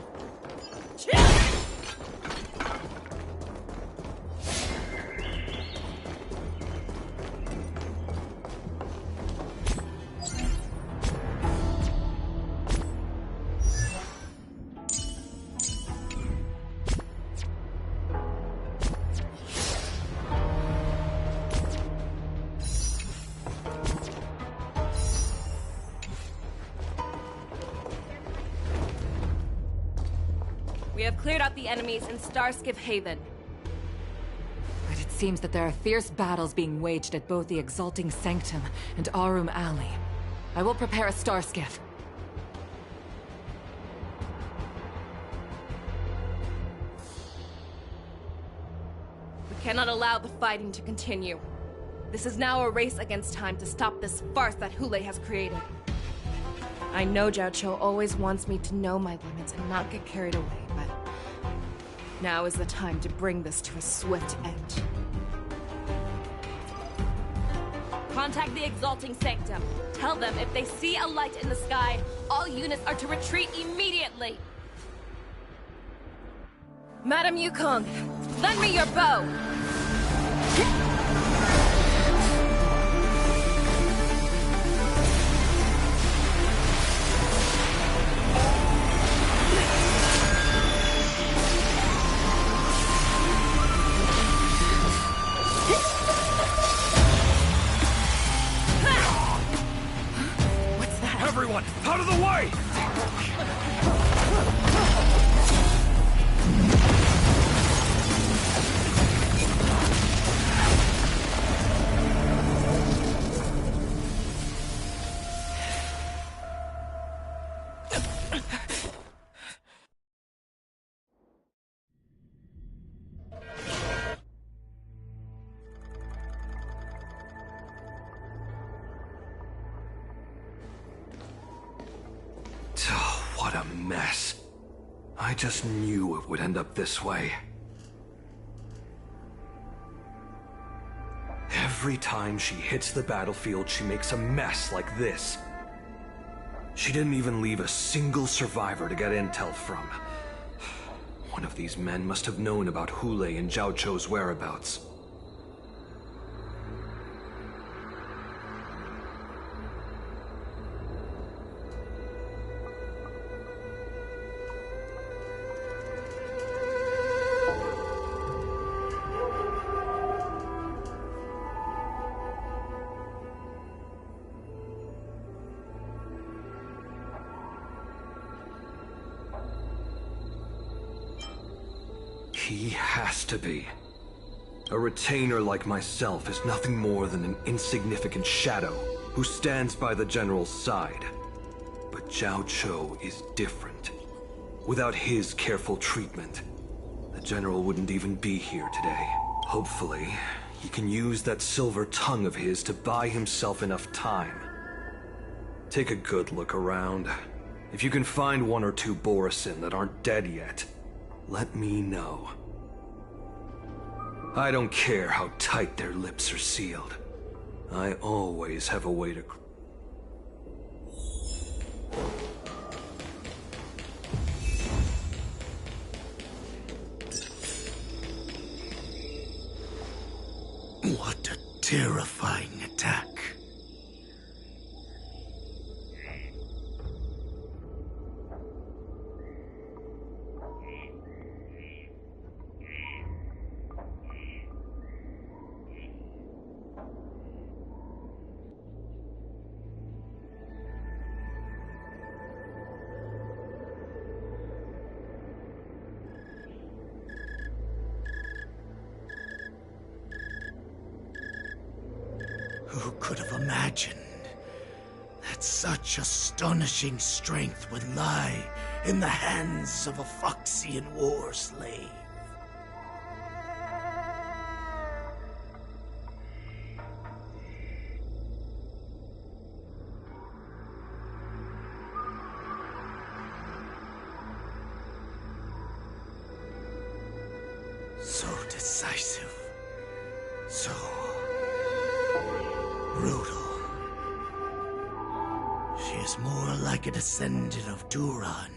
P: We have cleared out the enemies in Starskip Haven.
R: But it seems that there are fierce battles being waged at both the Exalting Sanctum and Arum Alley. I will prepare a star skiff.
P: We cannot allow the fighting to continue. This is now a race against time to stop this farce that Hulei has created. I know Zhao Qiu always wants me to know my limits and not get carried away, but now is the time to bring this to a swift end. Contact the Exalting Sanctum. Tell them if they see a light in the sky, all units are to retreat immediately. Madam Yukong, lend me your bow!
S: Die! What a mess. I just knew it would end up this way. Every time she hits the battlefield, she makes a mess like this. She didn't even leave a single survivor to get intel from. One of these men must have known about Hule and Zhao Chou's whereabouts. He has to be. A retainer like myself is nothing more than an insignificant shadow who stands by the General's side. But Zhao Chou is different. Without his careful treatment, the General wouldn't even be here today. Hopefully, he can use that silver tongue of his to buy himself enough time. Take a good look around. If you can find one or two Borisin that aren't dead yet, let me know. I don't care how tight their lips are sealed. I always have a way to...
N: What a terrifying attack. Who could have imagined that such astonishing strength would lie in the hands of a Foxian war slave? So decisive. So brutal. She is more like a descendant of Duran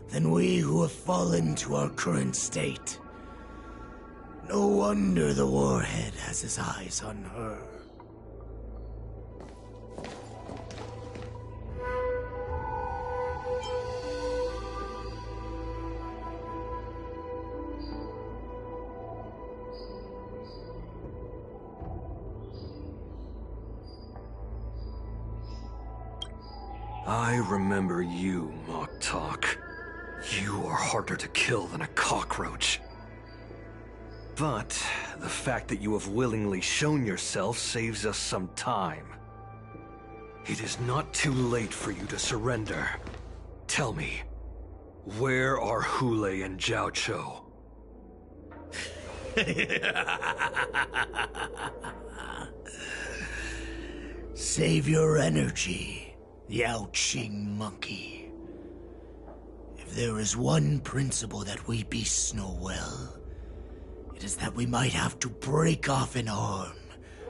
N: than we who have fallen to our current state. No wonder the Warhead has his eyes on her.
S: I remember you, Mock Talk. You are harder to kill than a cockroach. But the fact that you have willingly shown yourself saves us some time. It is not too late for you to surrender. Tell me, where are Hule and Zhao Chou?
N: Save your energy, Yao Qing monkey. If there is one principle that we beasts know well, it is that we might have to break off an arm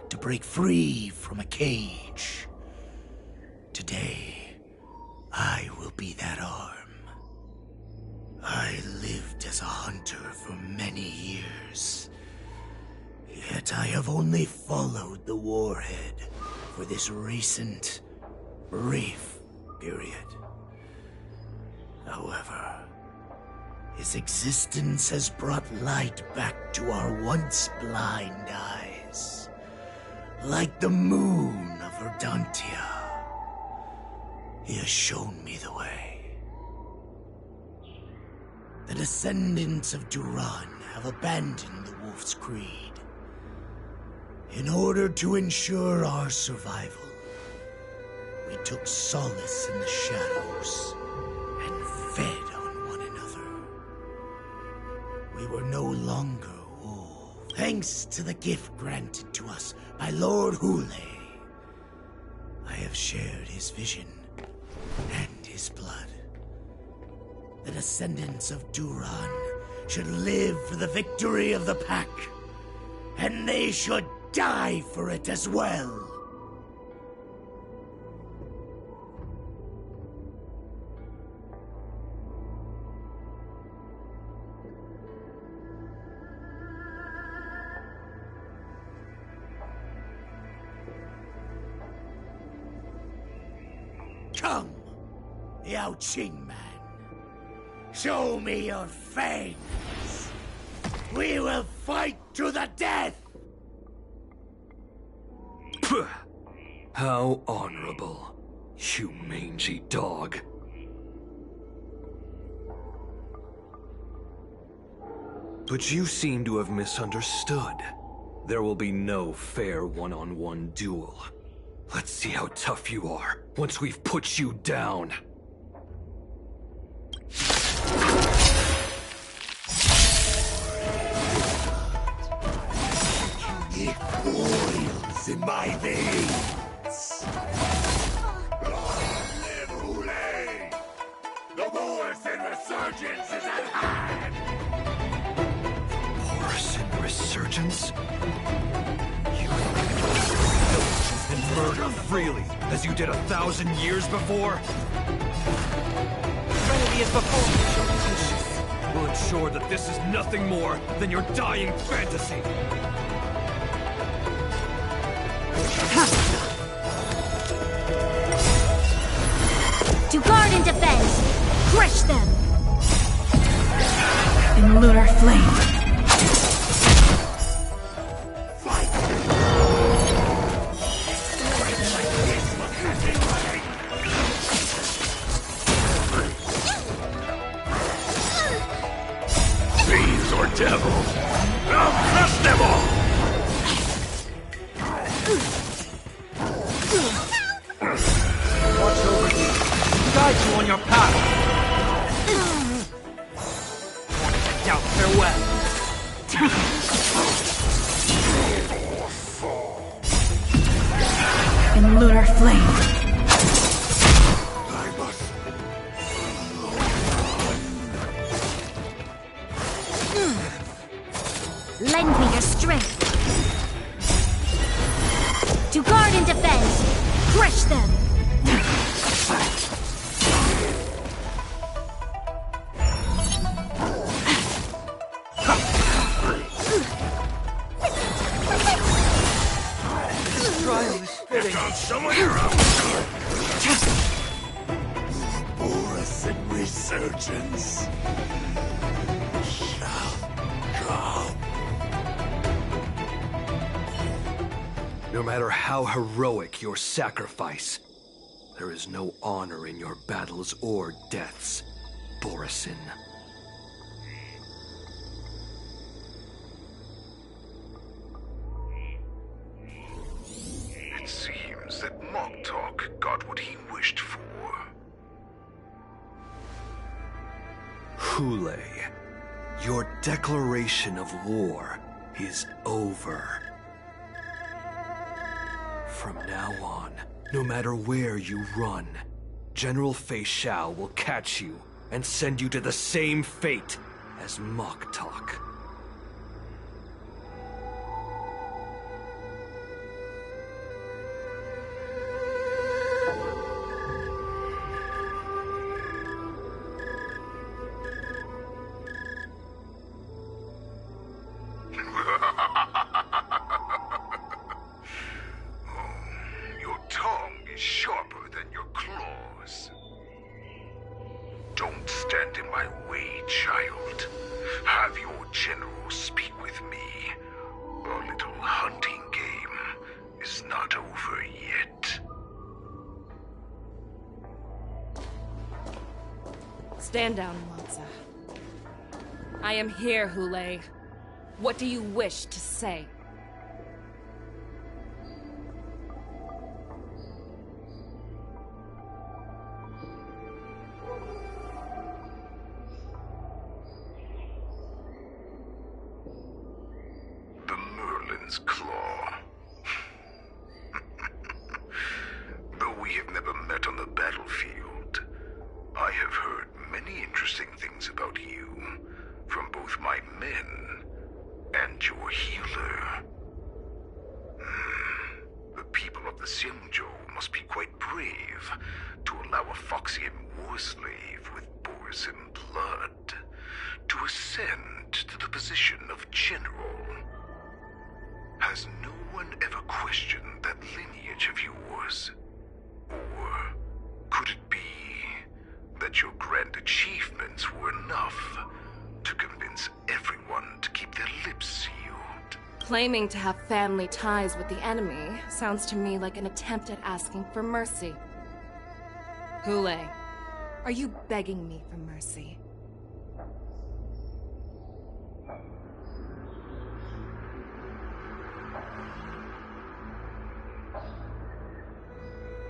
N: to break free from a cage. Today, I will be that arm. I lived as a hunter for many years, yet I have only followed the Warhead for this recent, brief period. However, his existence has brought light back to our once blind eyes, like the moon of Verdantia. He has shown me the way. The descendants of Duran have abandoned the Wolf's Creed. In order to ensure our survival, we took solace in the shadows and fed on one another. We were no longer wolves. Thanks to the gift granted to us by Lord Hule, I have shared his vision and his blood. The descendants of Duran should live for the victory of the pack, and they should die for it as well. Come, Yao Qing man. Show me your fangs. We will fight to the death!
S: Puh. How honorable, you mangy dog. But you seem to have misunderstood. There will be no fair one-on-one duel. Let's see how tough you are once we've put you down.
A: It boils in my veins. Live Hule! The Morrison resurgence is at hand!
S: Morrison resurgence? And murder freely, as you did 1,000 years before? Trinity is before me. We'll ensure that this is nothing more than your dying fantasy.
K: To guard and defend! Crush them!
F: In lunar flame.
A: Fiends or devils, I'll crush them all!
L: Watch over you. Guide you on your path. Now, farewell.
F: In lunar flame.
K: Lend me your strength. To guard and defend! Crush them!
A: This trial is fitting. Here comes someone here out. Morrison resurgence shall come.
S: No matter how heroic your sacrifice, there is no honor in your battles or deaths, Borison.
O: It seems that Moktok got what he wished for.
S: Hule, your declaration of war is over. From now on, no matter where you run, General Fei Xiao will catch you and send you to the same fate as Moktok.
O: Your tongue is sharper than your claws. Don't stand in my way, child. Have your chance.
P: Stand down, Monza. I am here, Hule. What do you wish to say?
O: The Merlin's Claw. Though we have never met on the battlefield, I have heard many interesting things about you from both my men and your healer. The people of the Xiangzhou must be quite brave to allow a Foxian war slave with Borisin blood to ascend to the position of general. Has no one ever questioned that lineage of yours? Or could it be that your grand achievements were enough to convince everyone to keep their lips sealed?
P: Claiming to have family ties with the enemy sounds to me like an attempt at asking for mercy. Hule, are you begging me for mercy?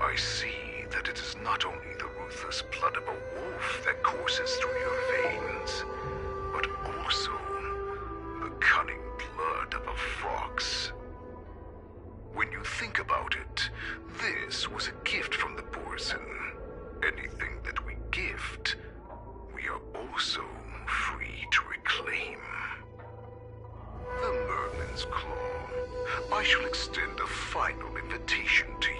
O: I see that it is not only the ruthless blood of a wolf that courses through your veins, but also the cunning blood of a fox. When you think about it, this was a gift from the Borisin. Anything that we gift, we are also free to reclaim. The Merlin's Claw. I shall extend a final invitation to you.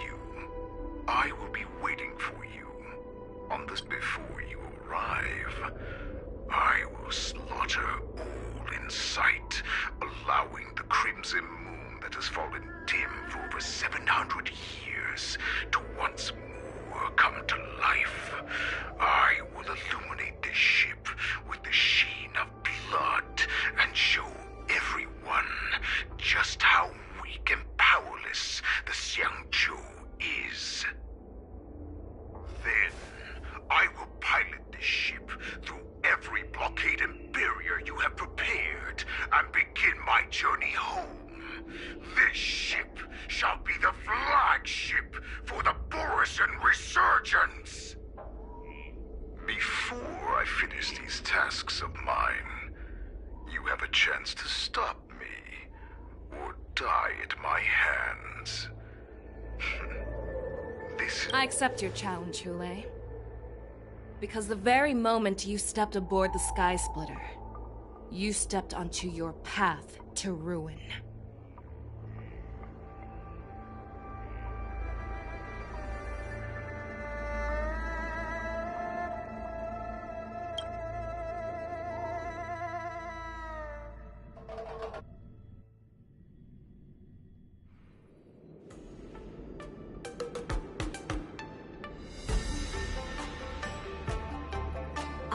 O: I will be waiting for you. On this before you arrive, I will slaughter all in sight, allowing the crimson moon that has fallen dim for over 700 years to once more come to life. I will illuminate this ship with the sheen of blood and show everyone just how weak and powerless the Xiangzhou is. Then, I will pilot this ship through every blockade and barrier you have prepared and begin my journey home. This ship shall be the flagship for the Borisin Resurgence. Before I finish these tasks of mine, you have a chance to stop me or die at my hands.
P: I accept your challenge, Hule. Because the very moment you stepped aboard the Sky Splitter, you stepped onto your path to ruin.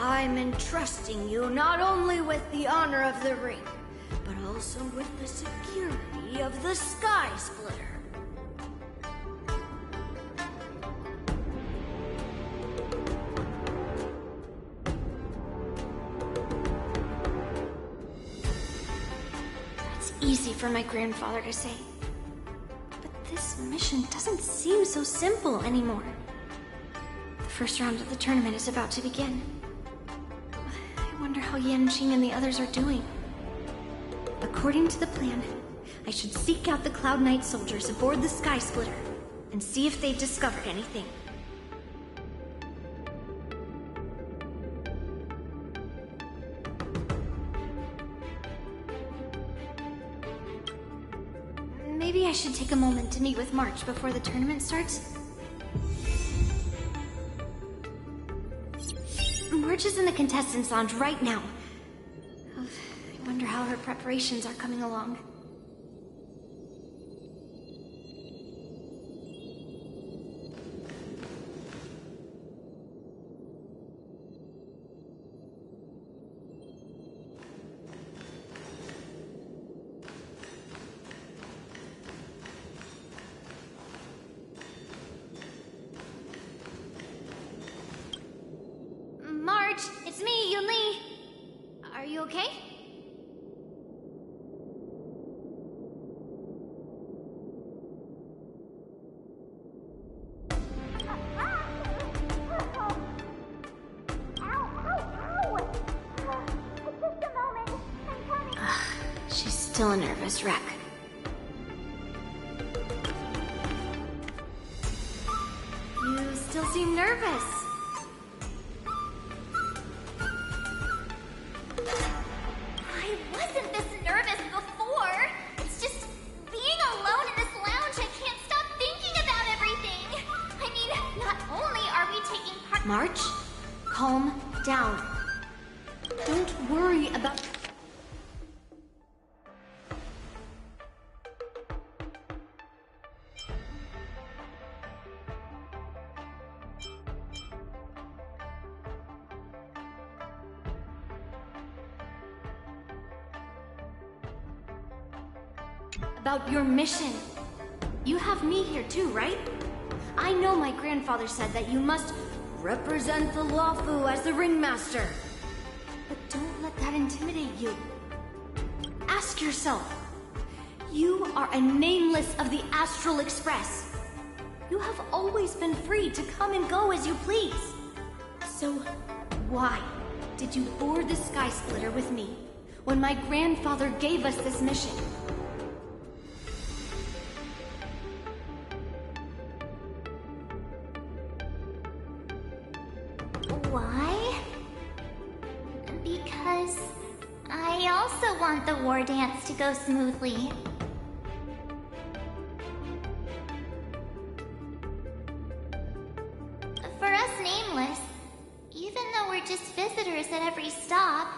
K: I'm entrusting you not only with the honor of the ring, but also with the security of the Sky Splitter. That's easy for my grandfather to say. But this mission doesn't seem so simple anymore. The first round of the tournament is about to begin. I wonder how Yanqing and the others are doing. According to the plan, I should seek out the Cloud Knight soldiers aboard the Sky Splitter and see if they've discovered anything. Maybe I should take a moment to meet with March before the tournament starts. March is in the contestants' lounge right now. I wonder how her preparations are coming along. March,
I: okay?
K: She's still a nervous wreck.
I: You still seem nervous. I wasn't this nervous before. It's just being alone in this lounge, I can't stop thinking about everything. I mean, not only are we taking part—
K: March, calm down. Don't worry about... about your mission. You have me here too, right? I know my grandfather said that you must represent the Lawfu as the ringmaster. But don't let that intimidate you. Ask yourself. You are a nameless of the Astral Express. You have always been free to come and go as you please. So why did you board the Sky Splitter with me when my grandfather gave us this mission?
C: Why? Because I also want the war dance to go smoothly. For us Nameless, even though we're just visitors at every stop,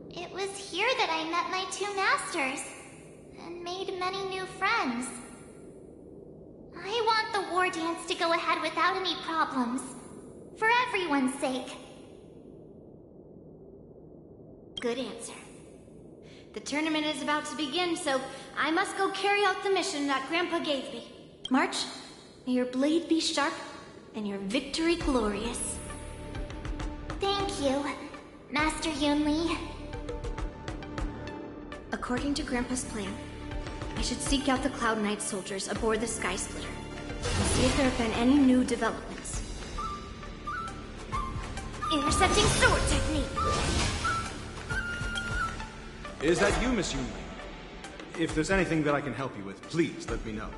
C: it was here that I met my two masters and made many new friends. I want the war dance to go ahead without any problems. For everyone's sake.
K: Good answer. The tournament is about to begin, so I must go carry out the mission that Grandpa gave me. March, may your blade be sharp and your victory glorious.
C: Thank you, Master Yunli.
K: According to Grandpa's plan, I should seek out the Cloud Knight soldiers aboard the Sky Splitter and see if there have been any new developments.
C: Intercepting sword technique.
D: Is that you, Miss Yunli? If there's anything that I can help you with, please let me know.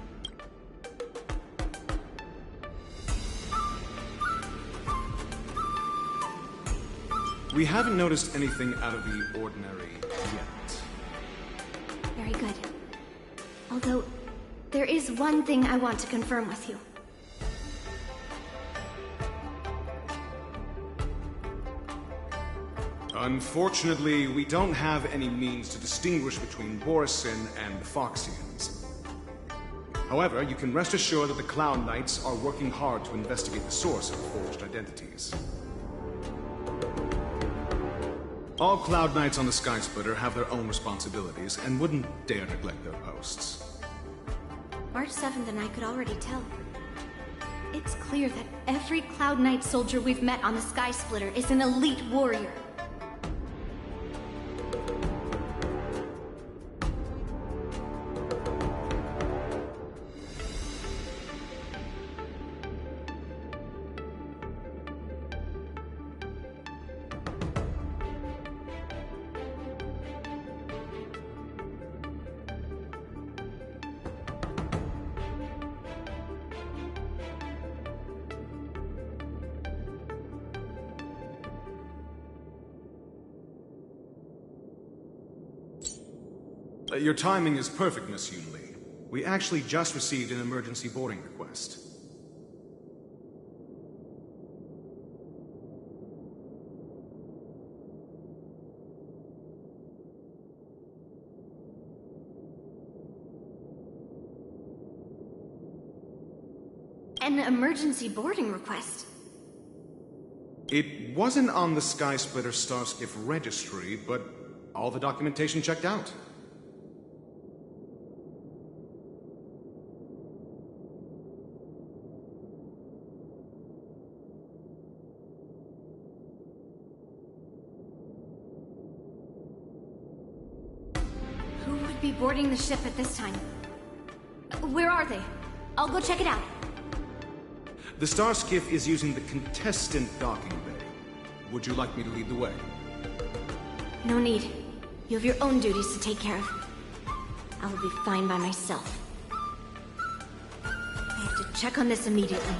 D: We haven't noticed anything out of the ordinary yet.
K: Very good. Although, there is one thing I want to confirm with you.
D: Unfortunately, we don't have any means to distinguish between Borisin and the Foxians. However, you can rest assured that the Cloud Knights are working hard to investigate the source of the forged identities. All Cloud Knights on the Sky Splitter have their own responsibilities and wouldn't dare neglect their posts.
K: March 7th and I could already tell. It's clear that every Cloud Knight soldier we've met on the Sky Splitter is an elite warrior.
D: Your timing is perfect, Miss Yunli. We actually just received an emergency boarding request.
K: An emergency boarding request?
D: It wasn't on the Sky Splitter Starskiff registry, but all the documentation checked out.
Q: boarding the ship at this time. Where are they? I'll go check it out.
D: The star skiff is using the contestant docking bay. Would you like me to lead the way?
K: No need. You have your own duties to take care of. I will be fine by myself. I have to check on this immediately.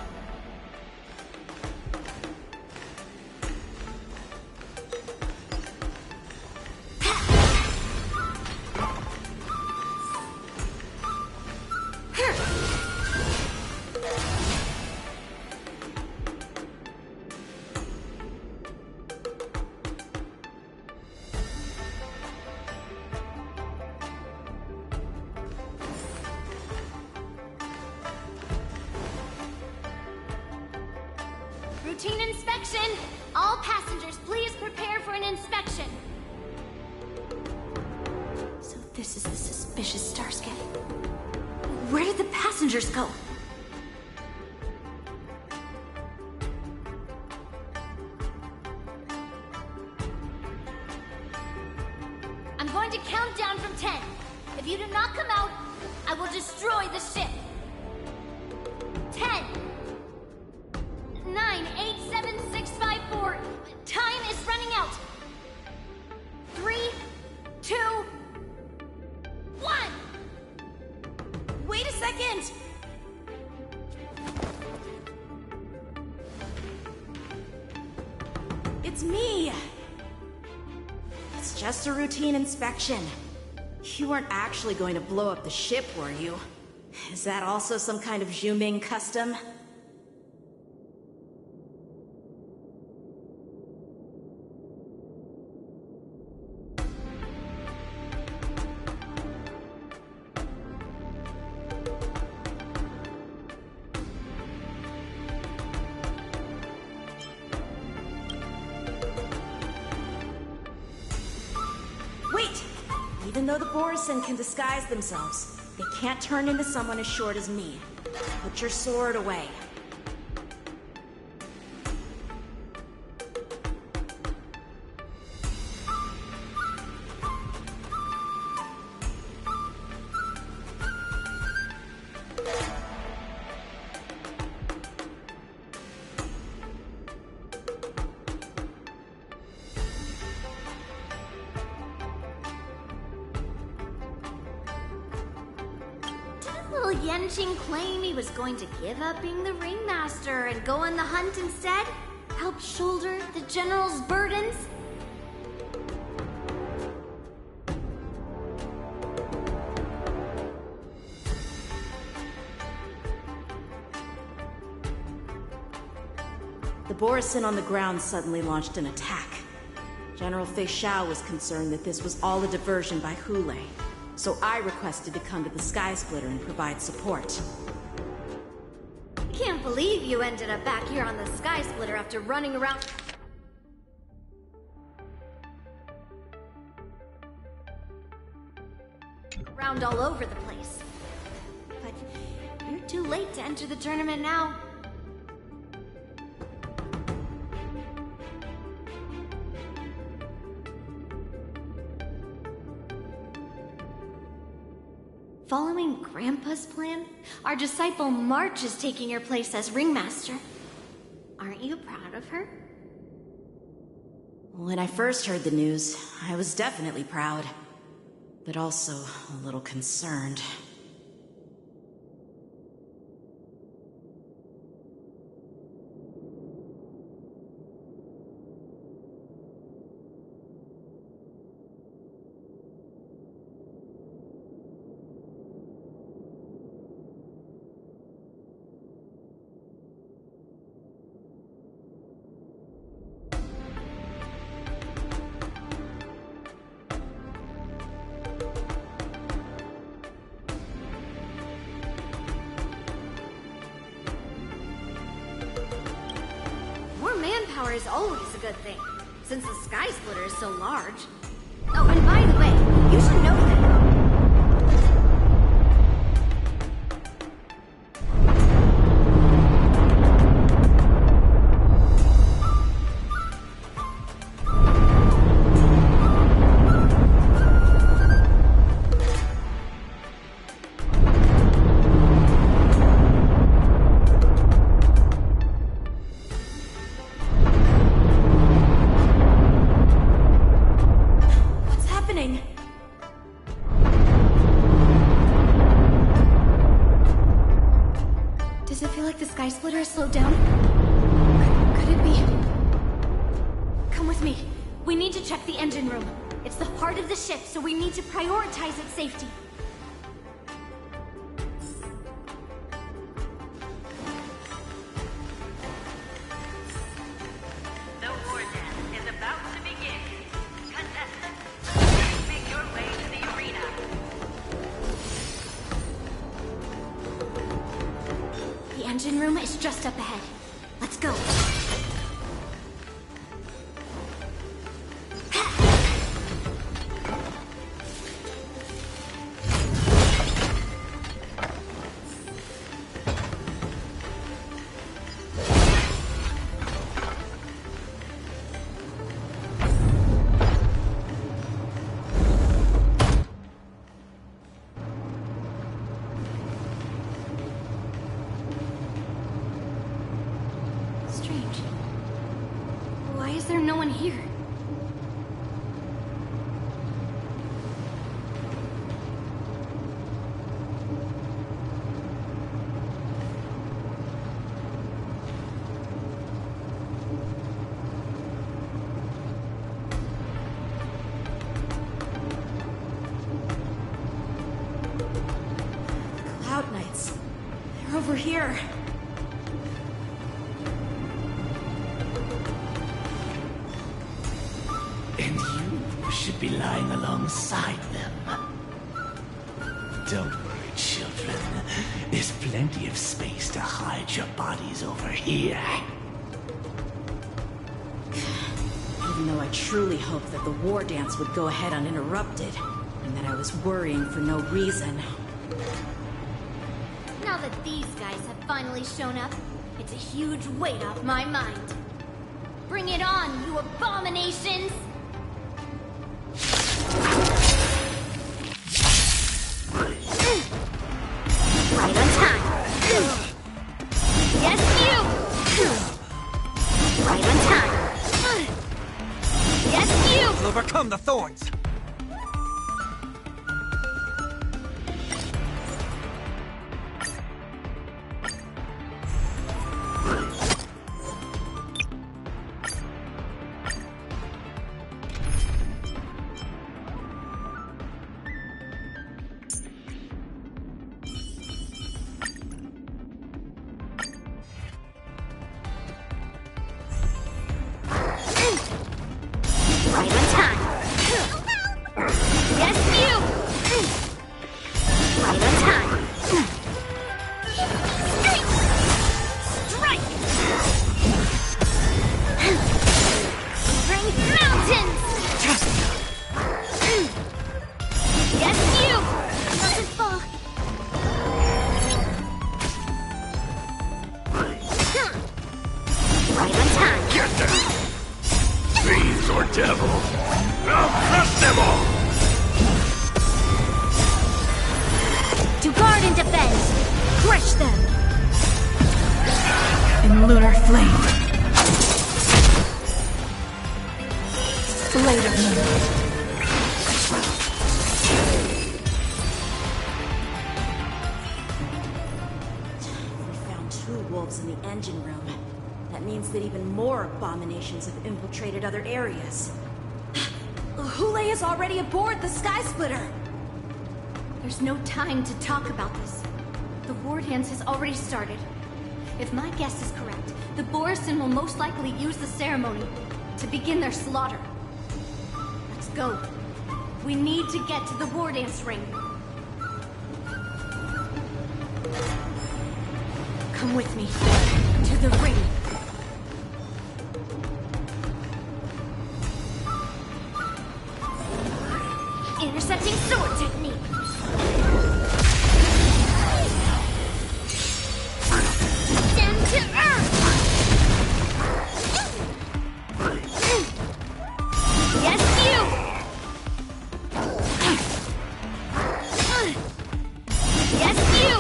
C: Routine inspection! All passengers, please prepare for an inspection.
K: So this is the suspicious star skiff. Where did the passengers go?
C: I'm going to count down from 10. If you do not come out, I will destroy the ship. 10. 9, 8, 7, 6, 5, 4. Time is running out. 3, 2, 1.
E: Wait a second! It's me! It's just a routine inspection. You weren't actually going to blow up the ship, were you? Is that also some kind of Zhuming custom? Wait! Even though the Borison can disguise themselves, they can't turn into someone as short as me. Put your sword away.
C: Will Yanqing claim he was going to give up being the ringmaster and go on the hunt instead? Help shoulder the general's burdens?
E: The Borison on the ground suddenly launched an attack. General Fei Xiao was concerned that this was all a diversion by Hule, so I requested to come to the Sky Splitter and provide support.
C: Can't believe you ended up back here on the Sky Splitter after running around all over the place. But you're too late to enter the tournament now. Following Grandpa's plan, our disciple March is taking your place as ringmaster. Aren't you proud of her?
E: When I first heard the news, I was definitely proud, but also a little concerned.
C: Manpower is always a good thing, since the Sky Splitter is so large. Oh, and by the way, you should know that.
Q: Sky Splitter is slowed down? Could it be? Come with me. We need to check the engine room. It's the heart of the ship, so we need to prioritize its safety.
H: The war dance is about to begin. Contestants, please make your way to the arena.
Q: The engine room is just up ahead. Let's go. Strange. Why is there no one here?
E: Cloud Knights. They're over here.
N: And you should be lying alongside them. Don't worry, children. There's plenty of space to hide your bodies over here.
E: Even though I truly hoped that the war dance would go ahead uninterrupted, and that I was worrying for no reason.
K: Now that these guys have finally shown up, it's a huge weight off my mind. Bring it on, you abominations! Right on time. Yes, you! Right on time. Yes, you!
L: Overcome the thorns!
K: Right on time. Yes, you! Right on time. Strike! Bring mountains! Yes, you! Doesn't fall. Right on time.
A: Get them! Fiends or devils! I'll crush them all!
K: To guard and defend! Crush them!
F: In lunar flame. Blade of moon.
E: We found 2 wolves in the engine room. That means that even more abominations have infiltrated other areas. Hule is already aboard the Sky Splitter!
Q: There's no time to talk about this. The war dance has already started. If my guess is correct, the Borisin will most likely use the ceremony to begin their slaughter. Let's go. We need to get to the war dance ring. Come with me. To the ring.
K: Intercepting sword technique. Down to earth. Yes, you. Yes, you.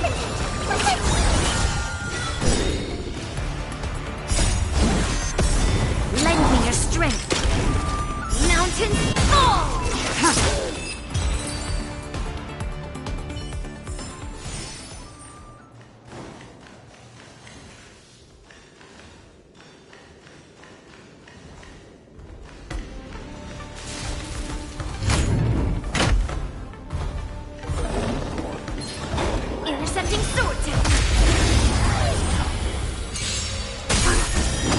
I: Intercepting sword technique.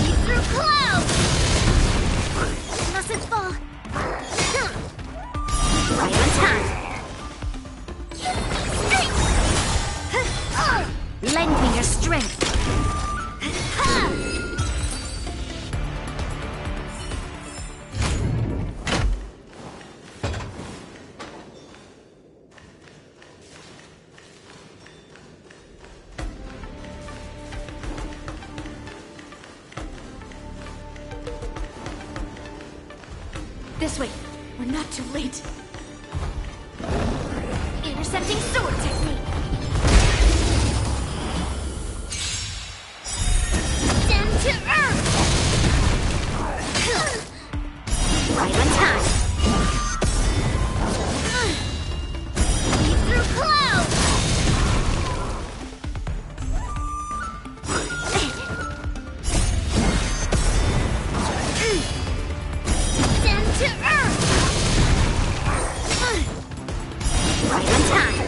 I: Lead through clouds. Mustn't fall. Right on time. Lend me your strength. This way. We're not too late. Intercepting sword technique. Down to earth. Right on time. Lead through clouds. Down to earth. Right on time.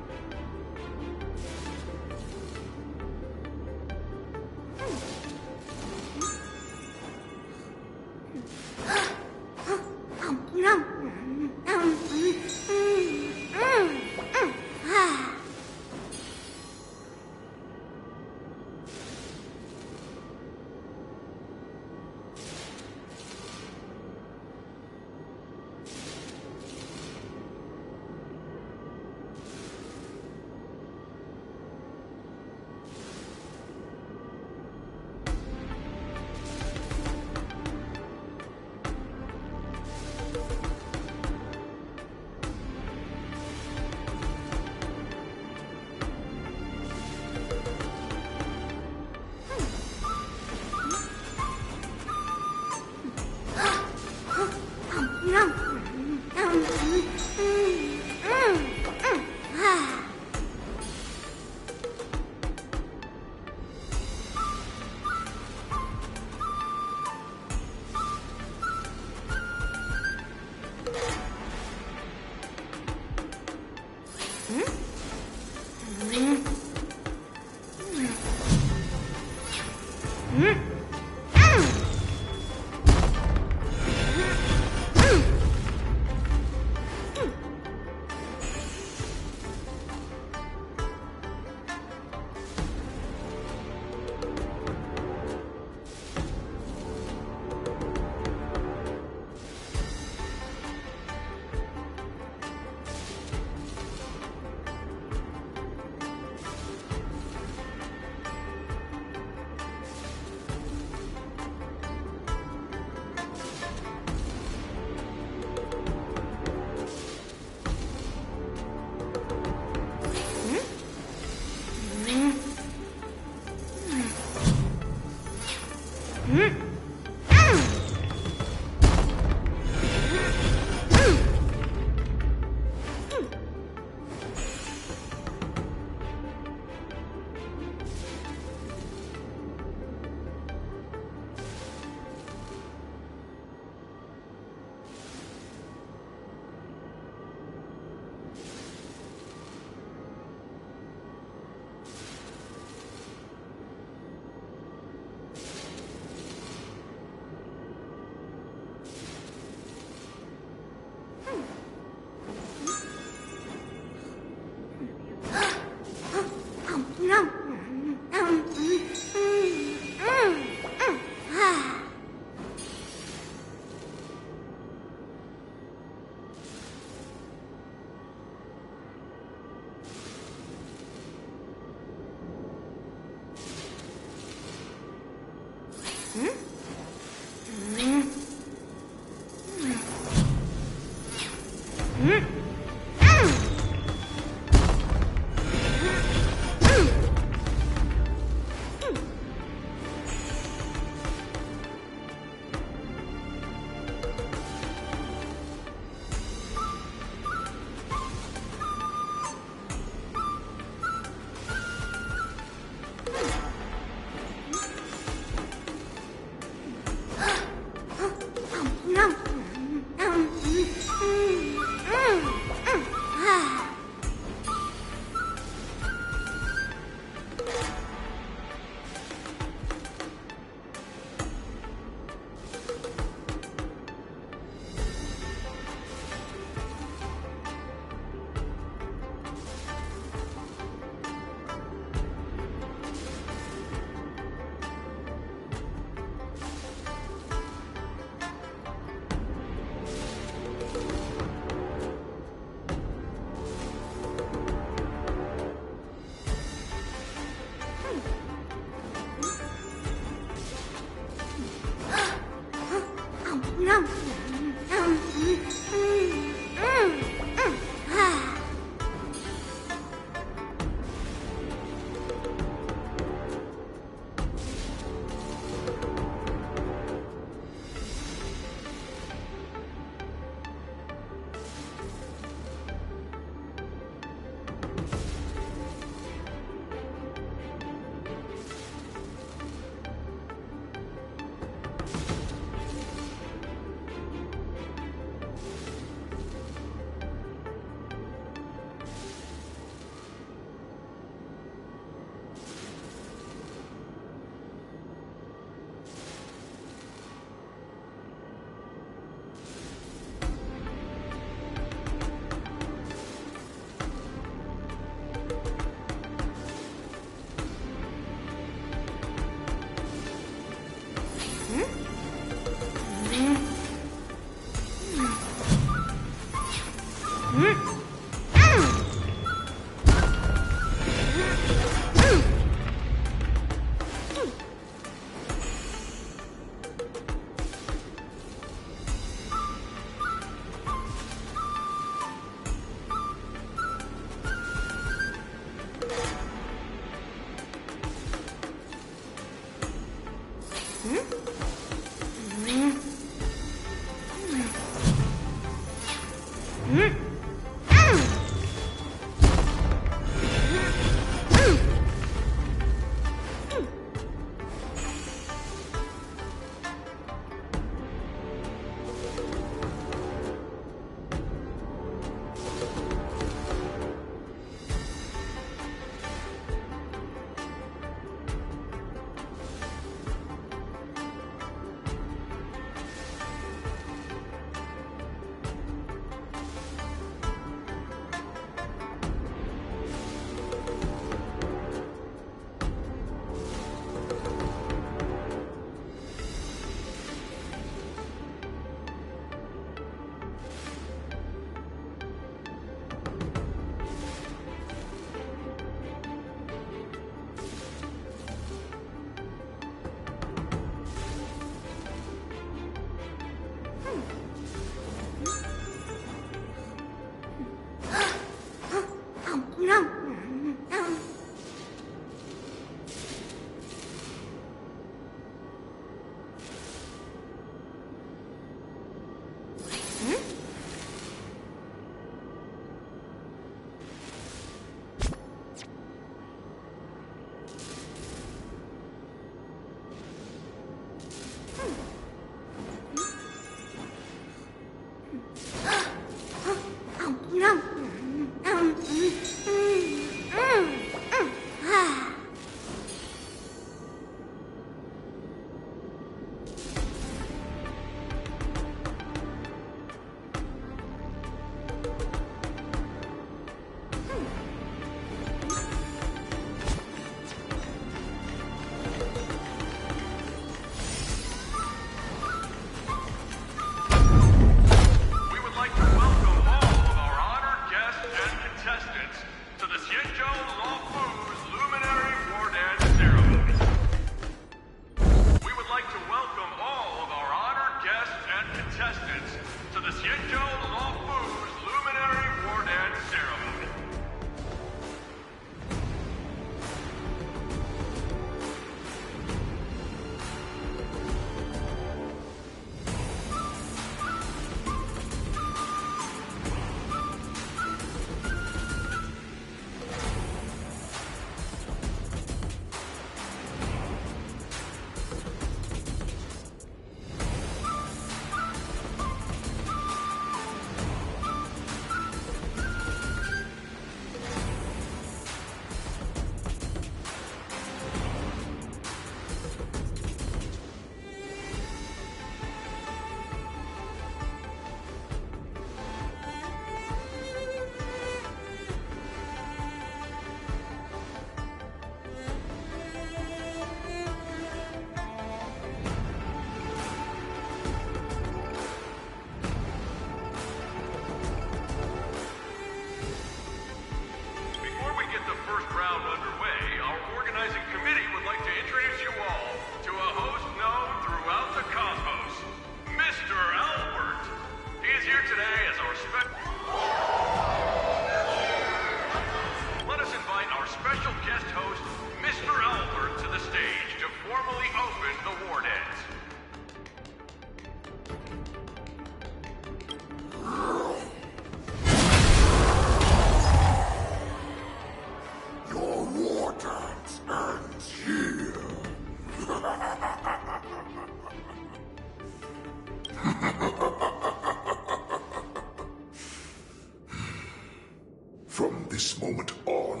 O: From this moment on,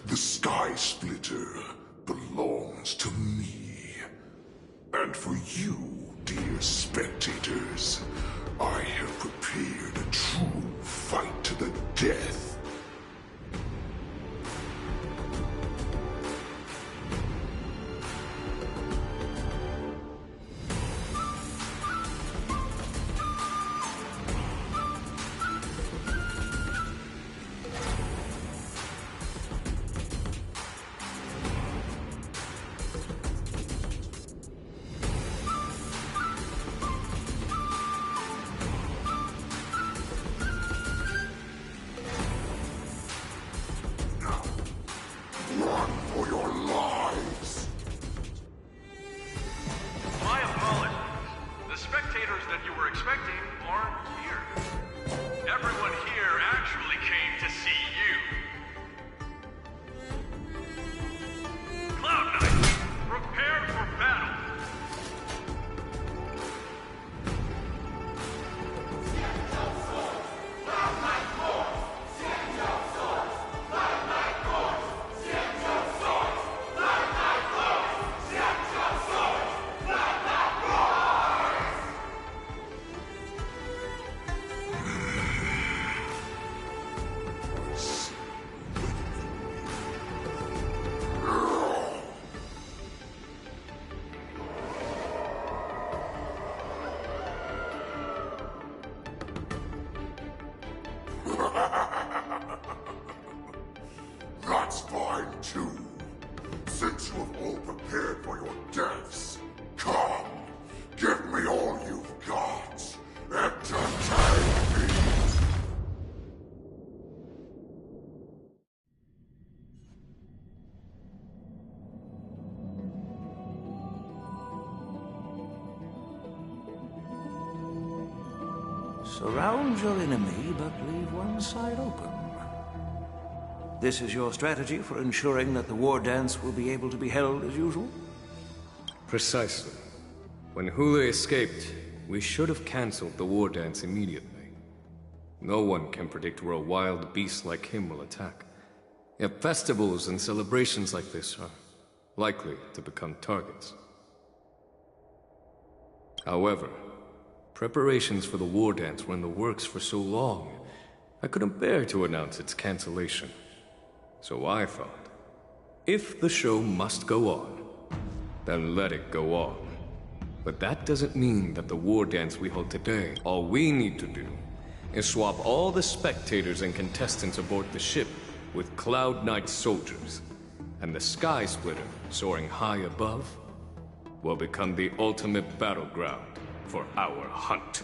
O: the Sky Splitter belongs to me. And for you, dear spectators, I have prepared a true fight to the death.
M: Surround your enemy, but leave one side open. This is your strategy for ensuring that the war dance will be able to be held as usual?
S: Precisely. When Hule escaped, we should have cancelled the war dance immediately. No one can predict where a wild beast like him will attack. Yet festivals and celebrations like this are likely to become targets. However, preparations for the war dance were in the works for so long, I couldn't bear to announce its cancellation. So I thought, if the show must go on, then let it go on. But that doesn't mean that the war dance we hold today, all we need to do is swap all the spectators and contestants aboard the ship with Cloud Knight soldiers. And the Sky Splitter, soaring high above, will become the ultimate battleground for our hunt.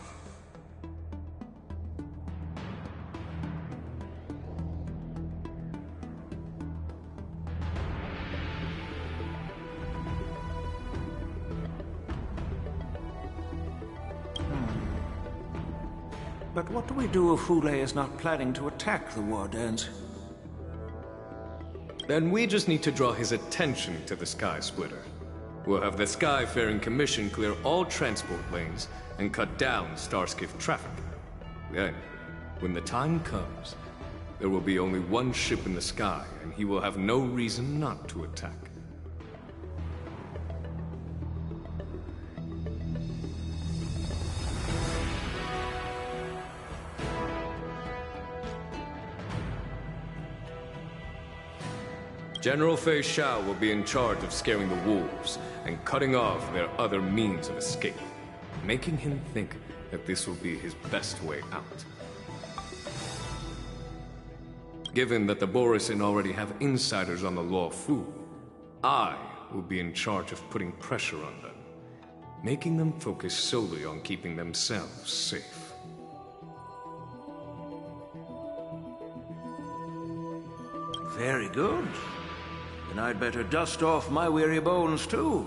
M: But what do we do if Hule is not planning to attack the war dance?
S: Then we just need to draw his attention to the Sky Splitter. We'll have the Skyfaring Commission clear all transport lanes and cut down Starskiff traffic. Then, when the time comes, there will be only one ship in the sky, and he will have no reason not to attack. General Fei Shao will be in charge of scaring the wolves and cutting off their other means of escape, making him think that this will be his best way out. Given that the Borisin already have insiders on the Law Fu, I will be in charge of putting pressure on them, making them focus solely on keeping themselves safe.
M: Very good. Then I'd better dust off my weary bones, too.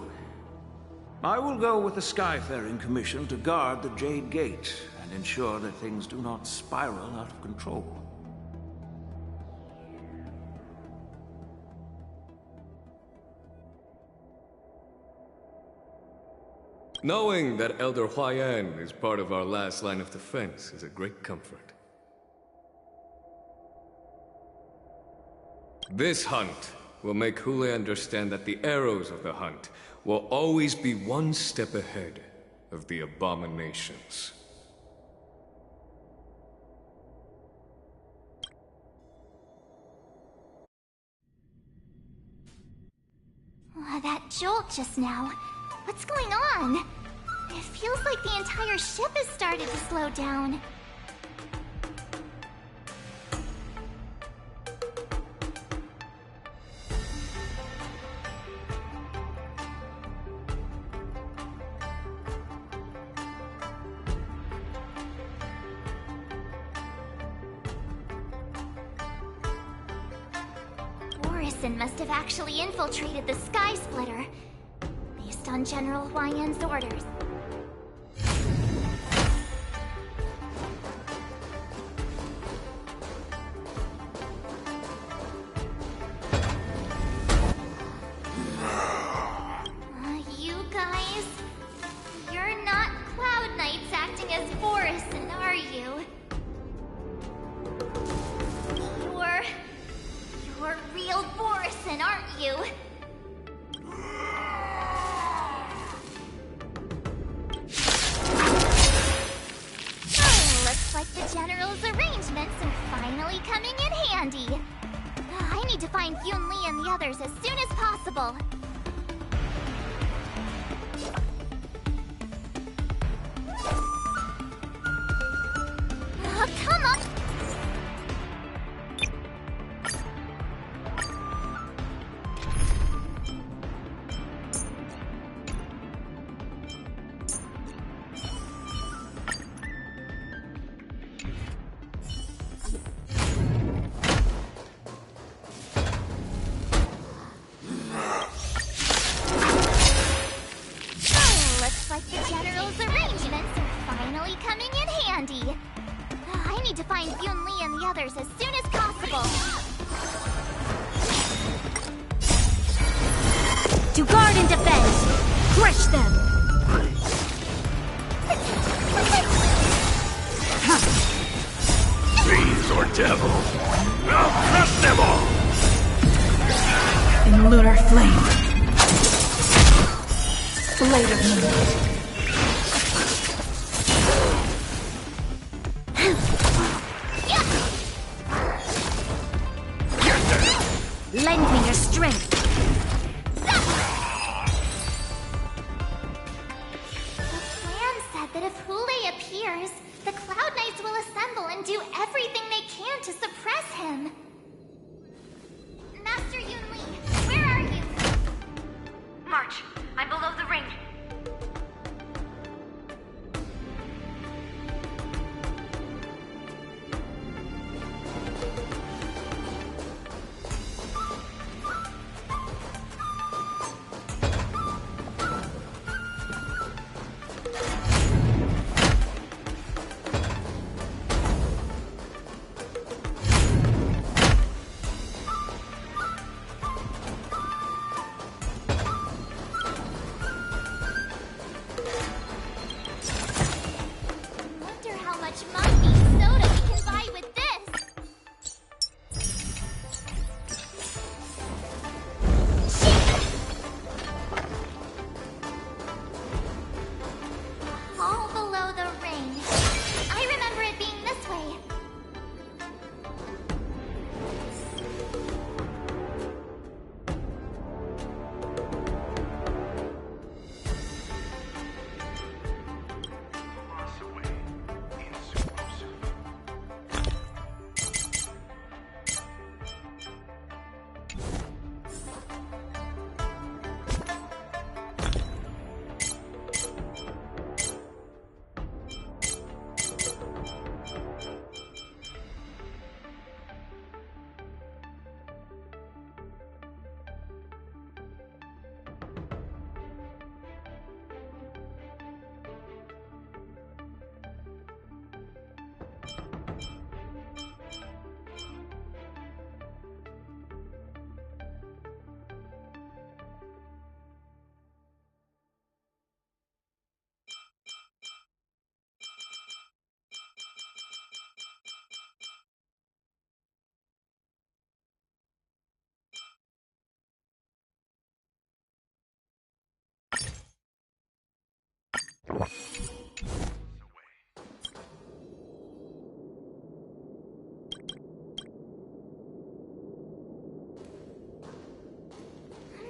M: I will go with the Skyfaring Commission to guard the Jade Gate and ensure that things do not spiral out of control.
S: Knowing that Elder Huayan is part of our last line of defense is a great comfort. This hunt will make Hule understand that the arrows of the hunt will always be one step ahead of the abominations.
C: That jolt just now. What's going on? It feels like the entire ship has started to slow down. Borisin must have actually infiltrated the Sky Splitter, based on General Huayan's orders. You guys, you're not Cloud Knights acting as Borisin, are you? You're real Borisin, aren't you? Looks like the General's arrangements are finally coming in handy. I need to find Yun Li and the others as soon as possible. Come on!
K: To guard and defend! Crush them!
A: Fiends or devil, I'll crush them all!
F: In lunar flame. Blade of moon.
K: Lend me your strength.
C: The plan said that if Hule appears, the Cloud Knights will assemble and do everything they can to suppress him. Master Yunli, where are you?
H: March, I'm below the ring.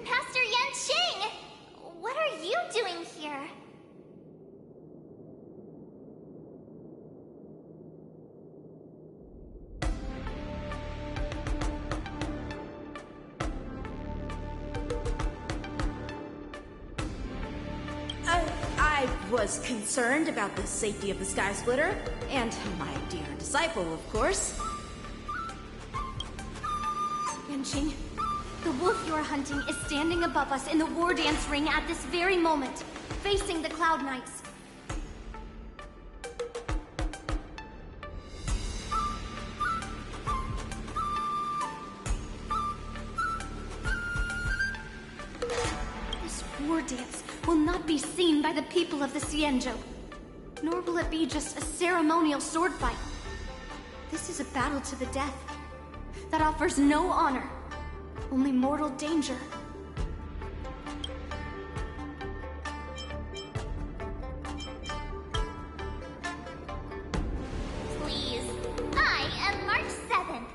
C: Master Yanqing! What are you doing here?
E: I was concerned about the safety of the Sky Splitter, and my dear disciple, of course.
Q: Yanqing, the wolf you're hunting is standing above us in the war dance ring at this very moment, facing the Cloud Knights. This war dance will not be seen by the people of the Xianzhou, nor will it be just a ceremonial sword fight. This is a battle to the death that offers no honor, only mortal danger.
C: Please, I am March 7th,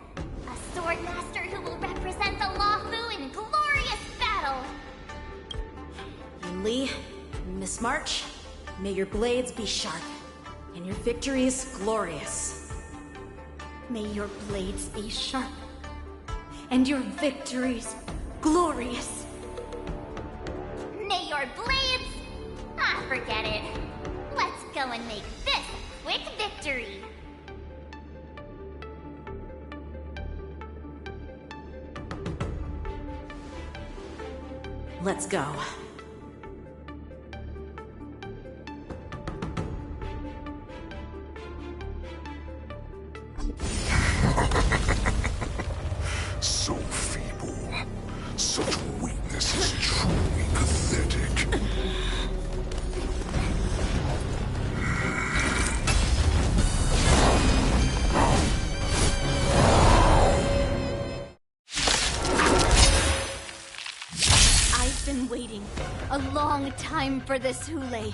C: a sword master who will represent the Luofu in glorious battle.
E: Yunli, Miss March, may your blades be sharp, and your victories glorious.
Q: May your blades be sharp, and your victories glorious.
C: May your blades... Ah, forget it. Let's go and make this a quick victory.
E: Let's go.
O: So feeble. Such weakness is truly
K: been waiting a long time for this, Hule.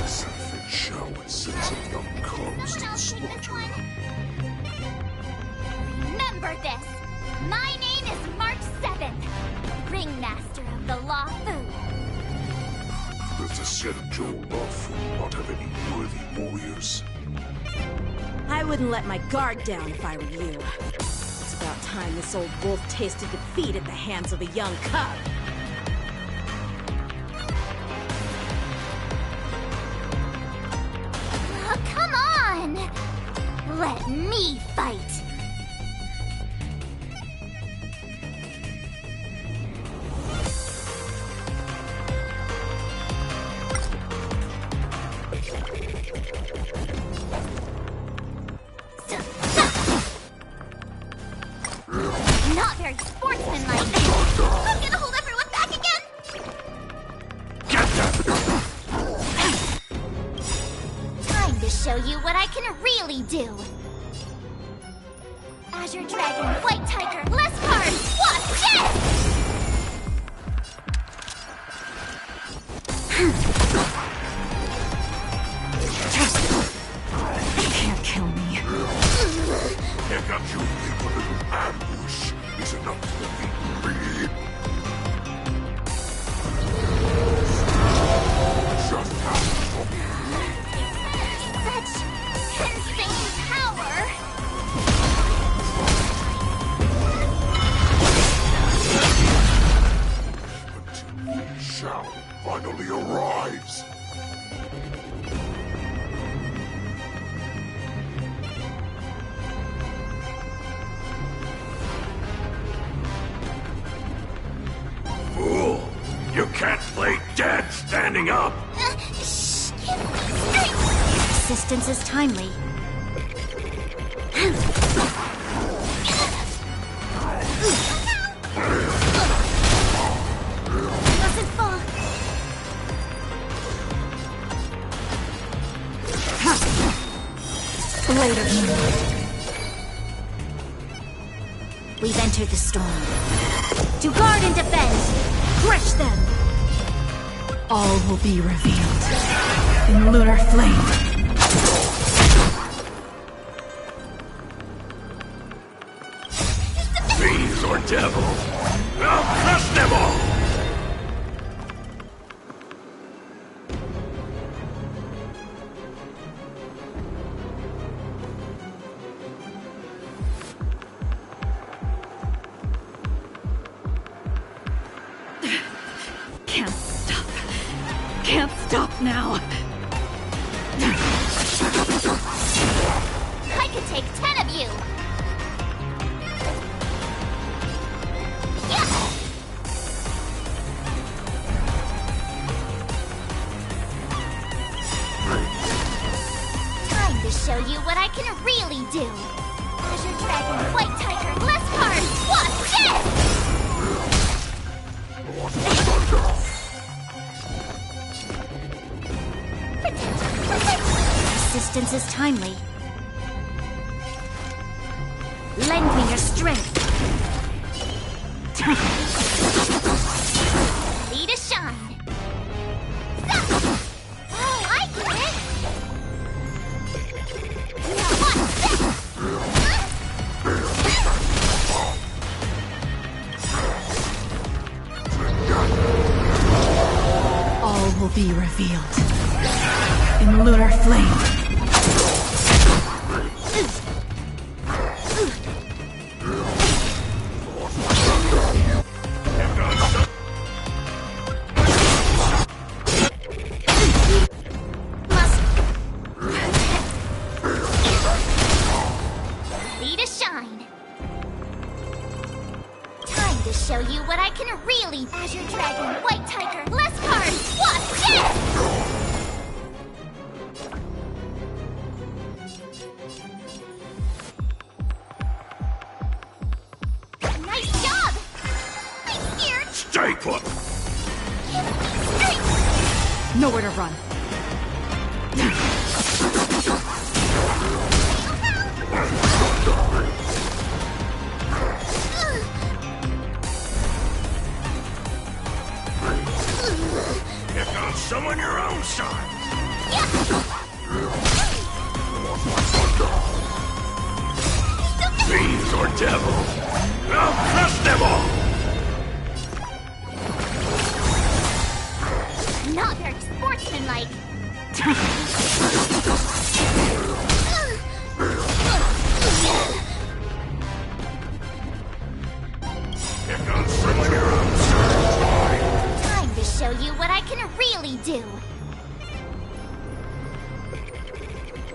O: Selfish shower sends up young cubs to the slaughter.
C: Remember this! My name is March 7th, Ringmaster of the Law Fu.
O: The Descent Law will not have any worthy warriors.
E: I wouldn't let my guard down if I were you. It's about time this old wolf tasted defeat at the hands of a young cub.
C: Oh, come on! Let me fight! Not very sportsmanlike. I'm gonna hold everyone back again! Time to show you what I can really do! Azure Dragon, White Tiger, less cards! Watch this!
R: You can't kill me.
O: Here comes you think a little ambush is enough to defeat me. Just how
C: Such insane power!
O: Shao finally arrives.
A: Fool! You can't play dead standing up!
K: Assistance is timely. Mustn't fall.
R: Blade of Moonlight.
K: We've entered the storm. To guard and defend! Crush them!
R: All will be revealed in lunar flame.
A: Fiends or devils! I'll crush them all!
F: Can't stop. Can't stop now.
C: I could take 10 of you! Time to show you what I can really do! Azure Dragon, White Tiger, less cards! Watch this!
K: Assistance is timely. Lend me your strength.
C: Ready to shine! Oh, I get it! Now watch this!
R: All will be revealed in lunar flame.
C: Ready to shine! Time to show you what I can really... Azure Dragon, White Tiger, less cards! Watch this! Nice job! I'm scared!
A: Stay put!
R: Nowhere to run.
A: Fiends or devils, I'll crush them all!
C: Not very sportsmanlike. Time to show you what I can really do.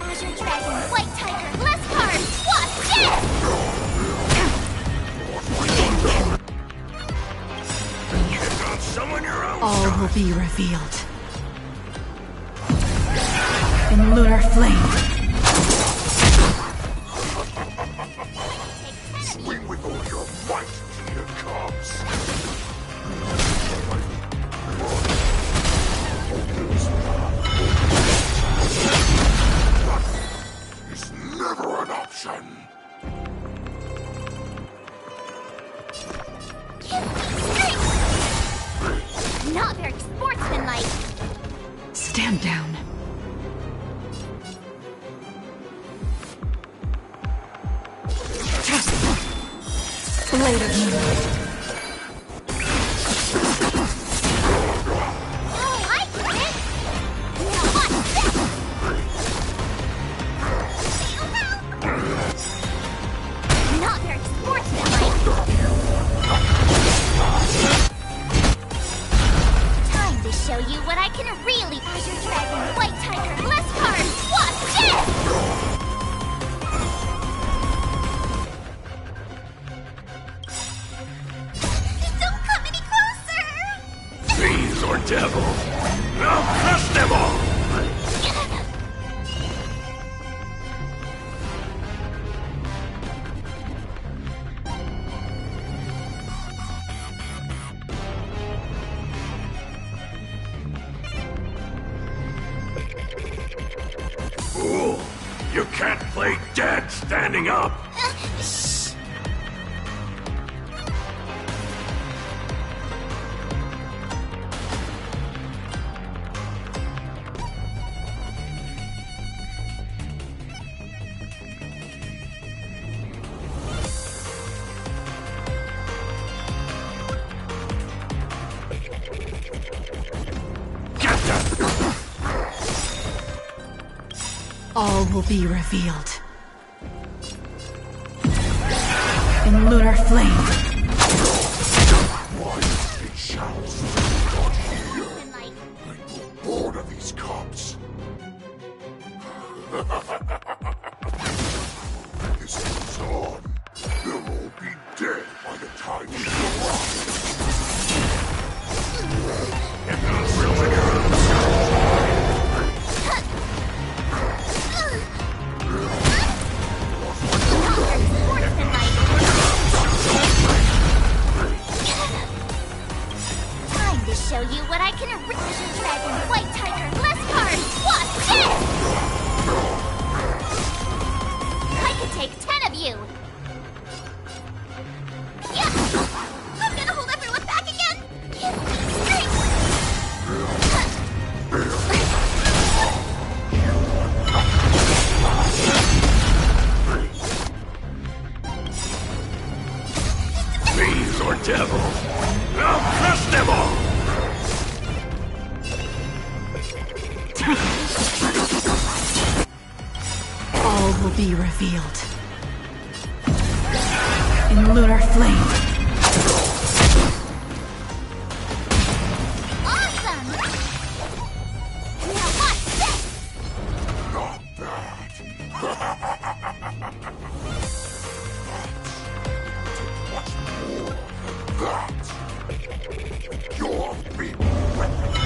C: Azure Dragon, White Tiger, Glass Card, watch this!
A: Summon your own.
F: All will be revealed. In lunar flame.
A: Swing with all your might, here comes. It's never an option.
C: Not very sportsmanlike.
F: Stand down. Blade of Moonlight.
C: Oh, I get it! Now watch this! Not very sportsmanlike. Time to show you what I can really. Azure Dragon, White Tiger, Glass Card, watch this! Don't come any closer!
A: Fiends or devils, I'll crush them all! Fool! You can't play dead standing up!
C: Shh!
F: All will be revealed. In lunar flame.
A: Why it shouts not here? I grow bored of these cops. This goes on. They'll all be dead by the time you arrive.
C: Time to show you what I can. Azure Dragon, White Tiger, Glass Card, watch this! I could take 10 of you. Yeah! I'm gonna hold everyone back again.
A: Fiends or devils, I'll crush them all!
F: All will be revealed. In lunar flame.
C: Awesome! Now watch this!
A: Not bad. Much more than that. Your big weapons.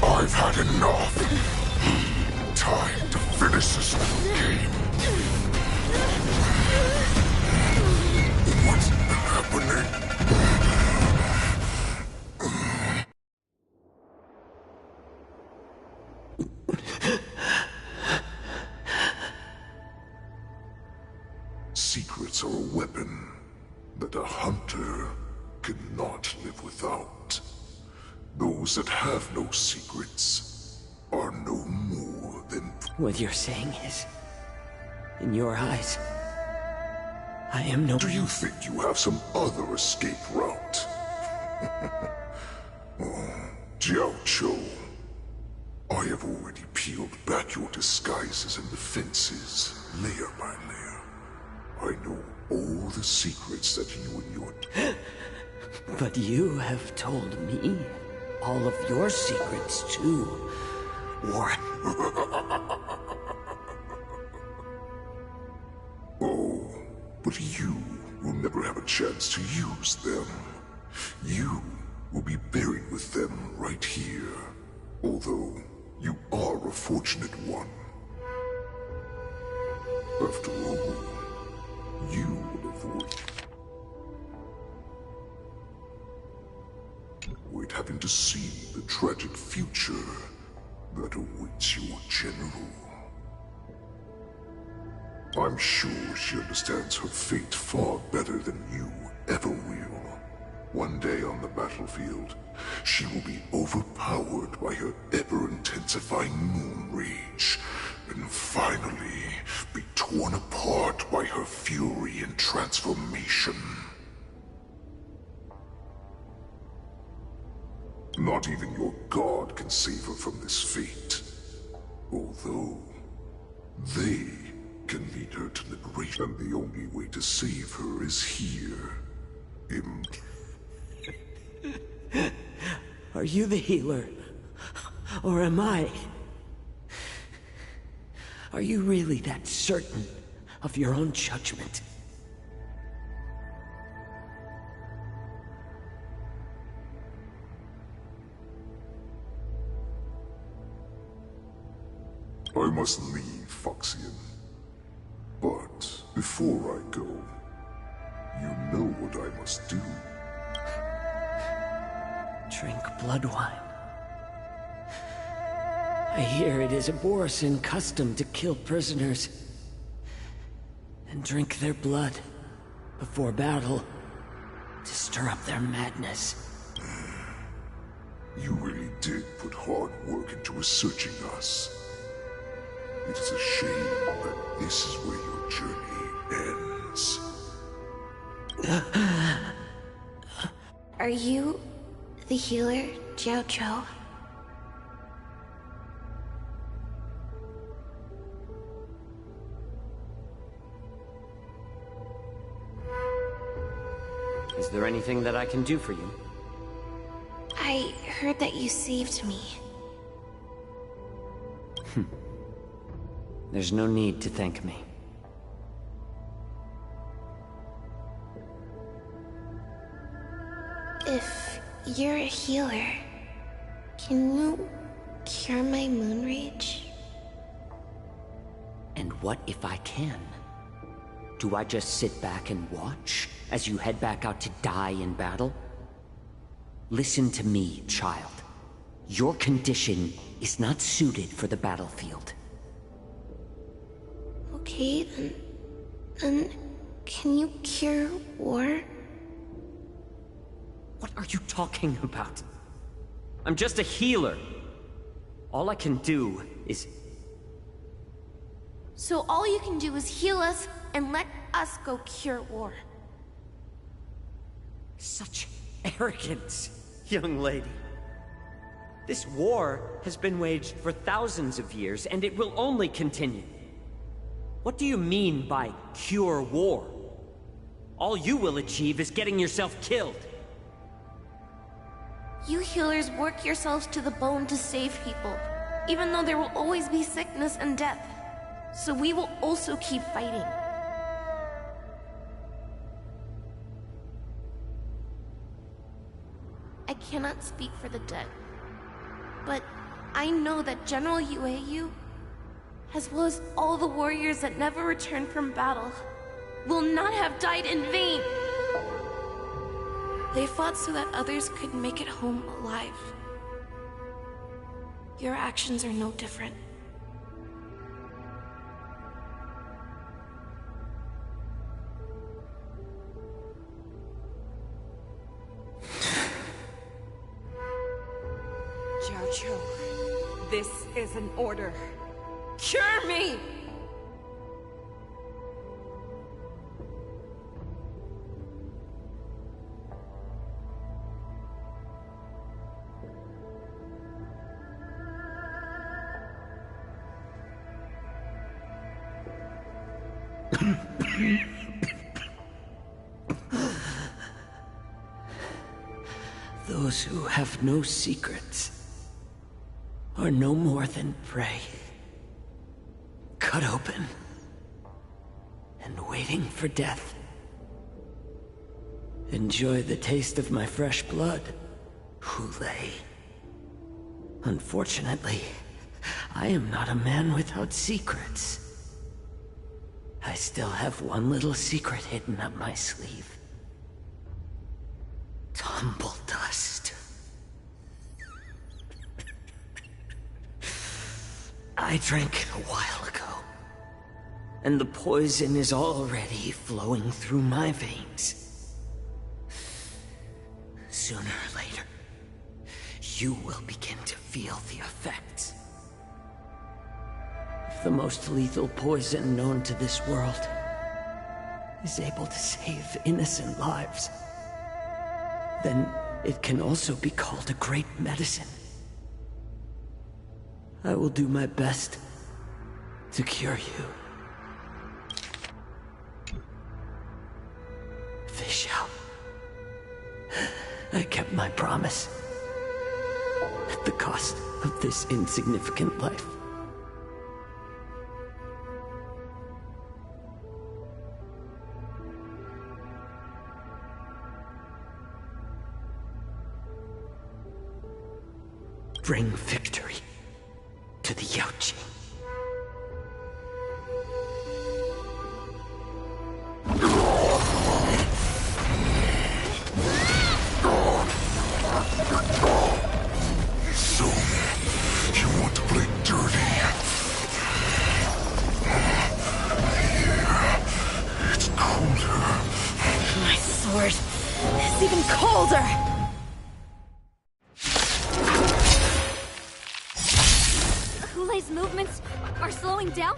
A: I've had enough. Time to finish this game. What's happening? Secrets are a weapon that a hunter cannot live without. The
O: those that have no secrets are no more than...
V: What you're saying is, in your eyes, I am no...
O: Do you think you have some other escape route? Oh, Jiao Cho, I have already peeled back your disguises and defenses, layer by layer. I know all the secrets that you and your...
V: But you have told me all of your secrets, too. Or...
O: Oh, but you will never have a chance to use them. You will be buried with them right here. Although, you are a fortunate one. After all, you will avoid... Avoid having to see the tragic future that awaits your general. I'm sure she understands her fate far better than you ever will. One day on the battlefield, she will be overpowered by her ever-intensifying moon rage, and finally be torn apart by her fury and transformation. Not even your god can save her from this fate. Although, they can lead her to liberation, and the only way to save her is here.
V: Are you the healer? Or am I? Are you really that certain of your own judgment?
O: I must leave, Foxian. But before I go, you know what I must do.
V: Drink blood wine. I hear it is a Borisin custom to kill prisoners and drink their blood before battle to stir up their madness.
O: You really did put hard work into researching us. It is a shame that this is where your journey ends.
B: Are you the healer, Jiao Cho?
V: Is there anything that I can do for you?
B: I heard that you saved me.
V: There's no need to thank me.
B: If you're a healer, can you cure my moon rage?
V: And what if I can? Do I just sit back and watch as you head back out to die in battle? Listen to me, child. Your condition is not suited for the battlefield.
B: Okay, then can you cure war?
V: What are you talking about? I'm just a healer. All I can do is...
B: So all you can do is heal us and let us go cure war.
V: Such arrogance, young lady. This war has been waged for thousands of years, and it will only continue. What do you mean by cure war? All you will achieve is getting yourself killed.
B: You healers work yourselves to the bone to save people, even though there will always be sickness and death. So we will also keep fighting. I cannot speak for the dead, but I know that General Yueyu, as well as all the warriors that never returned from battle, will not have died in vain. They fought so that others could make it home alive. Your actions are no different.
P: Jiao, this is an order. Cure me!
N: Those who have no secrets are no more than prey. Cut open and waiting for death. Enjoy the taste of my fresh blood, Hulei. Unfortunately, I am not a man without secrets. I still have one little secret hidden up my sleeve. Tumble dust. I drank it a while ago, and the poison is already flowing through my veins. Sooner or later, you will begin to feel the effects. If the most lethal poison known to this world is able to save innocent lives, then it can also be called a great medicine. I will do my best to cure you. Fish out. I kept my promise. At the cost of this insignificant life. Bring victory to the Yaoqing.
A: So, you want to play dirty? Here, it's colder.
E: My sword is even colder!
K: Hulei's movements are slowing down?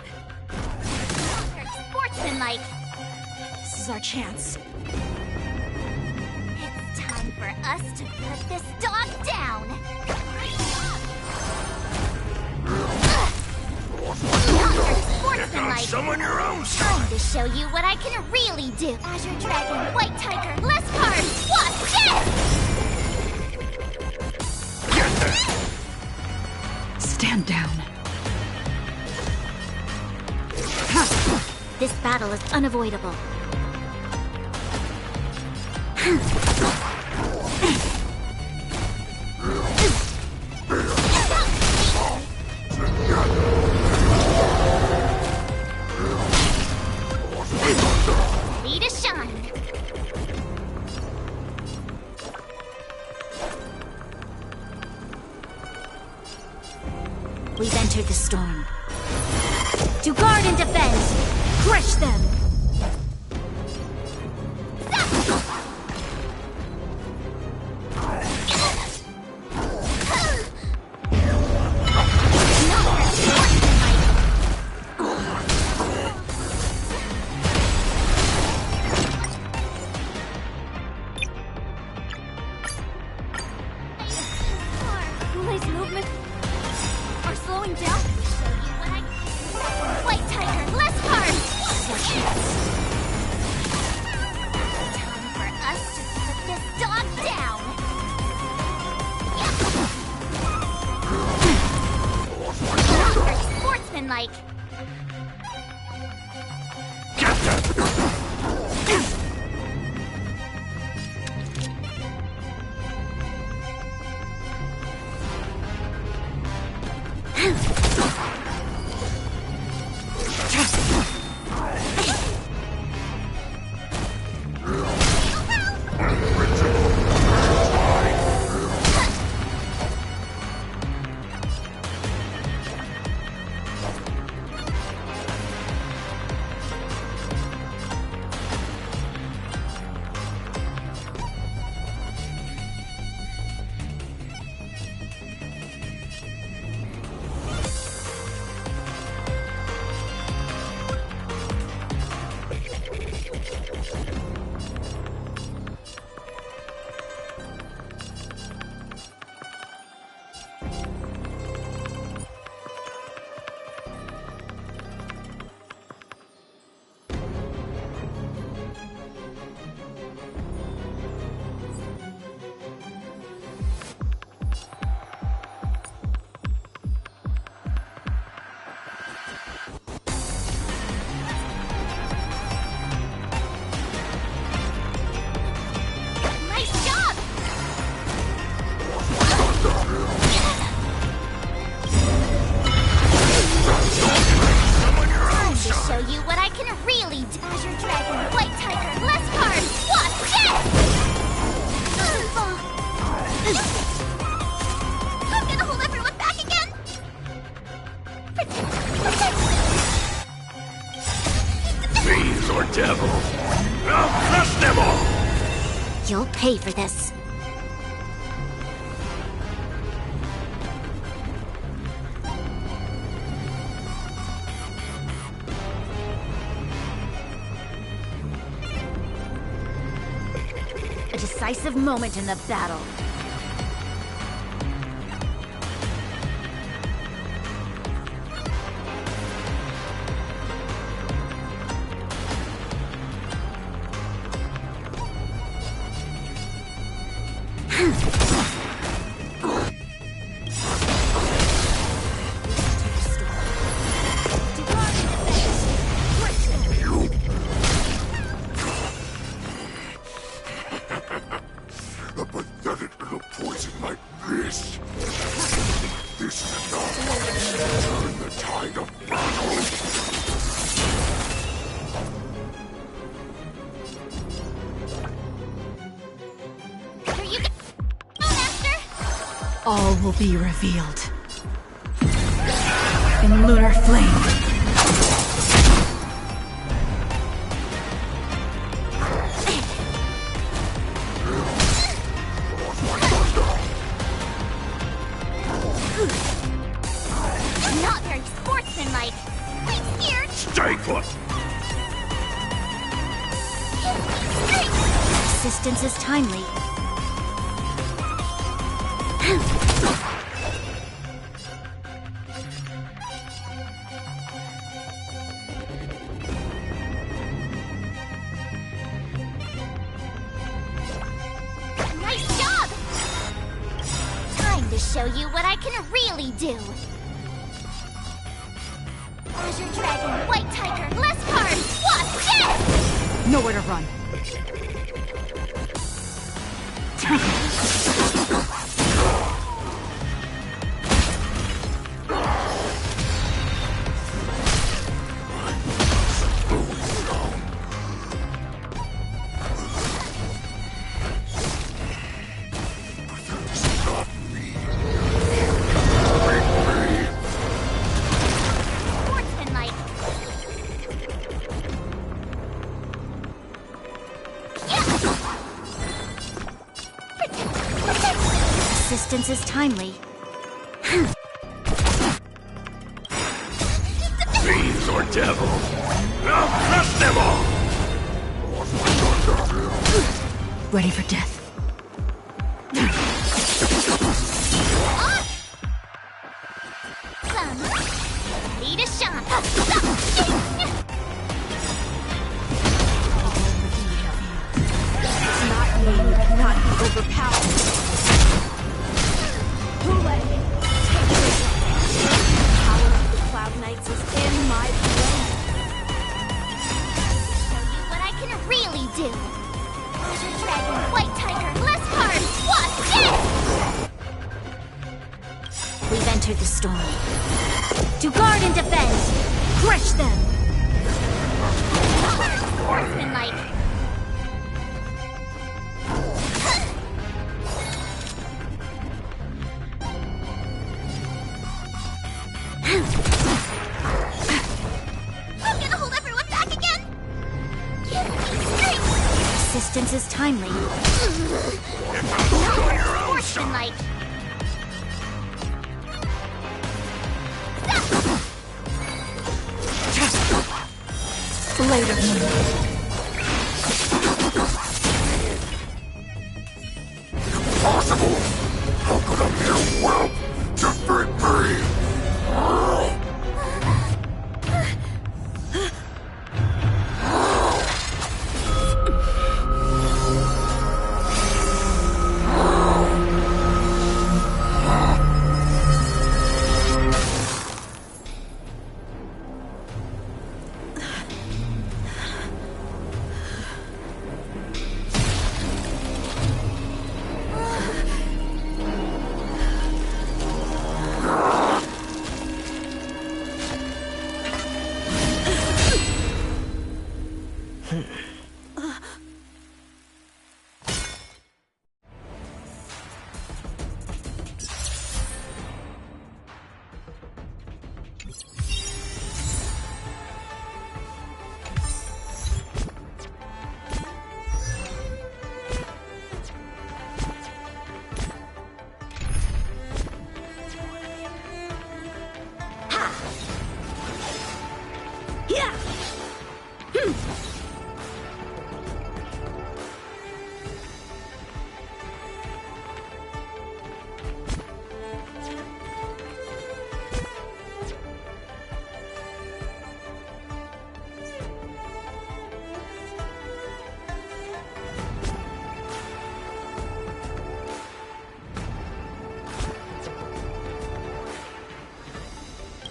C: Sportsmanlike.
E: This is our chance.
C: It's time for us to put this dog down. Sportsmanlike.
A: Summon your own
C: Time to show you what I can really do. Azure Dragon, White Tiger, less cards, watch it!
F: Stand down.
C: This battle is unavoidable. Ready to shine.
K: We've entered the storm. To guard and defend! Crush them! Hulei's movements are slowing down.
C: White Tiger, less cards! Time for us to put this dog down! Sportsmanlike.
A: devil! I'll crush them all!
K: You'll pay for this. A decisive moment in the battle.
A: A pathetic little poison like this. This is enough to turn the tide of battle.
C: Here you go, Master!
F: All will be revealed. In lunar flame.
C: Not very sportsmanlike. I'm scared.
A: Stay put!
K: Assistance is timely.
C: Nice job! Time to show you what I can really do. Azure Dragon, White Tiger, less cards, Wasp, death!
F: Nowhere to run.
C: Sportsmanlike.
K: Assistance is timely.
A: Fiends or devil! I'll crush them all!
K: Ready for death.
C: Awesome! Ready to shine.
E: It's not me who cannot be overpowered. Hule, take this. The power of the Cloud Knights is in my blood.
C: Show you what I can really do. Azure Dragon, White Tiger, less cards, Wasp, death!
K: We've entered the storm. To guard and defend! Crush them!
C: Sportsmanlike. I'm gonna hold everyone back again! Give me strength!
K: Assistance is timely.
C: Sportsmanlike.
F: Blade of me.
A: Impossible! How could a mere whelp defeat me?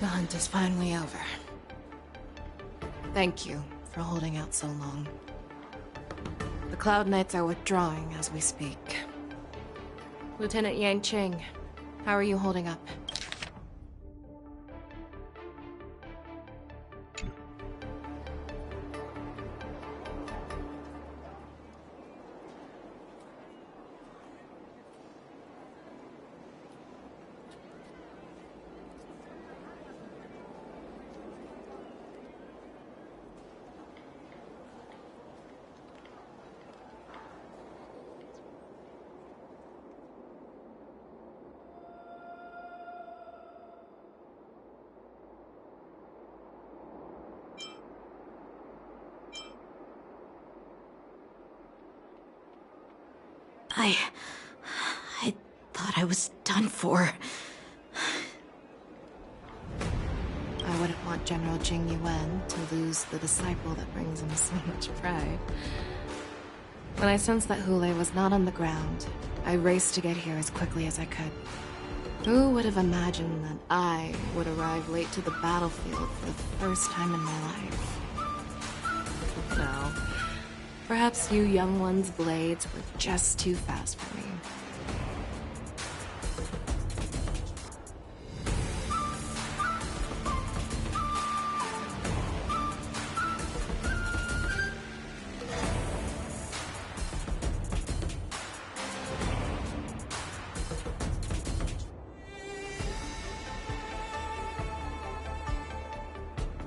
G: The hunt is finally over. Thank you for holding out so long. The Cloud Knights are withdrawing as we speak. Lieutenant Yanqing, how are you holding up?
E: I thought I was done for.
G: I wouldn't want General Jing Yuan to lose the disciple that brings him so much pride. When I sensed that Hule was not on the ground, I raced to get here as quickly as I could. Who would have imagined that I would arrive late to the battlefield for the first time in my life? No. Perhaps you young ones' blades were just too fast for me.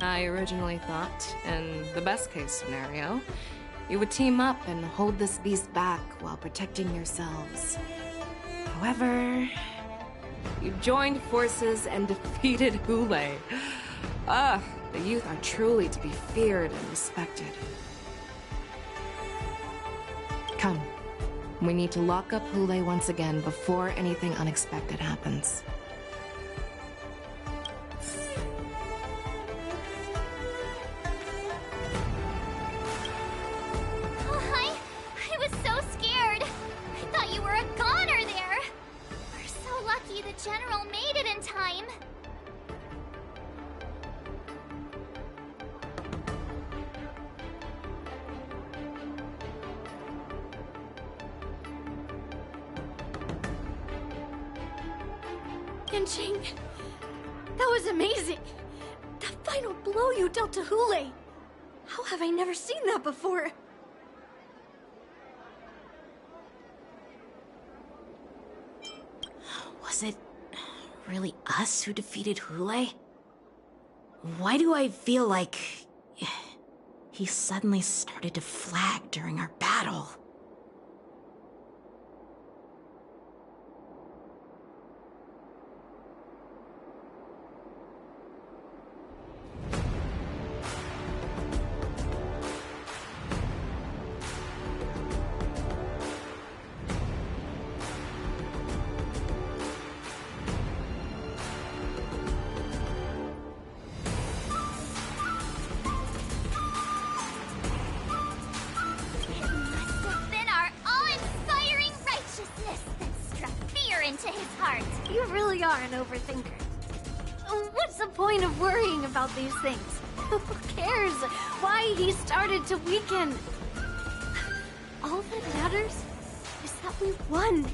G: I originally thought, in the best-case scenario, you would team up and hold this beast back while protecting yourselves. However, you joined forces and defeated Hule. The youth are truly to be feared and respected. Come, we need to lock up Hule once again before anything unexpected happens.
C: General made it in time.
K: Yanqing, that was amazing. That final blow you dealt to Hule. How have I never seen that before?
E: Was it really us who defeated Hule? Why do I feel like he suddenly started to flag during our battle?
C: Into his heart.
K: You really are an overthinker. What's the point of worrying about these things? Who cares why he started to weaken? All that matters is that we won.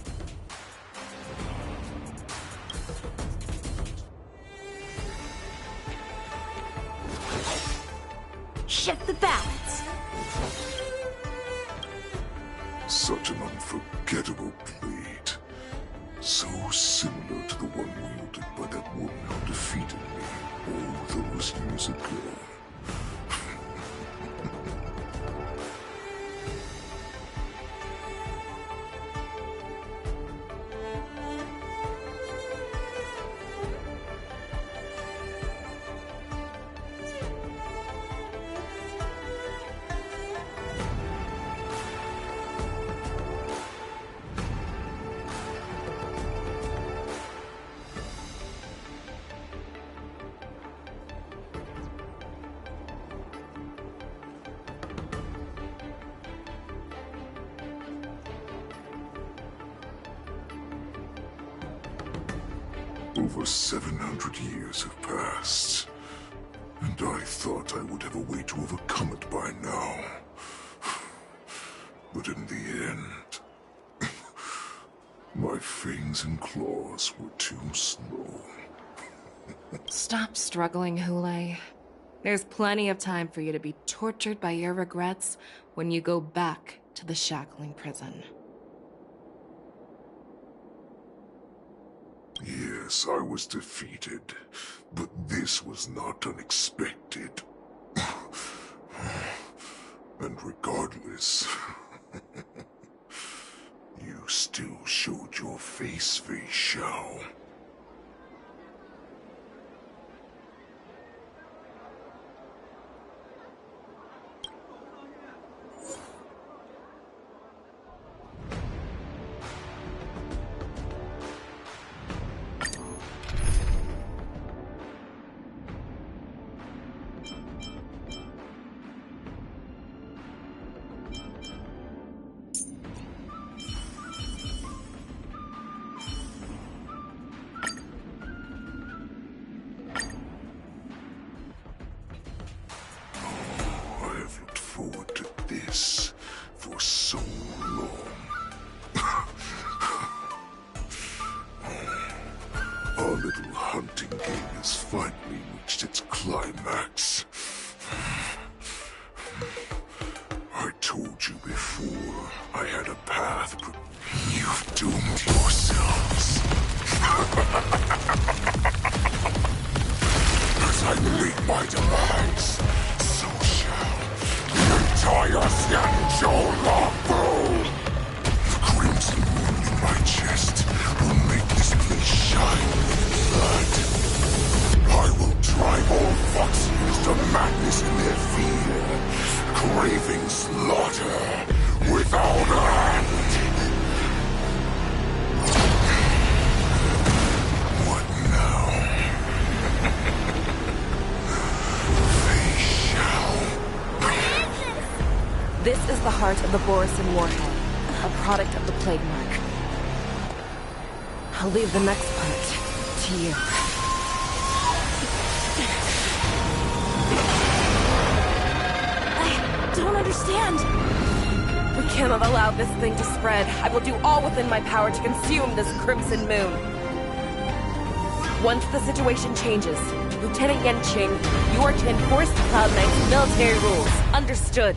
K: Shift the balance.
O: Such an unforgettable blade. So similar to the one wielded by that woman who defeated me all those years ago. Over 700 years have passed, and I thought I would have a way to overcome it by now. But in the end, my fangs and claws were too slow.
G: Stop struggling, Hule. There's plenty of time for you to be tortured by your regrets when you go back to the shackling prison.
O: Yes, I was defeated, but this was not unexpected. And regardless, you still showed your face, Fei Xiao. For so long. Our little hunting game has finally reached its climax. I told you before, I had a path, but you've doomed yourselves. As I meet my demise, so shall entire Xianzhou Longbow! The crimson wound in my chest will make this place shine with blood. I will drive all Foxians to madness in their fear, craving slaughter without end. What now? They shall.
G: This is the heart of the Borisin warhead, a product of the plague mark. I'll leave the next part to you.
E: I don't understand.
G: We cannot allow this thing to spread. I will do all within my power to consume this crimson moon. Once the situation changes, Lieutenant Yanqing, you are to enforce the Cloud Knight's military rules. Understood.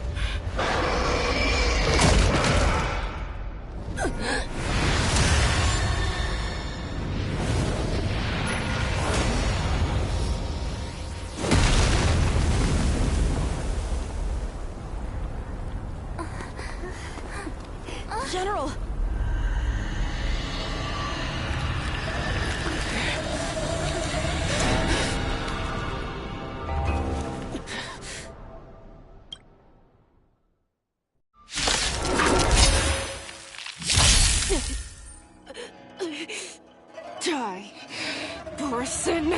E: General!
G: Die, Borisin!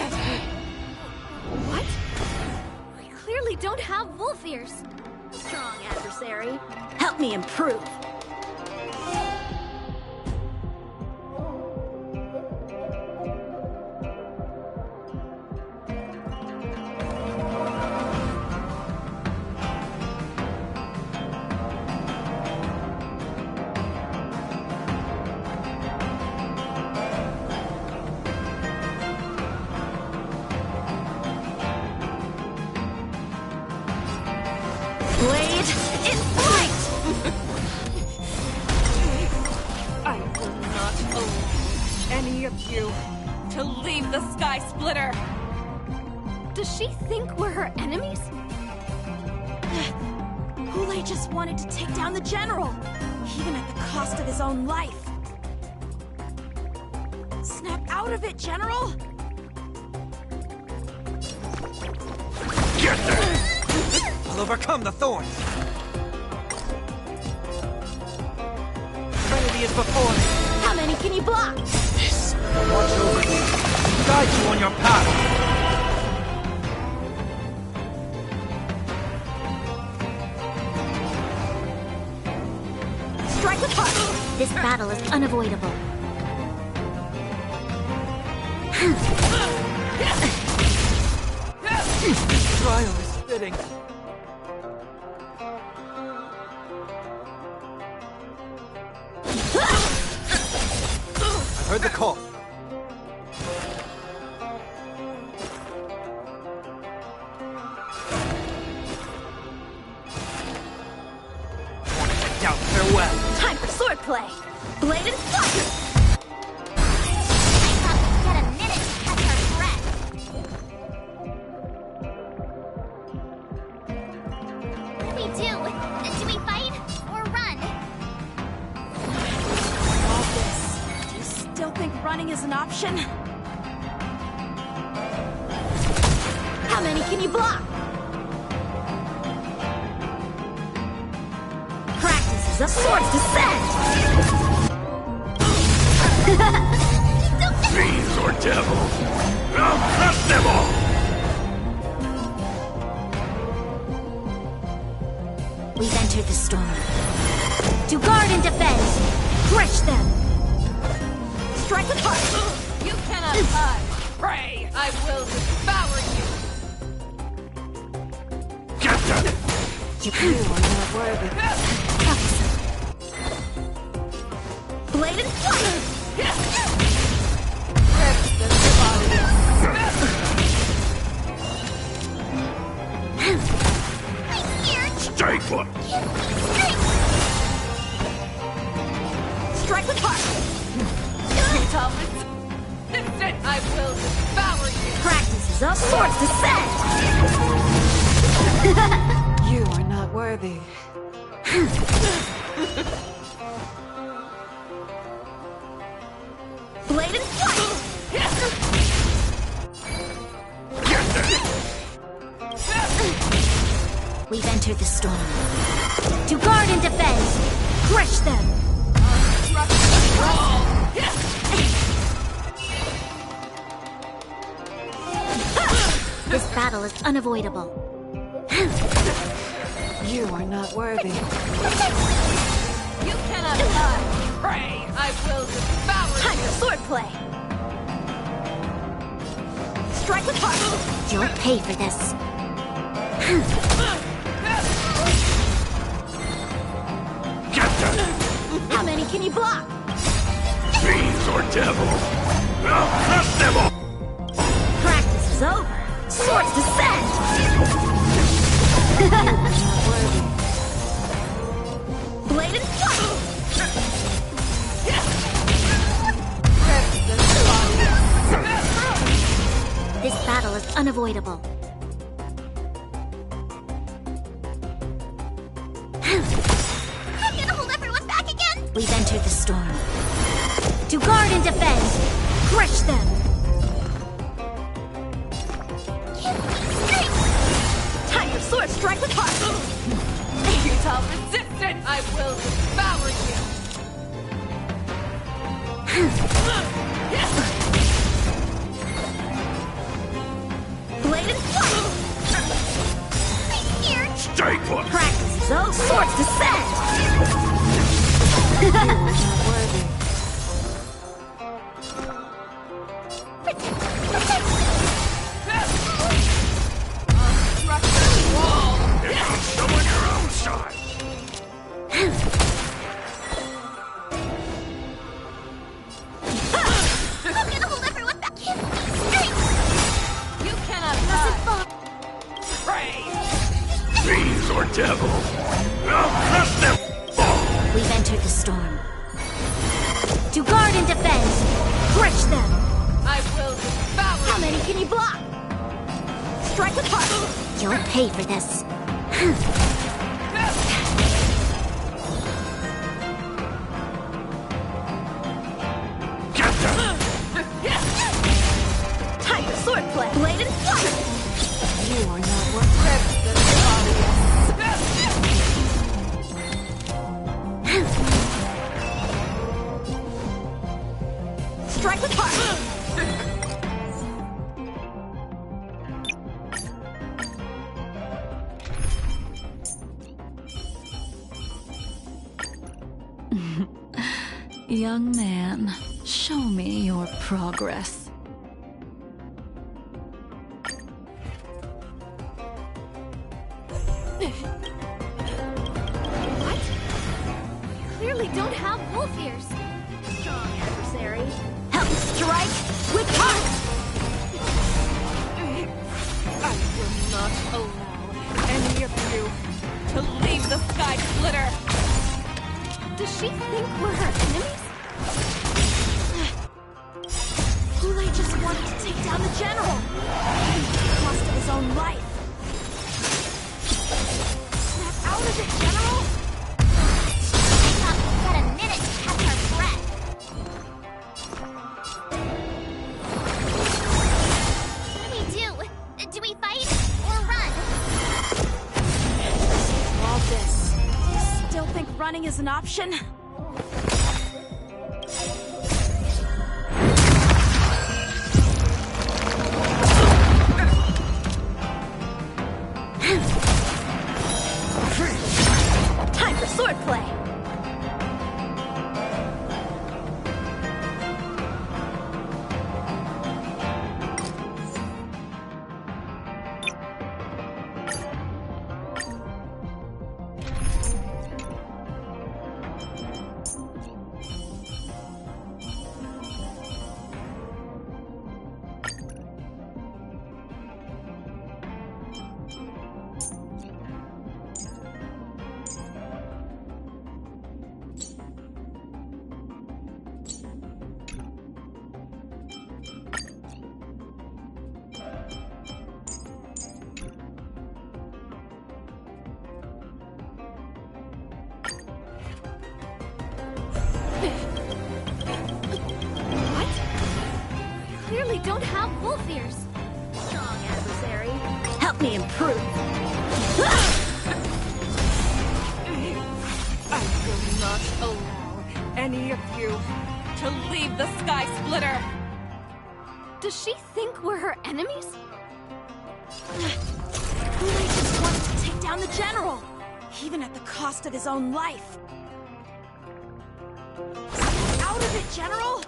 K: What? We clearly don't have wolf ears. Strong adversary.
E: Help me improve. Blade in flight!
G: I will not allow any of you to leave the Sky Splitter!
K: Does she think we're her enemies?
E: Hule just wanted to take down the general, even at the cost of his own life. Snap out of it, General!
L: Get there! I'll overcome the thorns! Trinity is before me!
E: How many can you block?
L: This will watch over you, guide you on your path!
K: Strike with heart! This battle is unavoidable.
L: Trial is fitting. I heard the call. Down, farewell.
E: Time for swordplay! Blade and fire!
C: Get a minute to catch our breath. What do we do? Do we fight or run?
E: All this. Do you still think running is an option? How many can you block? Practices of swords descent!
A: Fiends or devils, I'll crush them all!
E: We've entered the storm. To guard and defend! Crush them! Strike with heart!
P: You cannot hide! Pray! I will devour you!
A: Get them!
E: You are not worthy. Blade and fire!
A: Stay put!
E: Strike with heart!
P: Listen, I will devour you!
E: Practices of swords descent!
R: You are not worthy.
E: Blade and fire! We've entered the storm. To guard and defend! Crush them! This battle is unavoidable.
R: You are not worthy.
P: You cannot hide! Pray! I will devour you!
E: Time for swordplay! Strike with heart! You'll pay for this.
A: Get them!
E: How many can you block?
A: Fiends or devils, I'll crush them all!
E: Practice is over. Swords descend! Blade and fire! This battle is unavoidable.
C: I'm gonna hold everyone back again!
E: We've entered the storm. To guard and defend! Crush them! Time for sword strike with heart!
P: Futile resistance! I will devour you!
E: Blade and fire!
A: Stay put!
E: Practice is over. Swords descend!
R: You are not worthy.
A: Show on your own side!
C: I'm gonna hold everyone back!
P: You cannot hide! Pray!
A: Fiends or devils, I'll crush them all!
E: We've entered the storm. To guard and defend! Crush them!
P: I will devour you!
E: How many can you block? Strike with heart! You'll pay for this.
A: Get them!
E: Time for swordplay! Blade and fire!
R: You are not worthy.
E: Strike with heart!
F: Young man, show me your progress.
E: she think we're her enemies? Hule just wanted to take down the general. At the cost of his own life. Snap out of it, General!
C: I thought we'd get a minute to catch our breath. What do we do? Do we fight or run?
E: All this. Do you still think running is an option? Time for swordplay!
K: Clearly don't have wolf ears. Strong adversary.
E: Help me improve.
P: I will not allow any of you to leave the Sky Splitter!
K: Does she think we're her enemies?
E: Hule just wanted to take down the general, even at the cost of his own life. Snap out of it, General!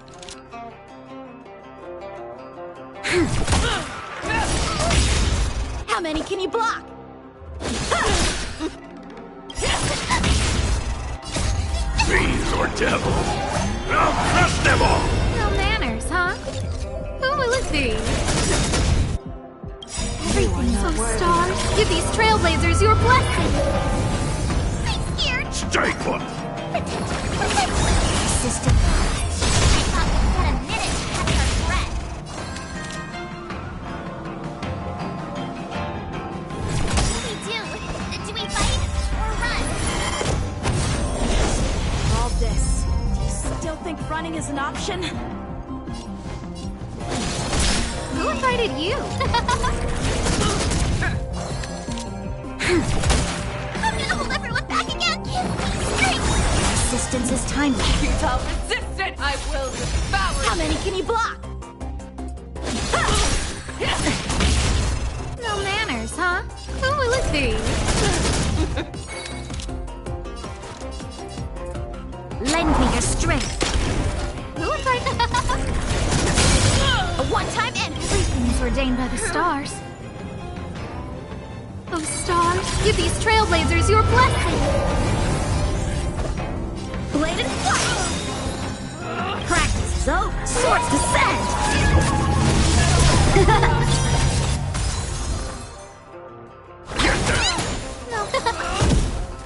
E: How many can you block?
A: Fiends or devils, I'll crush them all!
K: No manners, huh? Who will it be? Everything's so stars. Give these trailblazers your blessing.
C: I'm scared.
A: Stay put!
E: Assistant.
C: I thought we'd get a minute to catch our breath. What do we do? Do we fight or run?
E: All this. Do you still think running is an option?
K: Who invited you?
C: I'm gonna hold everyone back again. Strength.
E: Resistance is timely.
P: Without resistance, I will devour
E: How many can you block?
K: No manners, huh? Who will it be?
E: Lend me your strength.
K: Who invited?
E: A one-time end.
K: Everything's ordained by the stars. Oh, stars, give these trailblazers your blessing.
E: Blade and flight. Practice is over. Swords descend.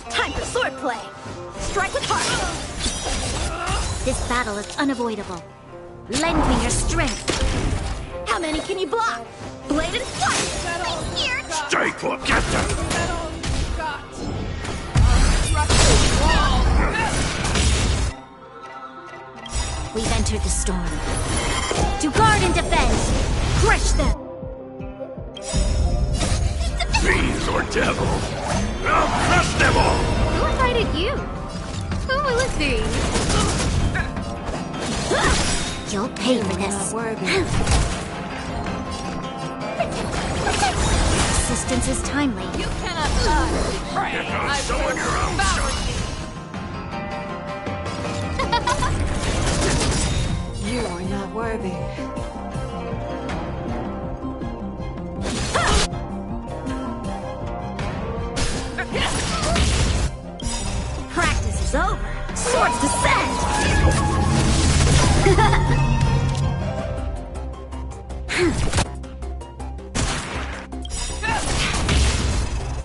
E: Time for swordplay. Strike with heart.
K: This battle is unavoidable. Lend me your strength.
E: How many can you block? Blade and flight.
C: I'm scared.
A: Stay put! Get them!
K: We've entered the storm. To guard and defend. Crush them.
A: Fiends or devils, I'll crush them all!
K: Who invited you? Who will it be? You'll pay for this. Assistance is timely.
P: You cannot pray.
A: Get on someone your own shot!
G: You are not worthy.
E: Practice is over. Swords descend.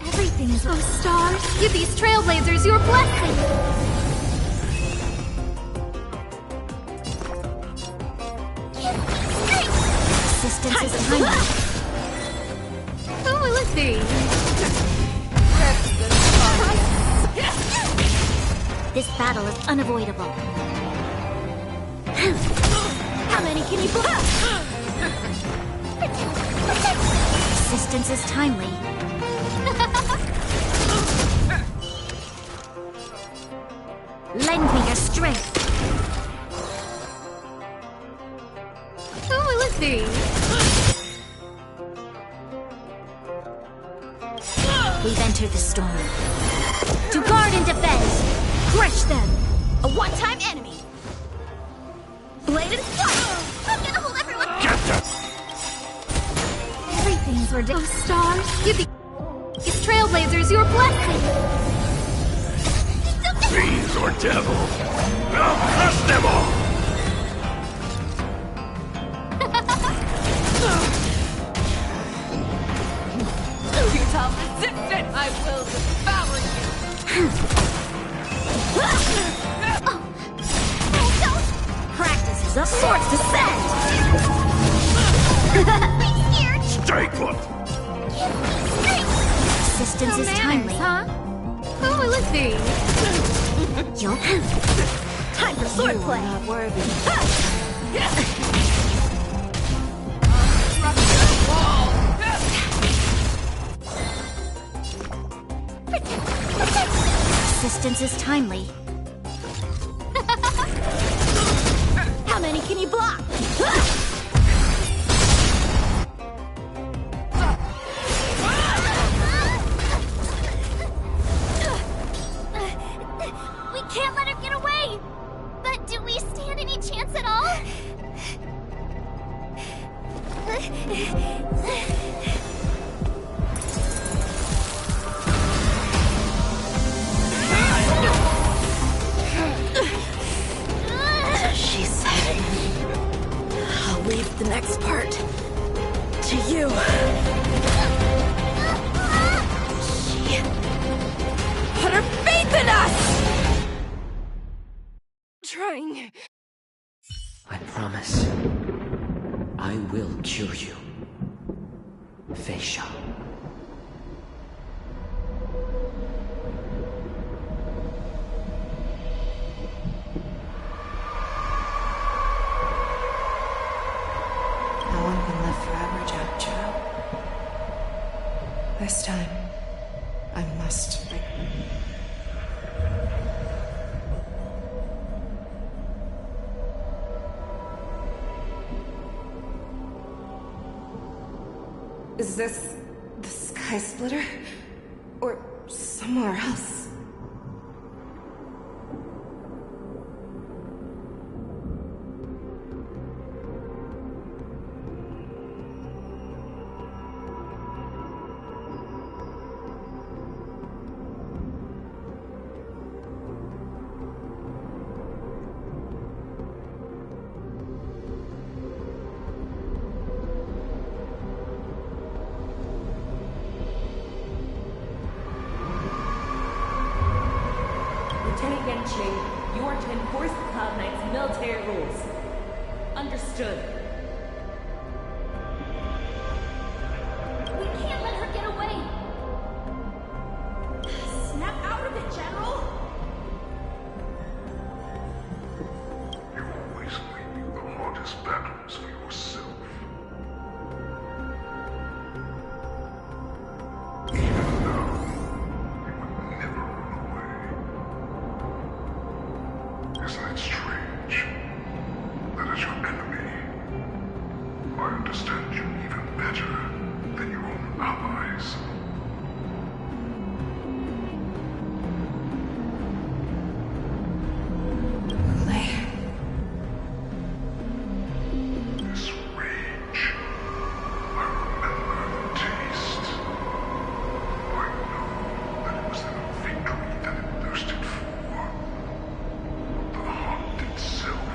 K: Everything's... Oh, stars, give these trailblazers your blessing. Resistance is timely.
I: Who will it be?
K: This battle is unavoidable. How many can you block? Resistance is timely. Lend me your strength.
I: Who will it be?
K: We've entered the storm. To guard and defend! Crush them! A one-time enemy! Blade and fire! I'm gonna hold everyone!
O: Get them!
K: Everything's
I: Oh, stars, give these trailblazers your blessing!
O: Fiends or devils, I'll crush them all!
P: Futile resistance! I will devour you!
K: Practice is a sword's descent!
O: Stay put!
K: Resistance
I: No
K: is
I: manners,
K: timely.
I: huh? Who will it be?
K: You'll time for swordplay!
G: Not worthy.
K: Resistance is timely. How many can you block?
C: We can't let her get away! But do we stand any chance at all?
E: She said, I'll leave the next part to you. She put her faith in us!
P: Trying.
V: I promise. I will cure you. Feisha.
G: No one can live forever, Jiao Jiao. This time, I must break. Is this the Sky Splitter? Or somewhere else?
H: Lieutenant Yanqing, you are to enforce the Cloud Knight's military rules. Understood.
C: We can't let her get away!
H: Snap out of it, General!
O: You always leave the hardest battles for yourself. Even now, you would never run away. Isn't it strange? That is your enemy. I understand you even better than your own allies. This rage, I remember the taste. I know that it was the victory that it thirsted for. The hunt itself.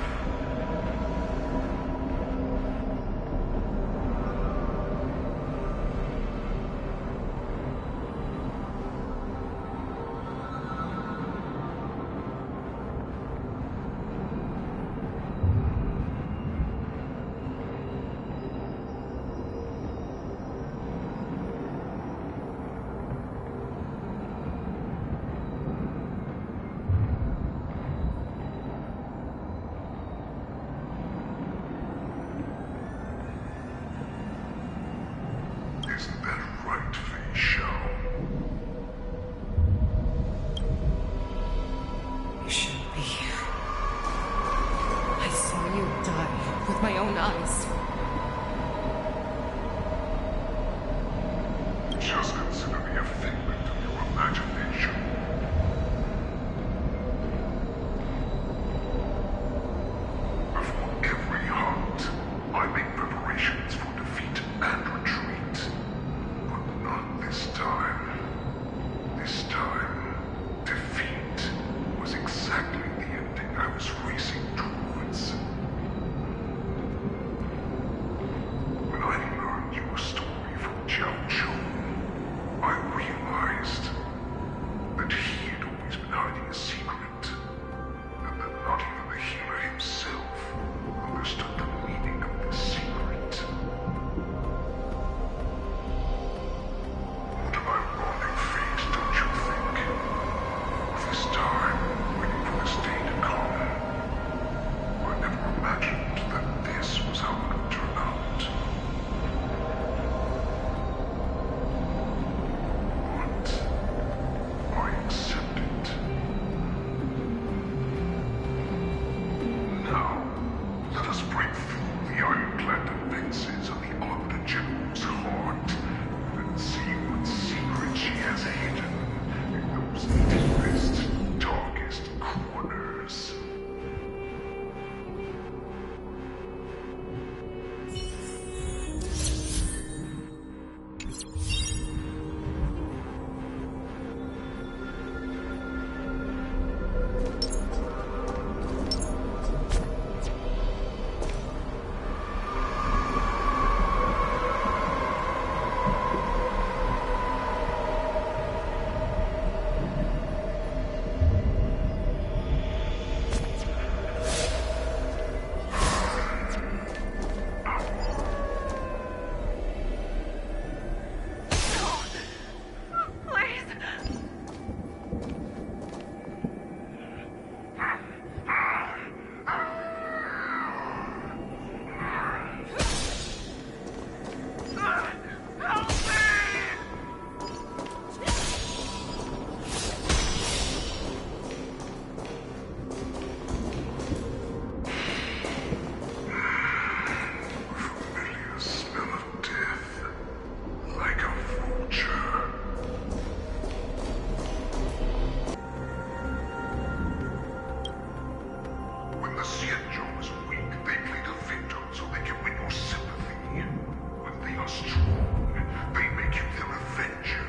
O: are strong. They make you their avenger,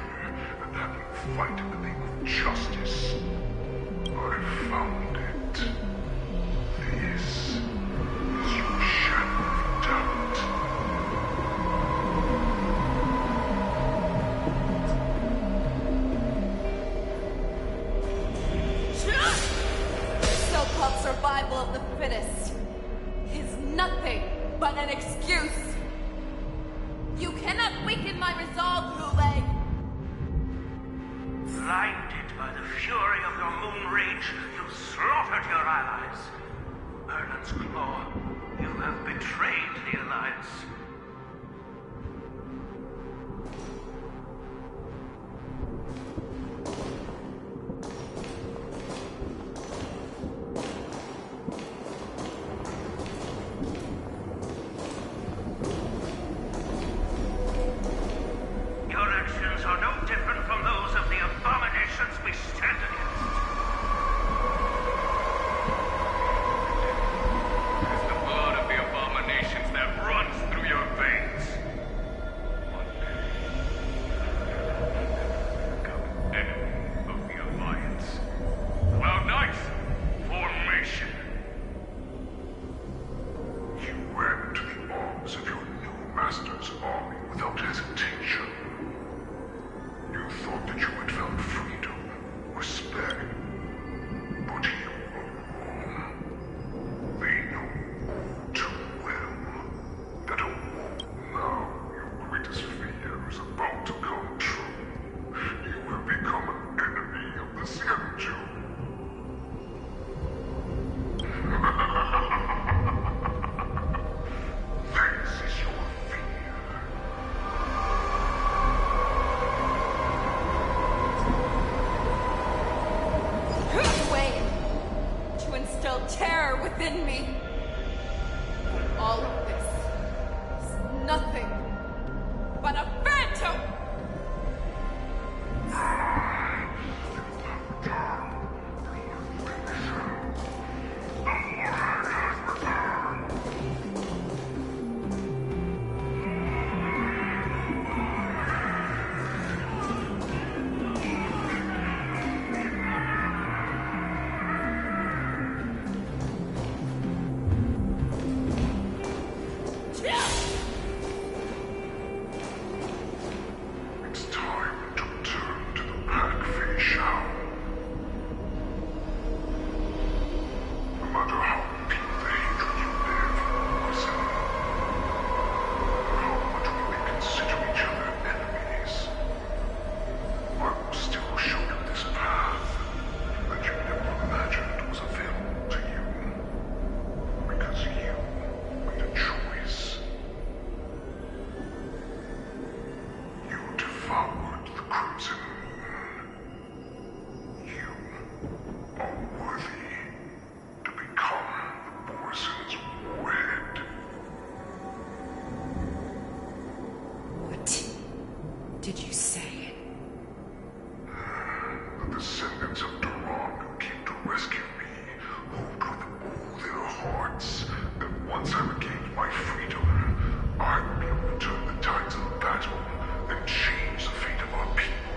O: and have you fight in the name of justice. I found it. This is your shadow of doubt.
P: So-called survival of the fittest is nothing but an excuse. You cannot weaken my resolve, Hule.
H: Blinded by the fury of your moon rage, you slaughtered your allies. Erland's Claw, you have betrayed the Alliance. Your actions are no different from those of the abominations we stand against. It is the blood of the abominations that runs through your veins. One day, become enemy of the Alliance. Cloud Knights, formation.
O: You ran into the arms of your new master's army without hesitation. You thought that you had found freedom, respect, but you were wrong. They know all too well that a world now your greatest fear is about to come true. You have become an enemy of the Scienju. This is your fear.
P: Way to instill terror within me. All of this is nothing but a phantom.
O: It's time to return to the pack finish out. No matter how deep the hatred you bear for Orson, how much we may consider each other enemies, I will still show you this path that you never imagined was available to you. Because you made a choice. You devoured the Crimson Moon. You are worthy to become the Borison's warhead.
G: What did you say?
O: The descendants of Duran who came to rescue me hoped with all their hearts that once I regained my freedom, I would be able to turn the tides of battle and change the fate of our people,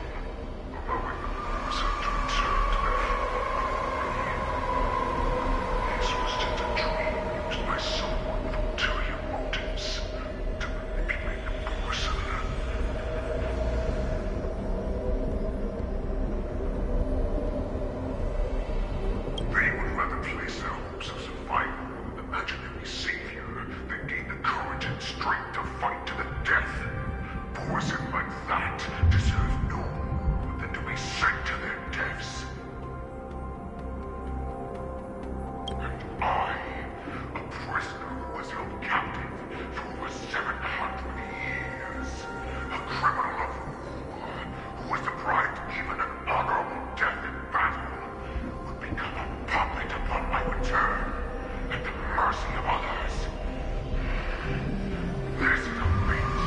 O: allowing the Borison to return to their former glory. This was just a dream used by someone with ulterior motives to manipulate the Borison. They would rather place their hopes of survival on an imaginary savior than gain the courage and strength to fight to the death. Borison like that deserve no more than to be sent to their deaths. And I, a prisoner who was held captive for over 700 years, a criminal of war who was deprived even an honorable death in battle, would become a puppet upon my return at the mercy of others. This is a fate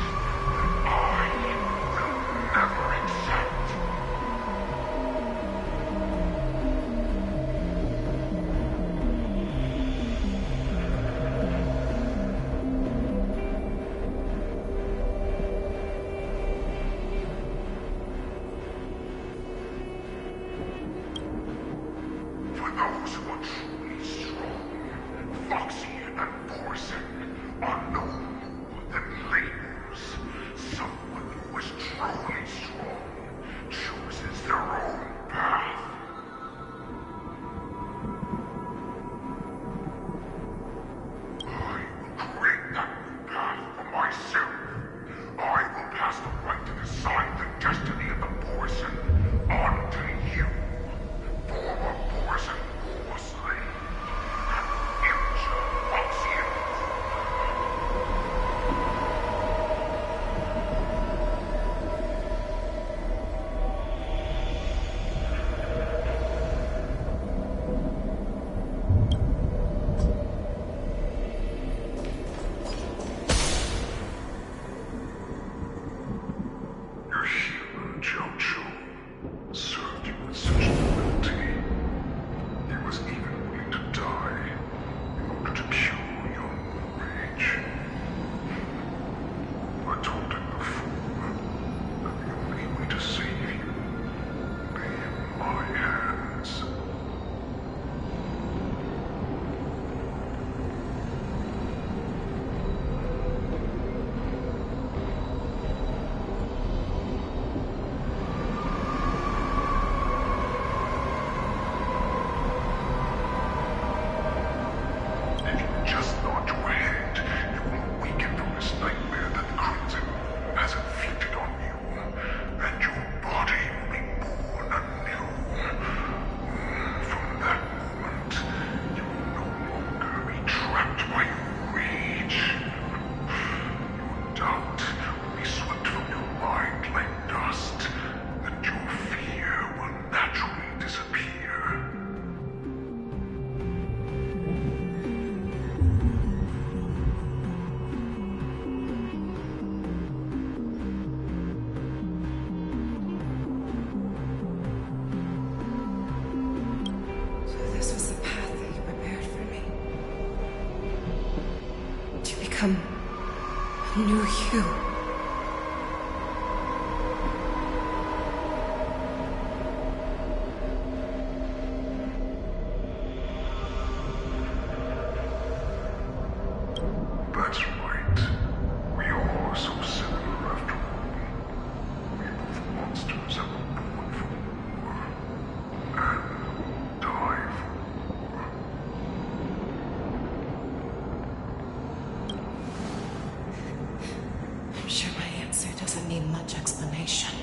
O: that I will never accept.
G: become a new you.
O: That's right. We are so similar after all. We both monsters and were born for war. And die for war.
G: I'm sure my answer doesn't need much explanation.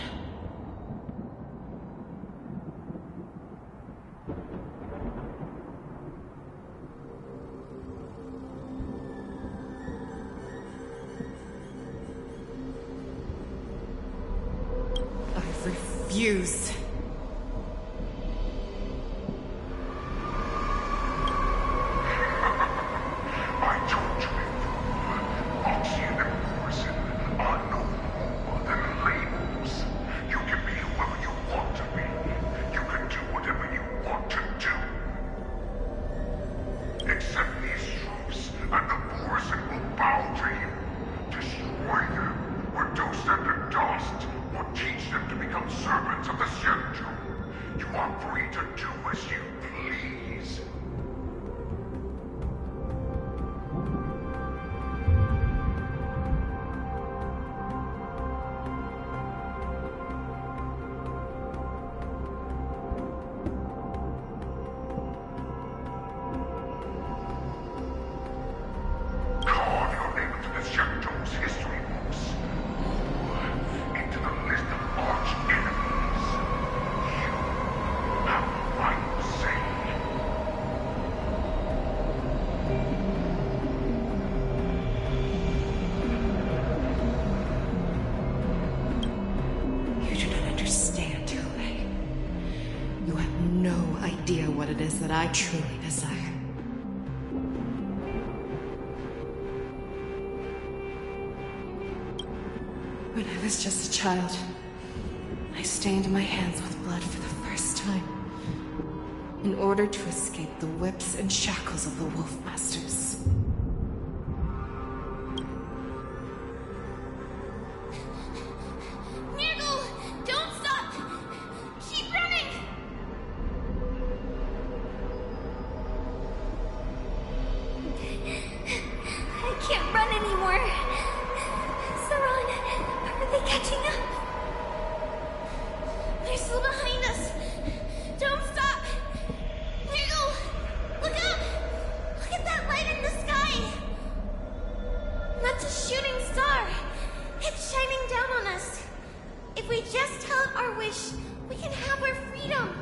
G: I refuse.
O: I told you before, Foxian and Morrison are no more than labels. You can be whoever you want to be. You can do whatever you want to do. Accept these truths, and the Morrison will bow to you. Destroy them, reduce them to dust, or teach them to become servants of the Shenju. You are free to do as you please. Carve your name into the Shenju's history books, or into the list of arch enemies. You have the final say.
G: You do not understand, Hule. You have no idea what it is that I truly desire. When I was just a child, I stained my hands with blood for the first time, in order to escape the whips and shackles of the Wolf Masters.
C: Niggle! Don't stop! Keep running! I can't run anymore. Saran, are they catching up? They're still behind us. Don't stop! Niggle! Look up! Look at that light in the sky! That's a shooting star! It's shining down on us! If we just tell it our wish, we can have our freedom!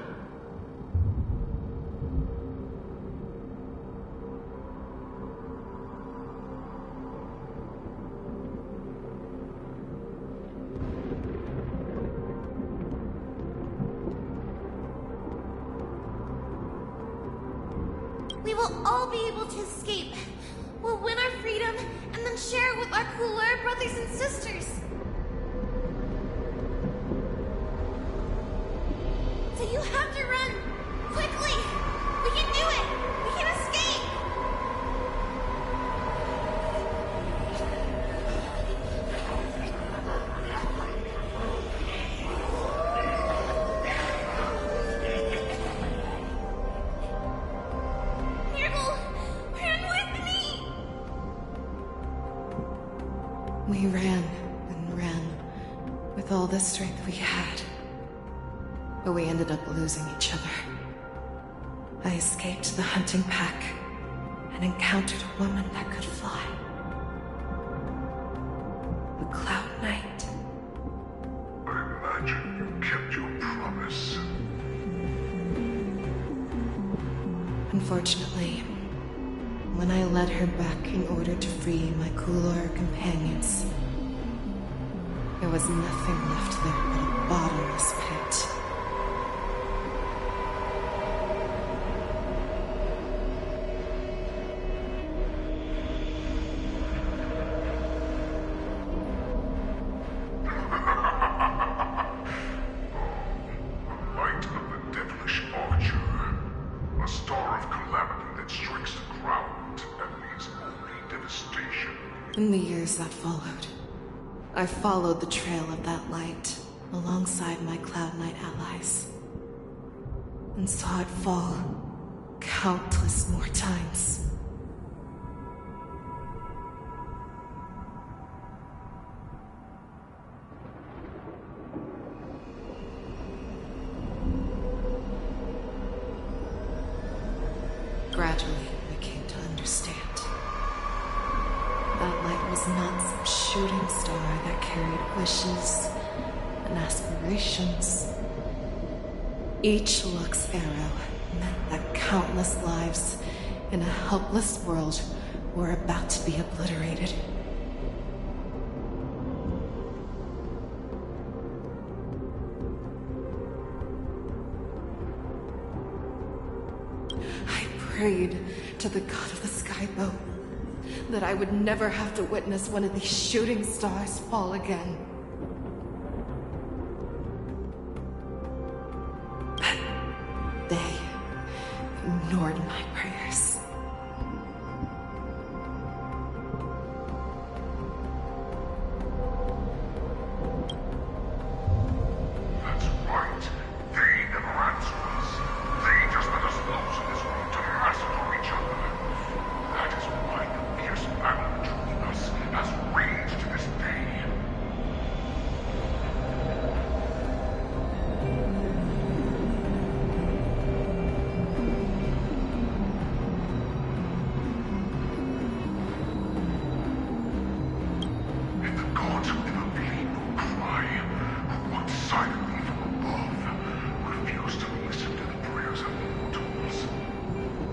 C: We will all be able to escape. We'll win our freedom and then share it with our cooler brothers and sisters. So you have to run. Quickly. We can do it. We can escape. Nirgle, run with me.
G: We ran and ran with all the strength we had. But we ended up losing each other. I escaped the hunting pack and encountered a woman that could fly. The Cloud Knight.
O: I imagine you kept your promise.
G: Unfortunately, when I led her back in order to free my Kulor companions, there was nothing left there but a bottomless pit.
O: Light of the devilish archer. A star of calamity that strikes the ground and leaves only devastation
P: In the years that followed, I followed the trail of that light alongside my Cloud Knight allies, and saw it fall countless more times. Gradually, I came to understand. That light was not some shooting star that carried wishes and aspirations. Each Lux arrow meant that countless lives in a helpless world were about to be obliterated. I prayed to the god of the skyboat that I would never have to witness one of these shooting stars fall again. But they ignored my prayers.
A: That's right. They never answer us. They just let us loose in this world to massacre each other. That is why the fierce battle between us has raged to this day. And the gods who never bleed nor cry, who watch silently from above, refuse to listen to the prayers of mortals.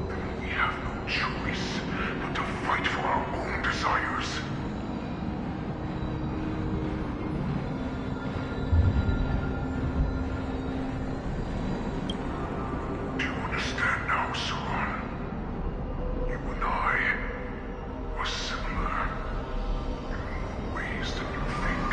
A: Then we have no choice but to fight for our own desires. Do you understand now, Suran? You and I are similar in more ways than you think.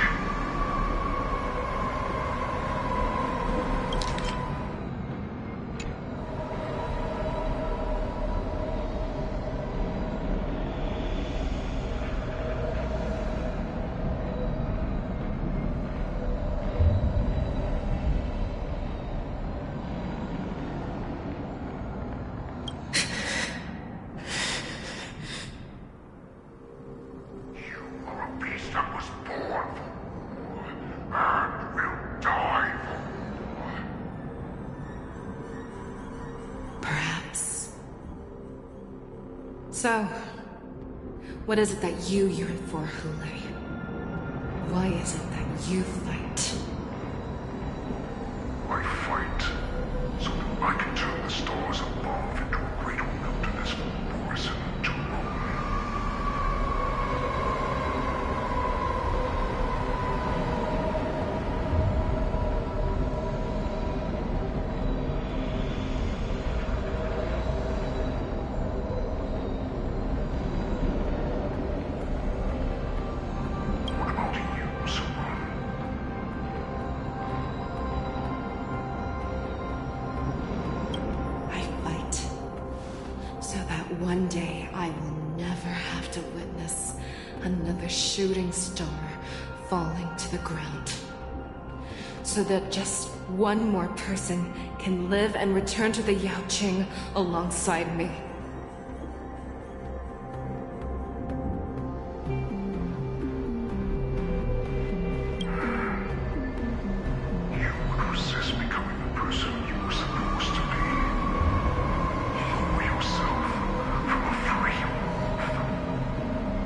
A: You are a beast that was born for war, and will die for war.
P: Perhaps. So, what is it that you yearn for, Hule? Why is it that you fight?
A: I fight so that I can turn the stars above into a great wilderness for Boris to roam. What about you, Suran?
P: I fight so that one day I will never have to witness another shooting star falling to the ground. So that just one more person can live and return to the Yaoqing alongside me.
A: You would resist becoming the person you were supposed to be. Lower yourself from a free wolf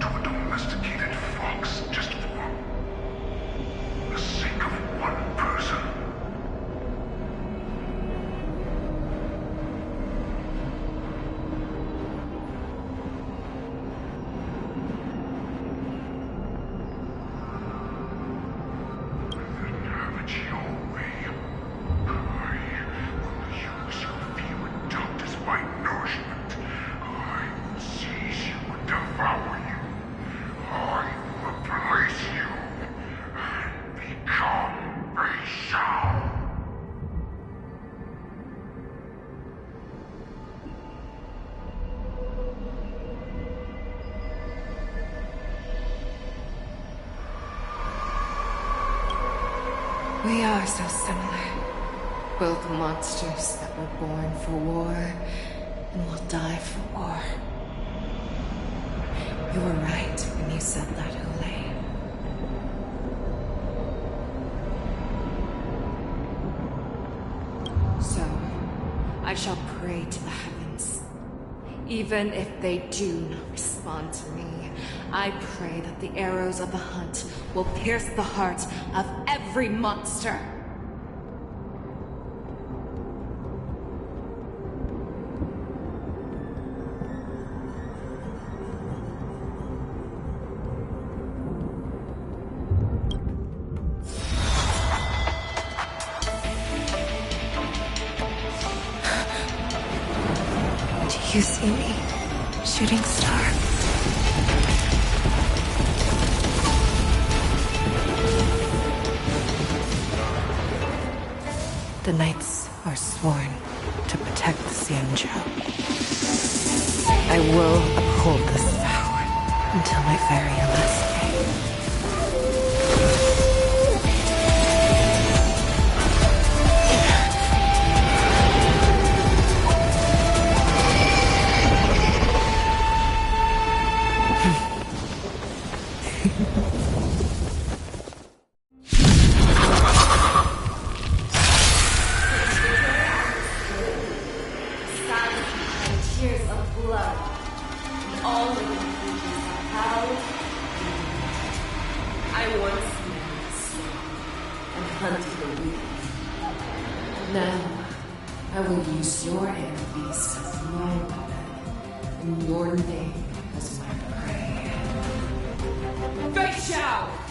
A: to a domesticated fox just for the sake of one person.
G: We are so similar. Both monsters that were born for war and will die for war. You were right when you said that, Hule. So, I shall pray to the heavens. Even if they do not respond to me, I pray that the arrows of the hunt will pierce the heart of every monster. Do you see me, shooting star? The Knights are sworn to protect the Xianzhou. I will uphold this vow until my very last day.
B: Tears of blood. All living creatures are held. I once knew the strong and hunted the weak. Now, I will use your air beast as my weapon, and your name as my prey. Fei Xiao!